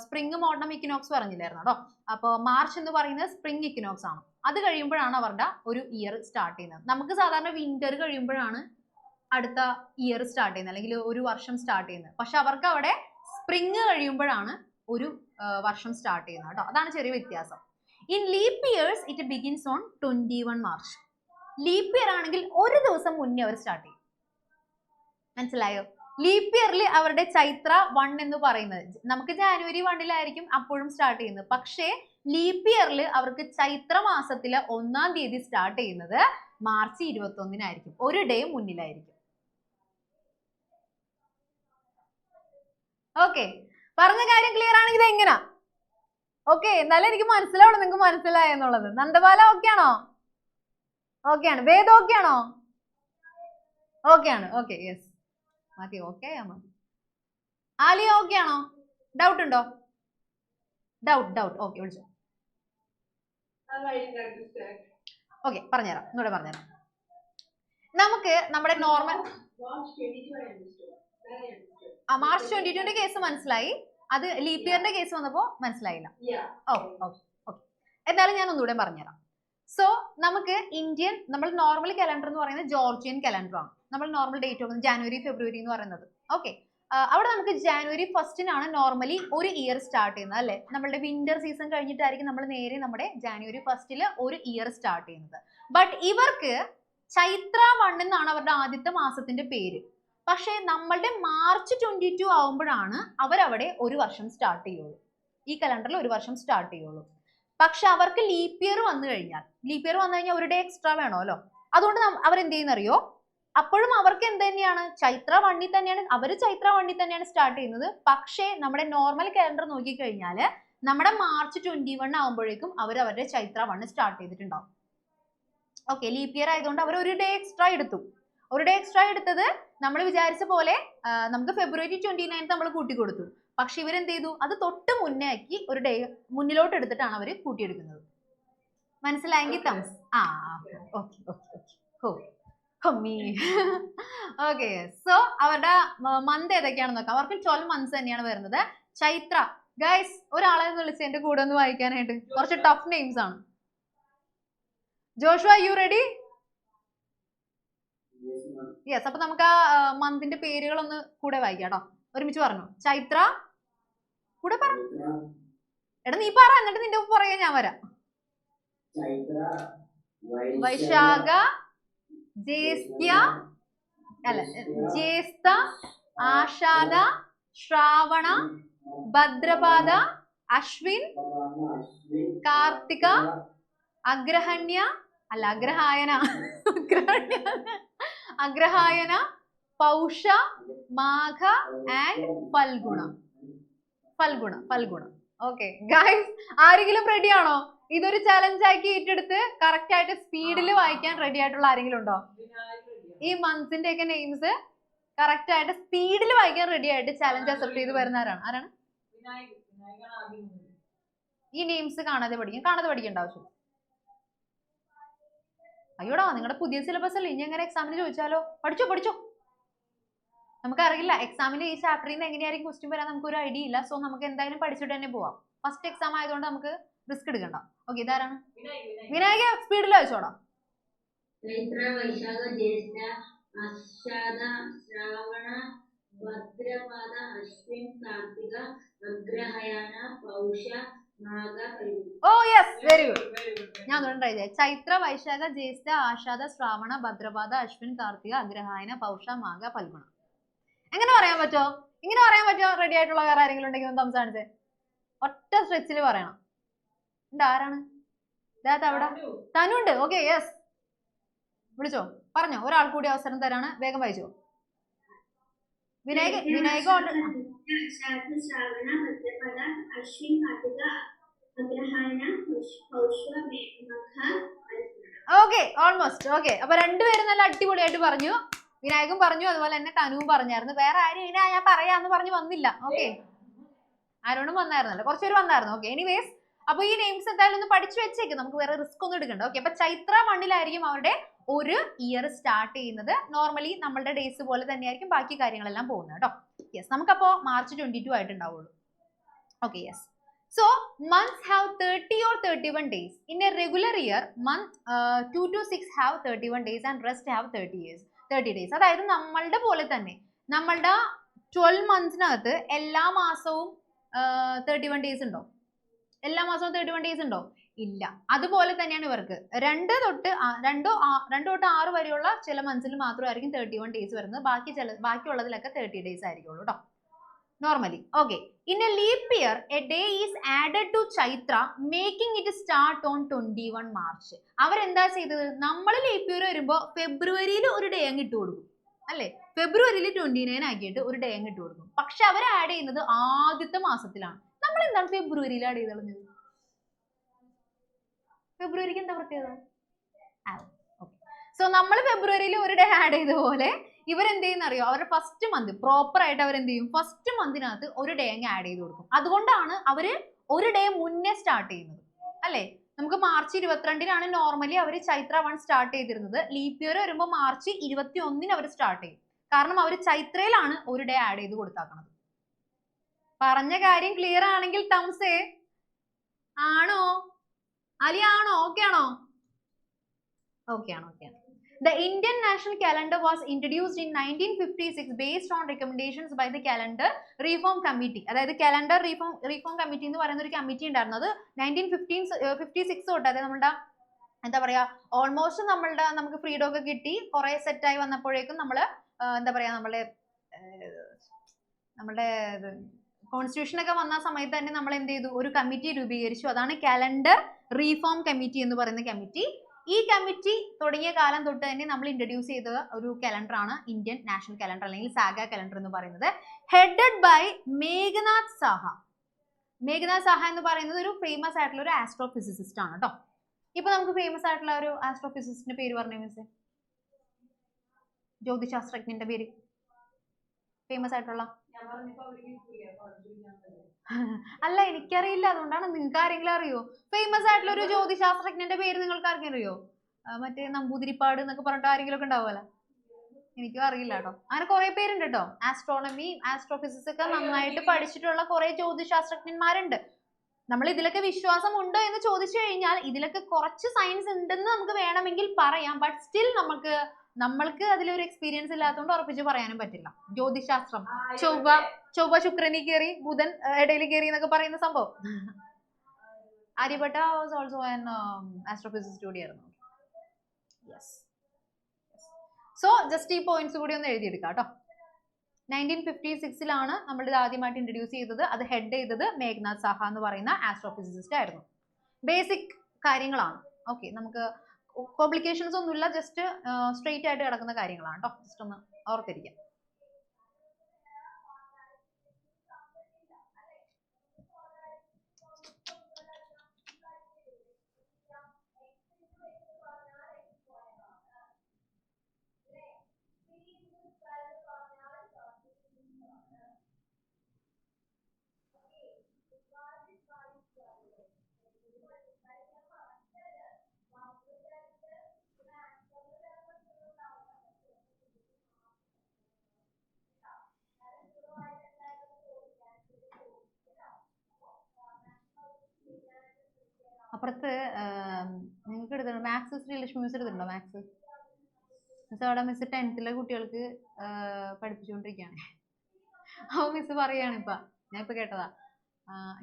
സ്പ്രിംഗും ഓട്ടം ഇക്കിനോക്സ് പറഞ്ഞില്ലായിരുന്നു കേട്ടോ. അപ്പോൾ മാർച്ച് എന്ന് പറയുന്നത് സ്പ്രിംഗ് ഇക്കിനോക്സ് ആണ്. അത് കഴിയുമ്പോഴാണ് അവരുടെ ഒരു ഇയർ സ്റ്റാർട്ട് ചെയ്യുന്നത്. നമുക്ക് സാധാരണ വിന്റർ കഴിയുമ്പോഴാണ് അടുത്ത ഇയർ സ്റ്റാർട്ട് ചെയ്യുന്നത്, അല്ലെങ്കിൽ ഒരു വർഷം സ്റ്റാർട്ട് ചെയ്യുന്നത്. പക്ഷെ അവർക്ക് അവിടെ സ്പ്രിംഗ് കഴിയുമ്പോഴാണ് ഒരു വർഷം സ്റ്റാർട്ട് ചെയ്യുന്നത് കേട്ടോ. അതാണ് ചെറിയ വ്യത്യാസം. In leap years it begins on 21 March. Leap year ആണെങ്കിൽ ഒരു ദിവസം മുന്നേ അവർ സ്റ്റാർട്ട് ചെയ്യും. മനസ്സിലായോ? ലീപ്പ് ഇയറിൽ അവരുടെ ചൈത്ര 1 എന്ന് പറയുന്നത് നമുക്ക് ജാനുവരി 1-ലായിരിക്കും അപ്പോഴും സ്റ്റാർട്ട് ചെയ്യുന്നത്. പക്ഷേ ലീപ്പ് ഇയറിൽ അവർക്ക് ചൈത്ര മാസത്തിലെ 1-ാം തീയതി സ്റ്റാർട്ട് ചെയ്യുന്നത് മാർച്ച് 21-നായിരിക്കും, ഒരു ഡേ മുന്നിലായിരിക്കും. ഓക്കെ, പറഞ്ഞ കാര്യം ക്ലിയർ ആണെങ്കിൽ ഇത് എങ്ങനാ? ഓക്കെ, എന്നാലും എനിക്ക് മനസ്സിലാവണം നിങ്ങൾക്ക് മനസ്സിലായെന്നുള്ളത്. നന്ദബാല ഓക്കെ ആണോ? ഓക്കെ ആണ്. വേദ ഓക്കെ ആണോ? ഓക്കെ ആണ്. ഓക്കെ, യെസ് മതി. ഓക്കെ മതി. ആലിയ ഓക്കെ ആണോ? ഡൗട്ട് ഉണ്ടോ? ഡൗട്ട് ഓക്കെ വിളിച്ചോ. ഓക്കെ, പറഞ്ഞുതരാം, ഇങ്ങോട്ട് പറഞ്ഞുതരാം. നമുക്ക് നമ്മുടെ നോർമൽ മാർച്ച് 22-ന്റെ കേസ് മനസ്സിലായി, അത് ലീപ്പ് ഇയറിന്റെ കേസ് വന്നപ്പോ മനസ്സിലായില്ല. ഓക്കെ, എന്തായാലും ഞാൻ ഒന്നുകൂടെ പറഞ്ഞുതരാം. സോ നമുക്ക് നമ്മൾ നോർമൽ കലണ്ടർ എന്ന് പറയുന്നത് ജോർജിയൻ കലണ്ടർ ആണ്. നമ്മൾ നോർമൽ ഡേറ്റ് നോക്കുന്നത് ജാനുവരി, ഫെബ്രുവരി എന്ന് പറയുന്നത്. ഓക്കെ, അവിടെ നമുക്ക് ജാനുവരി 1-നാണ് നോർമലി ഒരു ഇയർ സ്റ്റാർട്ട് ചെയ്യുന്നത് അല്ലെ. നമ്മളുടെ വിന്റർ സീസൺ കഴിഞ്ഞിട്ടായിരിക്കും നമ്മൾ നേരെ നമ്മുടെ ജാനുവരി 1-ൽ ഒരു ഇയർ സ്റ്റാർട്ട് ചെയ്യുന്നത്. ബട്ട് ഇവർക്ക് ചൈത്ര 1 എന്നാണ് അവരുടെ ആദ്യത്തെ മാസത്തിന്റെ പേര്. പക്ഷേ നമ്മളുടെ മാർച്ച് 22 ആവുമ്പോഴാണ് അവരവിടെ ഒരു വർഷം സ്റ്റാർട്ട് ചെയ്യുള്ളൂ, ഈ കലണ്ടറിൽ ഒരു വർഷം സ്റ്റാർട്ട് ചെയ്യുള്ളൂ. പക്ഷെ അവർക്ക് ലീപ്പ് ഇയർ വന്നു കഴിഞ്ഞാൽ ഒരു ഡേ എക്സ്ട്രാ വേണമല്ലോ. അതുകൊണ്ട് അവരെന്ത് ചെയ്യുന്നറിയോ, അപ്പോഴും അവർക്ക് എന്ത് തന്നെയാണ്, ചൈത്ര 1-ൽ തന്നെയാണ്, അവർ ചൈത്ര 1-ൽ തന്നെയാണ് സ്റ്റാർട്ട് ചെയ്യുന്നത്. പക്ഷേ നമ്മുടെ നോർമൽ കലണ്ടർ നോക്കിക്കഴിഞ്ഞാൽ നമ്മുടെ മാർച്ച് 21 ആകുമ്പോഴേക്കും അവരുടെ ചൈത്ര 1 സ്റ്റാർട്ട് ചെയ്തിട്ടുണ്ടാവും. ഓക്കെ, ലീപ്പ് ഇയർ ആയതുകൊണ്ട് അവർ ഒരു ഡേ എക്സ്ട്രാ എടുത്തു. ഒരു ഡേ എക്സ്ട്രാ എടുത്തത് നമ്മൾ വിചാരിച്ച പോലെ നമുക്ക് ഫെബ്രുവരി 29 നമ്മൾ കൂട്ടിക്കൊടുത്തു. പക്ഷെ ഇവരെന്ത് ചെയ്തു, അത് തൊട്ട് മുന്നേ ആക്കി ഒരു ഡേ മുന്നിലോട്ട് എടുത്തിട്ടാണ് അവർ കൂട്ടിയെടുക്കുന്നത്. മനസ്സിലായെങ്കിൽ തംസ്. ഓക്കെ, സോ അവരുടെ മന്ത് ഏതൊക്കെയാണെന്ന് നോക്കാം. അവർക്ക് 12 മന്ത്സ് തന്നെയാണ് വരുന്നത്. ചൈത്ര ഗൈസ്, ഒരാളെ വിളിച്ച് എന്റെ കൂടെ ഒന്ന് വായിക്കാനായിട്ട്. കുറച്ച് ടഫ് നെയിംസ് ആണ്. Joshua, you ready? യെസ്. അപ്പൊ നമുക്ക് ആ മന്തിന്റെ പേരുകളൊന്ന് കൂടെ വായിക്കാം കേട്ടോ. ഒരുമിച്ച് പറഞ്ഞു. ചൈത്ര കൂടെ പറ. എടാ നീ പറ, എന്നിട്ട് നിന്റെ പുറകെ ഞാൻ വരാം. വൈശാഖ, ജ്യേഷ്ഠ, അല്ല ജ്യേഷ്ഠ, ആഷാഢ, ശ്രാവണ, ഭദ്രപാദ, അശ്വിൻ, കാർത്തിക, അഗ്രഹണ്യ, അല്ല Agrahayana, Agrahayana, Pausha, Magha and Phalguna. Phalguna. Okay guys, ആരെങ്കിലും റെഡി ആണോ? ഇതൊരു ചലഞ്ച് ആക്കി ഏറ്റെടുത്ത് കറക്റ്റ് ആയിട്ട് സ്പീഡിൽ വായിക്കാൻ റെഡി ആയിട്ടുള്ള ആരെങ്കിലും ഉണ്ടോ? ഈ മന്ത്സിന്റെ ഒക്കെ നെയിംസ് കറക്റ്റ് ആയിട്ട് സ്പീഡിൽ വായിക്കാൻ റെഡി ആയിട്ട് ചലഞ്ച് അക്സെപ്റ്റ് ചെയ്ത് വരുന്നവരാണ്. ആരാണ്? ഈ നെയിംസ് കാണാതെ പഠിക്കേണ്ട ആവശ്യം. അയ്യോടാ, നിങ്ങളുടെ പുതിയ സിലബസ് അല്ലേ, ഇനി എങ്ങനെ എക്സാമിന് ചോദിച്ചാലോ? പഠിച്ചോ. നമുക്കറിയില്ല എക്സാമിന് ഈ ചാപ്റ്ററിൽ നിന്ന് എങ്ങനെയായിരിക്കും ക്വസ്റ്റ്യൻ വരാൻ നമുക്ക് ഒരു ഐഡിയ ഇല്ല. സോ നമുക്ക് എന്തായാലും പഠിച്ചിട്ട് തന്നെ പോവാം. ഫസ്റ്റ് എക്സാം ആയതുകൊണ്ട് നമുക്ക് റിസ്ക് എടുക്കണ്ട. ഓക്കെ, ഇതാരാണ്? വിനായക, സ്പീഡിൽ വായിച്ചോടാം. Chaitra, Vaishakha, Jyeshtha, Ashadha, Shravana, Bhadrapada, Ashwin, Kartika, Agrahayana, Pausha, Magha, Phalguna. Oh yes, very good. ഞാൻ ട്രൈ ചെയ്യാം. ചൈത്ര, വൈശാഖ, ജ്യേഷ്ഠ, ആഷാഢ, ശ്രാവണ, ഭദ്രപാദ, അശ്വിൻ, കാർത്തിക, അഗ്രഹായന, പൗഷ, മാഘ, ഫൽഗുണ. എങ്ങനെ പറയാൻ പറ്റോ? ഇങ്ങനെ പറയാൻ പറ്റോ? റെഡി ആയിട്ടുള്ള വേറെ ആരെങ്കിലും ഉണ്ടെങ്കിൽ ഒന്ന് സംസാരിച്ചേ. ഒറ്റ സ്ട്രെച്ചിൽ പറയണം. ആരാണ്? അവിടെ തനുണ്ട്. ഓക്കെ, യെസ്, വിളിച്ചോ, പറഞ്ഞോ. ഒരാൾ കൂടി അവസരം തരാണ്, വേഗം വായിച്ചോ. Vinayaka okay, almost. ഓക്കെ, അപ്പൊ രണ്ടുപേരും നല്ല അടിപൊളിയായിട്ട് പറഞ്ഞു. വിനായകും പറഞ്ഞു, അതുപോലെ തന്നെ തനുവും പറഞ്ഞായിരുന്നു. വേറെ ആരും ഇങ്ങനെ ഞാൻ പറയാന്ന് പറഞ്ഞു വന്നില്ല. ഓക്കെ, ആരോടും വന്നായിരുന്നല്ലോ, കുറച്ചുപേര് വന്നായിരുന്നു. ഓക്കെ, എനിവേസ്, അപ്പൊ ഈ നെയിംസ് എന്തായാലും ഒന്ന് പഠിച്ചു വെച്ചേക്ക്, നമുക്ക് വേറെ റിസ്ക് ഒന്നും എടുക്കണ്ട. ഓക്കെ, അപ്പൊ ചൈത്ര 1-ലായിരിക്കും അവരുടെ ഒരു ഇയർ സ്റ്റാർട്ട് ചെയ്യുന്നത്. നോർമലി നമ്മളുടെ ഡേയ്സ് പോലെ തന്നെയായിരിക്കും ബാക്കി കാര്യങ്ങളെല്ലാം പോകുന്നത് കേട്ടോ. യെസ്, നമുക്കപ്പോ March 22 ആയിട്ടുണ്ടാവുള്ളൂ. Okay, yes. So months have 30 or 31 days. In a regular year, month 2 to 6 have 31 days and rest have 30 days. അതായത് നമ്മളുടെ പോലെ തന്നെ നമ്മളുടെ 12 മന്ത്സിനകത്ത് എല്ലാ മാസവും 31 ഡേയ്സ് ഉണ്ടോ? എല്ലാ മാസവും 31 ഡേയ്സ് ഉണ്ടോ? ഇല്ല. അതുപോലെ തന്നെയാണ് ഇവർക്ക് 2 തൊട്ട് 6 വരെയുള്ള ചില മന്ത്സിൽ മാത്രമായിരിക്കും 31 ഡേയ്സ് വരുന്നത്. ബാക്കിയുള്ളതിലൊക്കെ 30 ഡേയ്സ് ആയിരിക്കുള്ളൂ കേട്ടോ, normally. Okay, in a leap year a day is added to Chaitra making it start on 21 March. അവരെന്താ ചെയ്തത്? നമ്മൾ ലീപ്പ് ഇയർ വരുമ്പോൾ ഫെബ്രുവരിയിൽ ഒരു ഡേ അങ്ങ് ഇട്ട് കൊടുക്കും അല്ലേ? ഫെബ്രുവരിയിൽ 29 ആക്കിയിട്ട് ഒരു ഡേ അങ്ങ് ഇട്ട് കൊടുക്കും. പക്ഷെ അവർ ആഡ് ചെയ്യുന്നത് ആദ്യത്തെ മാസത്തിലാണ്. നമ്മൾ എന്താണ് ഫെബ്രുവരിയിൽ ആഡ് ചെയ്ത് കളഞ്ഞത്? ഫെബ്രുവരിക്ക് എന്താ പ്രത്യേകത? സോ നമ്മൾ ഫെബ്രുവരിയിൽ ഒരു ഡേ ആഡ് ചെയ്ത പോലെ ഇവരെന്ത് ചെയ്യുന്ന അറിയോ? അവരുടെ ഫസ്റ്റ് മന്ത് പ്രോപ്പർ ആയിട്ട് അവരെന്ത് ചെയ്യും? ഫസ്റ്റ് മന്തിനകത്ത് ഒരു ഡേ അങ്ങ് ആഡ് ചെയ്ത് കൊടുക്കും. അതുകൊണ്ടാണ് അവര് ഒരു ഡേ മുന്നേ സ്റ്റാർട്ട് ചെയ്യുന്നത് അല്ലേ? നമുക്ക് March 22-നാണ് നോർമലി അവർ ചൈത്ര 1 സ്റ്റാർട്ട് ചെയ്തിരുന്നത്. ലീപ്പ് ഇയർ വരുമ്പോൾ March 21-ന് അവർ സ്റ്റാർട്ട് ചെയ്യും. കാരണം അവർ ചൈത്രയിലാണ് ഒരു ഡേ ആഡ് ചെയ്ത് കൊടുത്താക്കുന്നത്. പറഞ്ഞ കാര്യം ക്ലിയർ ആണെങ്കിൽ തംസേ ആണോ? അലി ആണോ? ഓക്കെ ആണോ? ഓക്കെ ആണ്. The Indian national calendar was introduced in 1956 based on recommendations by the Calendar Reform Committee. അതായത് Calendar Reform Committee എന്ന് പറയുന്ന ഒരു കമ്മിറ്റി ഉണ്ടായിരുന്നു. അത് 1956 തൊട്ട്, അതായത് നമ്മളുടെ എന്താ പറയാ, ഓൾമോസ്റ്റ് നമുക്ക് ഫ്രീഡം ഒക്കെ കിട്ടി കുറെ സെറ്റ് ആയി വന്നപ്പോഴേക്കും നമ്മള് എന്താ പറയാ, നമ്മളുടെ കോൺസ്റ്റിറ്റ്യൂഷൻ ഒക്കെ വന്ന സമയത്ത് തന്നെ നമ്മൾ എന്ത് ചെയ്തു? ഒരു കമ്മിറ്റി രൂപീകരിച്ചു. അതാണ് Calendar Reform Committee എന്ന് പറയുന്ന കമ്മിറ്റി. ഈ കമ്മിറ്റി തുടങ്ങിയ കാലം തൊട്ട് തന്നെ നമ്മൾ ഇൻട്രൊഡ്യൂസ് ചെയ്ത ഒരു കലണ്ടർ ആണ് ഇന്ത്യൻ നാഷണൽ കലണ്ടർ അല്ലെങ്കിൽ സാഗ കലണ്ടർ എന്ന് പറയുന്നത്. ഹെഡഡ് ബൈ മേഘനാഥ് സാഹ. മേഘനാഥ് സാഹ എന്ന് പറയുന്നത് ഒരു ഫേമസ് ആയിട്ടുള്ള ഒരു ആസ്ട്രോഫിസിസിസ്റ്റ് ആണ് കേട്ടോ. ഇപ്പൊ നമുക്ക് ഫേമസ് ആയിട്ടുള്ള ഒരു ആസ്ട്രോഫിസിസ്റ്റിന്റെ പേര് പറഞ്ഞു മിസ്സേ. ജ്യോതിശാസ്ത്രജ്ഞന്റെ പേര് ഫേമസ് ആയിട്ടുള്ള. അല്ല, എനിക്കറിയില്ല, അതുകൊണ്ടാണ്. നിങ്ങൾക്ക് ആരെങ്കിലും അറിയോ ഫേമസ് ആയിട്ടുള്ള ഒരു ജ്യോതിശാസ്ത്രജ്ഞന്റെ പേര്? നിങ്ങൾക്ക് ആർക്കെങ്കിലും അറിയോ? മറ്റേ നമ്പൂതിരിപ്പാട് എന്നൊക്കെ പറഞ്ഞിട്ട് ആരെങ്കിലും ഒക്കെ ഉണ്ടാവുമല്ലോ. എനിക്കും അറിയില്ല കേട്ടോ. അങ്ങനെ കുറെ പേരുണ്ട് കേട്ടോ. ആസ്ട്രോണമി, ആസ്ട്രോഫിസിക്സ് ഒക്കെ നന്നായിട്ട് പഠിച്ചിട്ടുള്ള കുറെ ജ്യോതിശാസ്ത്രജ്ഞന്മാരുണ്ട്. നമ്മൾ ഇതിലൊക്കെ വിശ്വാസം ഉണ്ടോ എന്ന് ചോദിച്ചു കഴിഞ്ഞാൽ ഇതിലൊക്കെ കുറച്ച് സയൻസ് ഉണ്ടെന്ന് നമുക്ക് വേണമെങ്കിൽ പറയാം. ബട്ട് സ്റ്റിൽ നമുക്ക് നമ്മൾക്ക് അതിലൊരു എക്സ്പീരിയൻസ് ഇല്ലാത്തതുകൊണ്ട് ഉറപ്പിച്ച് പറയാനും പറ്റില്ല. ജ്യോതിശാസ്ത്രം, ചൊവ്വ ശുക്രനിൽ കയറി ബുധൻ ഇടയിൽ കയറി എന്നൊക്കെ പറയുന്ന സംഭവം. Aryabhata was also an astrophysics study ആയിരുന്നു. യെസ്. സോ ജസ്റ്റ് ഈ പോയിന്റ്സ് കൂടി ഒന്ന് എഴുതിയെടുക്കാം കേട്ടോ. 1956 നമ്മൾ ഇത് ആദ്യമായിട്ട് ഇൻട്രൊഡ്യൂസ് ചെയ്തത്. അത് ഹെഡ് ചെയ്തത് മേഘ്നാഥ് സാഹ എന്ന് പറയുന്ന ആസ്ട്രോഫിസിസിസ്റ്റ് ആയിരുന്നു. ബേസിക് കാര്യങ്ങളാണ്. ഓക്കെ, നമുക്ക് കോംപ്ലിക്കേഷൻസ് ഒന്നുമില്ല, ജസ്റ്റ് സ്ട്രെയിറ്റ് ആയിട്ട് കിടക്കുന്ന കാര്യങ്ങളാണ് കേട്ടോ. ജസ്റ്റ് ഒന്ന് ഓർത്തിരിക്കാം. അപ്പുറത്ത് നിങ്ങൾക്ക് എടുത്തിട്ടുണ്ടോ മാത്സ്? ശ്രീലക്ഷ്മി മിസ് എടുത്തിട്ടുണ്ടോ മാത്സ്? മിസ് അവിടെ മിസ് 10th കുട്ടികൾക്ക് പഠിപ്പിച്ചുകൊണ്ടിരിക്കുകയാണ്. അപ്പോൾ മിസ് പറയാണ് ഞാൻ ഇപ്പൊ കേട്ടതാ,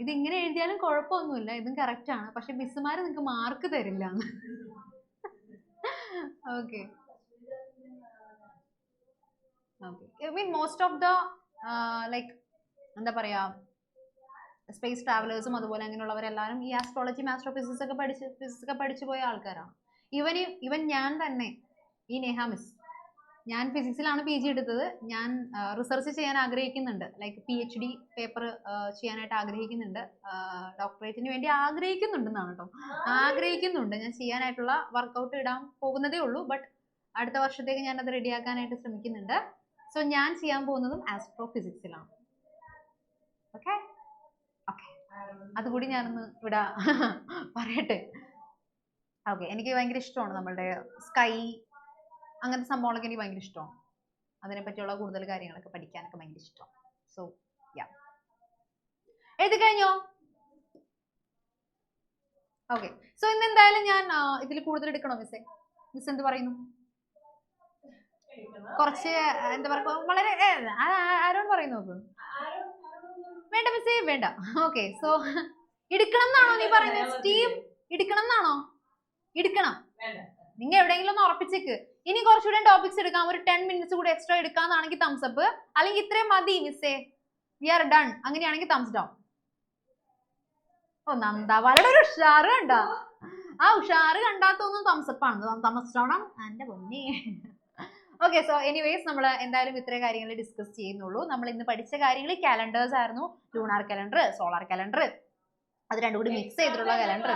ഇത് ഇങ്ങനെ എഴുതിയാലും കുഴപ്പമൊന്നുമില്ല, ഇതും കറക്റ്റ് ആണ്, പക്ഷെ മിസ്സുമാര് നിങ്ങൾക്ക് മാർക്ക് തരില്ല. Okay okay, I mean most of the like എന്താ പറയാ സ്പേസ് ട്രാവലേഴ്സും അതുപോലെ അങ്ങനെയുള്ളവരെല്ലാവരും ഈ ആസ്ട്രോളജി ആസ്ട്രോഫിസിക്സ് ഒക്കെ പഠിച്ചു പോയ ആൾക്കാരാണ്. ഈവൻ ഞാൻ തന്നെ, ഈ നേഹ മിസ്, ഞാൻ ഫിസിക്സിലാണ് PG എടുത്തത്. ഞാൻ റിസർച്ച് ചെയ്യാൻ ആഗ്രഹിക്കുന്നുണ്ട്, ലൈക്ക് PhD പേപ്പർ ചെയ്യാനായിട്ട് ആഗ്രഹിക്കുന്നുണ്ട്, ഡോക്ടറേറ്റിന് വേണ്ടി ആഗ്രഹിക്കുന്നുണ്ടെന്നാണ് കേട്ടോ, ആഗ്രഹിക്കുന്നുണ്ട്. ഞാൻ ചെയ്യാനായിട്ടുള്ള വർക്കൗട്ട് ഇടാൻ പോകുന്നതേ ഉള്ളൂ, ബട്ട് അടുത്ത വർഷത്തേക്ക് ഞാൻ അത് റെഡിയാക്കാനായിട്ട് ശ്രമിക്കുന്നുണ്ട്. സോ ഞാൻ ചെയ്യാൻ പോകുന്നതും ആസ്ട്രോഫിസിക്സിലാണ്. ഓക്കെ ഓക്കെ, അതുകൂടി ഞാനൊന്ന് ഇവിടെ പറയട്ടെ. ഓക്കെ, എനിക്ക് ഭയങ്കര ഇഷ്ടമാണ് നമ്മളുടെ സ്കൈ അങ്ങനത്തെ സംഭവങ്ങളൊക്കെ എനിക്ക് ഭയങ്കര ഇഷ്ടമാണ്. അതിനെപ്പറ്റിയുള്ള കൂടുതൽ കാര്യങ്ങളൊക്കെ പഠിക്കാനൊക്കെ ഭയങ്കര ഇഷ്ടമാണ്. സോ യാ, എഴുതി കഴിഞ്ഞോ? ഓക്കെ, സോ ഇന്ന് എന്തായാലും ഞാൻ ഇതിൽ കൂടുതൽ എടുക്കണോ മിസ്സേ? മിസ് എന്ത് പറയുന്നു? കുറച്ച് എന്താ പറയുക, വളരെ ആരോട് പറയുന്നു നോക്കൂ. വേണ്ട മിസ്സേ, വേണ്ട. ഓക്കെ, സോ എടുക്കണം എന്നാണോ നീ പറയുന്നത് സ്റ്റീവ്? എടുക്കണം എന്നാണോ? എടുക്കണം. നിങ്ങൾ എവിടെയെങ്കിലും ഒന്ന് ഉറപ്പിച്ചേക്ക്. ഇനി കുറച്ചുകൂടെ ടോപ്പിക്സ് എടുക്കാം, ഒരു 10 minutes കൂടെ എക്സ്ട്രാ എടുക്കാന്നാണെങ്കിൽ തംസ് അപ്പ്, അല്ലെങ്കിൽ ഇത്രയും മതി മിസ്സേ, വി ആർ ഡൺ, അങ്ങനെയാണെങ്കിൽ തംസ് ഡൗൺ. ഓ നന്ദ വളരെ ഒരു ഉഷാറ് കണ്ട, ആ ഉഷാറ് കണ്ടാത്തൊന്നും തംസ് അപ്പ് ആണ്, തമസ് ഡൗൺ എന്റെ പൊന്നി. ഓക്കെ, സോ എനിവേസ് നമ്മൾ എന്തായാലും ഇത്രയും കാര്യങ്ങൾ ഡിസ്കസ് ചെയ്യുന്നുള്ളൂ. നമ്മൾ ഇന്ന് പഠിച്ച കാര്യങ്ങൾ കാലണ്ടേഴ്സ് ആയിരുന്നു. ലൂണാർ കാലണ്ടർ, സോളാർ കാലണ്ടർ, അത് രണ്ടും കൂടി മിക്സ് ചെയ്തിട്ടുള്ള കാലണ്ടർ.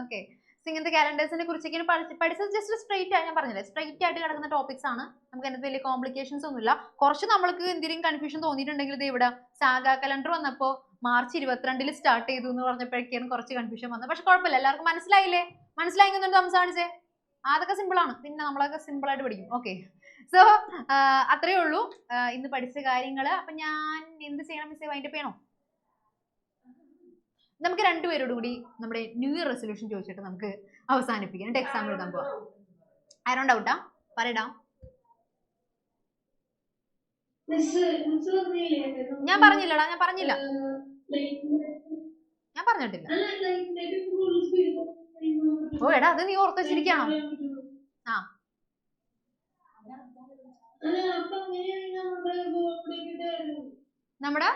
ഓക്കെ, ഇങ്ങനത്തെ കാലണ്ടേഴ്സിനെ കുറിച്ചൊക്കെ പഠിച്ചത് ജസ്റ്റ് സ്ട്രെയിറ്റ് ആയി, ഞാൻ പറഞ്ഞില്ലേ സ്ട്രെയിറ്റ് ആയിട്ട് കിടക്കുന്ന ടോപ്പിക്സ് ആണ്. നമുക്ക് അതിനകത്ത് വലിയ കോംപ്ലിക്കേഷൻസ് ഒന്നുമില്ല. കുറച്ച് നമ്മൾക്ക് എന്തെങ്കിലും കൺഫ്യൂഷൻ തോന്നിയിട്ടുണ്ടെങ്കിൽ ഇത് ഇവിടെ സാഗ കലണ്ടർ വന്നപ്പോൾ March 22 സ്റ്റാർട്ട് ചെയ്തു എന്ന് പറഞ്ഞപ്പോഴേക്കാണ് കുറച്ച് കൺഫ്യൂഷൻ വന്നത്. പക്ഷെ കുഴപ്പമില്ല, എല്ലാവർക്കും മനസ്സിലായില്ലേ? മനസ്സിലായെങ്കിൽ സംസാരിച്ചേ, അതൊക്കെ സിമ്പിൾ ആണ്, പിന്നെ നമ്മളൊക്കെ സിമ്പിൾ ആയിട്ട് പഠിക്കും. ഓക്കെ, സോ അത്രയേ ഉള്ളൂ ഇന്ന് പഠിച്ച കാര്യങ്ങള്. അപ്പൊ ഞാൻ എന്ത് ചെയ്യണം മിസ്സേ? വൈൻഡപ്പ് ചെയ്യണോ? നമുക്ക് രണ്ടുപേരോട് കൂടി നമ്മുടെ ന്യൂ ഇയർ റെസൊല്യൂഷൻ ചോദിച്ചിട്ട് നമുക്ക് അവസാനിപ്പിക്കാം. എന്നിട്ട് എക്സാം എഴുതാൻ പോവാം. ആരോ ഡൗട്ടാ? പറയടാ. ഞാൻ പറഞ്ഞില്ലടാ, ഞാൻ പറഞ്ഞില്ല, ഞാൻ പറഞ്ഞിട്ടില്ല. ഓ എടാ, അത് നീ ഓർത്ത് വെച്ചിരിക്കണോ? ആ നമ്മുടെ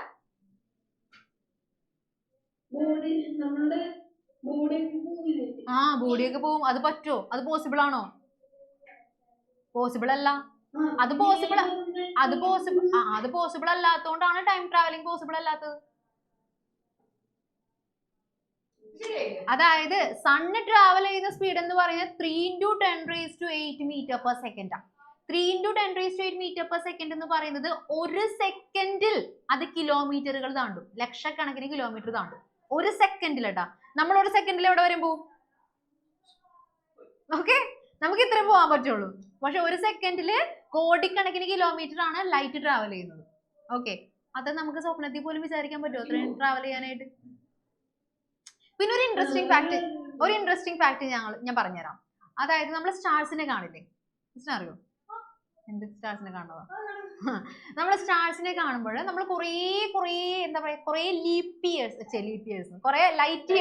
ബോഡിയൊക്കെ പോവും. അത് പറ്റുമോ? അത് പോസിബിൾ ആണോ? പോസിബിൾ അല്ല. അത് പോസിബിൾ അല്ലാത്തതുകൊണ്ടാണ് ടൈം ട്രാവലിംഗ് പോസിബിൾ അല്ലാത്തത്. അതായത് സണ്ണ് ട്രാവൽ ചെയ്യുന്ന സ്പീഡ് എന്ന് പറയുന്നത് 3 × 10⁸ m/s. 3 × 10⁸ m/s എന്ന് പറയുന്നത് ഒരു സെക്കൻഡിൽ അത് കിലോമീറ്ററുകൾ താണ്ടും, ലക്ഷക്കണക്കിന് കിലോമീറ്റർ താണ്ടും ഒരു സെക്കൻഡിൽ. കേട്ടാ, നമ്മൾ ഒരു സെക്കൻഡിൽ എവിടെ വരെ പോകും? ഓക്കെ, നമുക്ക് ഇത്രേ പോകാൻ പറ്റുള്ളൂ. പക്ഷെ ഒരു സെക്കൻഡില് കോടിക്കണക്കിന് കിലോമീറ്റർ ആണ് ലൈറ്റ് ട്രാവൽ ചെയ്യുന്നത്. ഓക്കെ, അത് നമുക്ക് സ്വപ്നത്തിൽ പോലും വിചാരിക്കാൻ പറ്റുമോ അത്രയും ട്രാവൽ ചെയ്യാനായിട്ട്? പിന്നെ ഒരു ഇൻട്രസ്റ്റിംഗ് ഫാക്ട് ഞാൻ പറഞ്ഞുതരാം. അതായത് നമ്മൾ സ്റ്റാർസിനെ കാണില്ലേ, അറിയോ എന്ത് സ്റ്റാർസിനെ കാണുന്നതാ? നമ്മൾ സ്റ്റാർസിനെ കാണുമ്പോൾ നമ്മൾ കുറേ എന്താ പറയാ കുറേ ലീപ്പ് ഇയേഴ്സ് കുറേ ലൈറ്റ്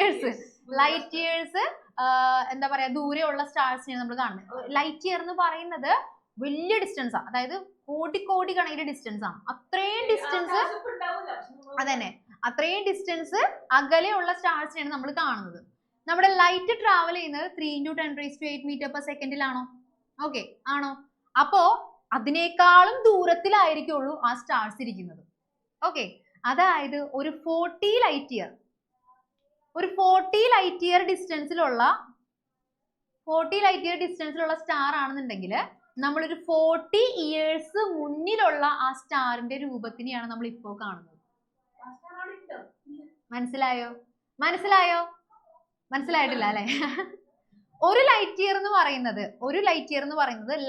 ഇയേഴ്സ് എന്താ പറയാ ദൂരെയുള്ള സ്റ്റാർസിനെ നമ്മൾ കാണുന്നത്. ലൈറ്റ് ഇയർ എന്ന് പറയുന്നത് വലിയ ഡിസ്റ്റൻസ് ആണ്, അതായത് കോടി കണക്കിന് ഡിസ്റ്റൻസ് ആണ്. അത്രയും ഡിസ്റ്റൻസ് അതന്നെ, അത്രയും ഡിസ്റ്റൻസ് അകലെയുള്ള സ്റ്റാർസിനെയാണ് നമ്മൾ കാണുന്നത്. നമ്മുടെ ലൈറ്റ് ട്രാവൽ ചെയ്യുന്നത് 3 × 10⁸ മീറ്റർ പെർ സെക്കൻഡിലാണോ? ഓക്കെ ആണോ? അപ്പോ അതിനേക്കാളും ദൂരത്തിലായിരിക്കുള്ളൂ ആ സ്റ്റാർസ് ഇരിക്കുന്നത്. ഓക്കെ, അതായത് ഒരു 40 ലൈറ്റ് ഇയർ ഡിസ്റ്റൻസിലുള്ള സ്റ്റാർ ആണെന്നുണ്ടെങ്കിൽ നമ്മളൊരു 40 ഇയേഴ്സ് മുന്നിലുള്ള ആ സ്റ്റാറിന്റെ രൂപത്തിനെയാണ് നമ്മൾ ഇപ്പോ കാണുന്നത്. മനസ്സിലായിട്ടില്ല അല്ലെ? ഒരു ലൈറ്റ് ഇയർ എന്ന് പറയുന്നത്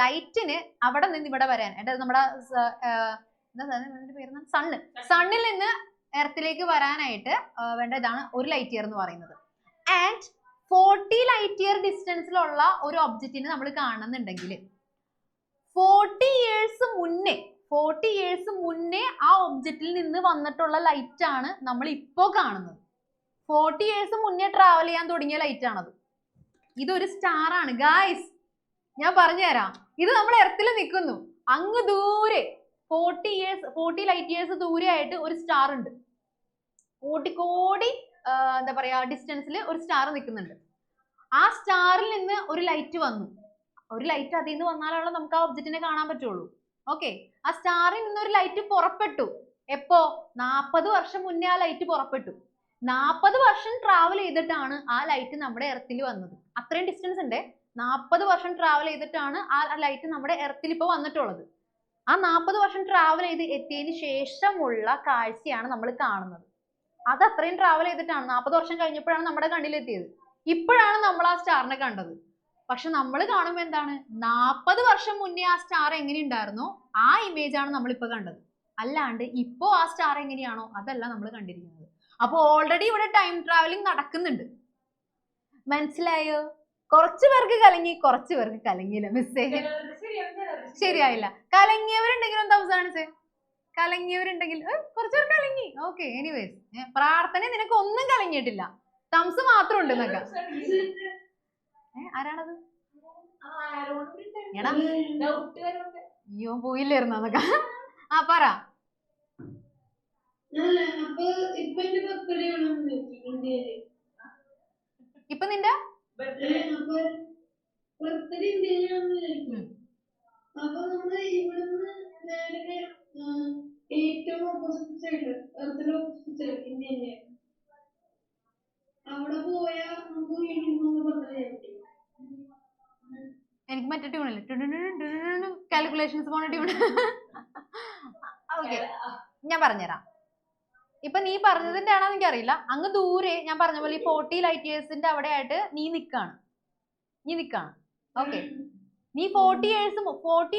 ലൈറ്റിന് അവിടെ നിന്ന് ഇവിടെ വരാൻ, നമ്മുടെ സണ്ണിൽ നിന്ന് എർത്തിലേക്ക് വരാനായിട്ട് വേണ്ട ഇതാണ് ഒരു ലൈറ്റ് ഇയർ എന്ന് പറയുന്നത്. ആൻഡ് 40 ലൈറ്റ് ഇയർ ഡിസ്റ്റൻസിലുള്ള ഒരു ഒബ്ജക്റ്റിനെ നമ്മൾ കാണുന്നുണ്ടെങ്കിൽ 40 ഇയേഴ്സ് മുന്നേ ആ ഒബ്ജക്റ്റിൽ നിന്ന് വന്നിട്ടുള്ള ലൈറ്റ് ആണ് നമ്മൾ ഇപ്പോ കാണുന്നത്. 40 ഇയേഴ്സ് മുന്നേ ട്രാവൽ ചെയ്യാൻ തുടങ്ങിയ ലൈറ്റ് ആണത്. ഇതൊരു സ്റ്റാർ ആണ് ഗായ്സ്, ഞാൻ പറഞ്ഞുതരാം. ഇത് നമ്മൾ എർത്തിൽ നിൽക്കുന്നു, അങ്ങ് ദൂരെ 40 ലൈറ്റ് ഇയേഴ്സ് ദൂരെ ആയിട്ട് ഒരു സ്റ്റാർ ഉണ്ട്. കോടി എന്താ പറയാ ഡിസ്റ്റൻസിൽ ഒരു സ്റ്റാർ നിൽക്കുന്നുണ്ട്. ആ സ്റ്റാറിൽ നിന്ന് ഒരു ലൈറ്റ് വന്നു. ഒരു ലൈറ്റ് അതിൽ നിന്ന് വന്നാലുള്ള നമുക്ക് ആ ഒബ്ജക്റ്റിനെ കാണാൻ പറ്റുള്ളൂ. ഓക്കെ, ആ സ്റ്റാറിൽ നിന്ന് ഒരു ലൈറ്റ് പുറപ്പെട്ടു. എപ്പോ? 40 വർഷം മുന്നേ ആ ലൈറ്റ് പുറപ്പെട്ടു. 40 വർഷം ട്രാവൽ ചെയ്തിട്ടാണ് ആ ലൈറ്റ് നമ്മുടെ എർത്തിൽ വന്നത്. അത്രയും ഡിസ്റ്റൻസ് ഉണ്ട്. 40 വർഷം ട്രാവൽ ചെയ്തിട്ടാണ് ആ ലൈറ്റ് നമ്മുടെ എർത്തിൽ ഇപ്പൊ വന്നിട്ടുള്ളത്. ആ 40 വർഷം ട്രാവൽ ചെയ്ത് എത്തിയതിന് ശേഷമുള്ള കാഴ്ചയാണ് നമ്മൾ കാണുന്നത്. അത് അത്രയും ട്രാവൽ ചെയ്തിട്ടാണ് 40 വർഷം കഴിഞ്ഞപ്പോഴാണ് നമ്മുടെ കണ്ണിലെത്തിയത്. ഇപ്പോഴാണ് നമ്മൾ ആ സ്റ്റാറിനെ കണ്ടത്. പക്ഷെ നമ്മൾ കാണുമ്പോൾ എന്താണ്, 40 വർഷം മുന്നേ ആ സ്റ്റാർ എങ്ങനെ ഉണ്ടായിരുന്നോ ആ ഇമേജ് ആണ് നമ്മളിപ്പോ കണ്ടത്. അല്ലാണ്ട് ഇപ്പോ ആ സ്റ്റാർ എങ്ങനെയാണോ അതല്ല നമ്മൾ കണ്ടിരിക്കുന്നത്. അപ്പൊ ഓൾറെഡി ഇവിടെ ടൈം ട്രാവലിംഗ് നടക്കുന്നുണ്ട്. മനസ്സിലായോ? കുറച്ചു പേർക്ക് കലങ്ങി, കുറച്ചു പേർക്ക് കലങ്ങിയില്ല. മിസ്സേ ശരിയായില്ല. കലങ്ങിയവരുണ്ടെങ്കിൽ എന്താ അവസാനിച്ചേ? കലങ്ങിയവരുണ്ടെങ്കിൽ കുറച്ചുപേർ കലങ്ങി. ഓക്കെ, എനിവേസ് പ്രാർത്ഥന നിനക്ക് ഒന്നും കലങ്ങിയിട്ടില്ല, തംസ് മാത്രം ഉണ്ട് എന്നൊക്കെ. ആരാണത്? എടാ അയ്യോ പോയില്ലായിരുന്നു എന്നൊക്കെ. ആ പറ. ഇപ്പൊ നിന്റെ ഏറ്റവും ഓപ്പോസിറ്റ് സൈഡ് ഇന്ത്യയിലെ അവിടെ പോയാ നമുക്ക് എനിക്ക് മറ്റേ ട്യൂണല്ലേ കാൽക്കുലേഷൻസ് പോണ ട്യൂൺ. ഓക്കെ, ഞാൻ പറഞ്ഞുതരാം. ഇപ്പൊ നീ പറഞ്ഞതിന്റെ ആണോ എനിക്കറിയില്ല. അങ്ങ് ദൂരെ ഞാൻ പറഞ്ഞ പോലെ ഈ 40 ലൈറ്റ് ഇയേഴ്സിന്റെ അവിടെ ആയിട്ട് നീ നിക്കാണ്. ഓക്കെ, നീ 40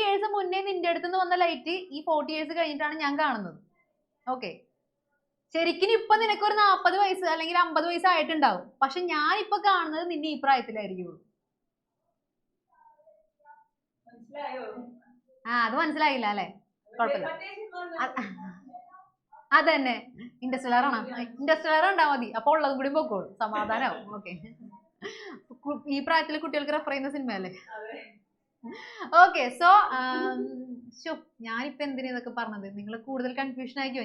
ഇയേഴ്സ് മുന്നേ നിന്റെ അടുത്ത് വന്ന ലൈറ്റ് ഈ 40 ഇയേഴ്സ് കഴിഞ്ഞിട്ടാണ് ഞാൻ കാണുന്നത്. ഓക്കെ, ശരിക്കും ഇപ്പൊ നിനക്കൊരു 40 വയസ്സ് അല്ലെങ്കിൽ 50 വയസ്സായിട്ടുണ്ടാവും. പക്ഷെ ഞാൻ ഇപ്പൊ കാണുന്നത് നിന്നെ ഈ പ്രായത്തിലായിരിക്കുള്ളൂ. അത് മനസ്സിലായില്ല അല്ലെ? കുഴപ്പമില്ല. അതന്നെ ഇൻഡസ്ട്രിയലർ ഉണ്ടാ മതി. അപ്പൊ ഉള്ളതും കൂടി പോക്കോളൂ, സമാധാനാവും. ഓക്കെ, ഈ പ്രായത്തിൽ കുട്ടികൾക്ക് റെഫർ ചെയ്യുന്ന സിനിമ അല്ലേ? ഓക്കെ, സോ ഞാനിപ്പോ എന്തിനാ ഇതൊക്കെ പറഞ്ഞത്? നിങ്ങൾ കൂടുതൽ കൺഫ്യൂഷൻ ആയിക്കോ?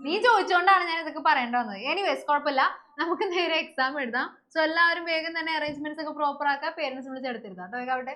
നീ ചോദിച്ചോണ്ടാണ് ഞാൻ ഇതൊക്കെ പറയേണ്ട വന്നത്. എനിവേസ് കുഴപ്പമില്ല, നമുക്ക് നേരെ എക്സാം എഴുതാം. സോ എല്ലാവരും വേഗം തന്നെ അറേഞ്ച്മെന്റ്സ് ഒക്കെ പ്രോപ്പർ ആക്കുക. പേരൻസ് വിളിച്ചെടുത്തിരുതാം കേട്ടോ. ആവട്ടെ.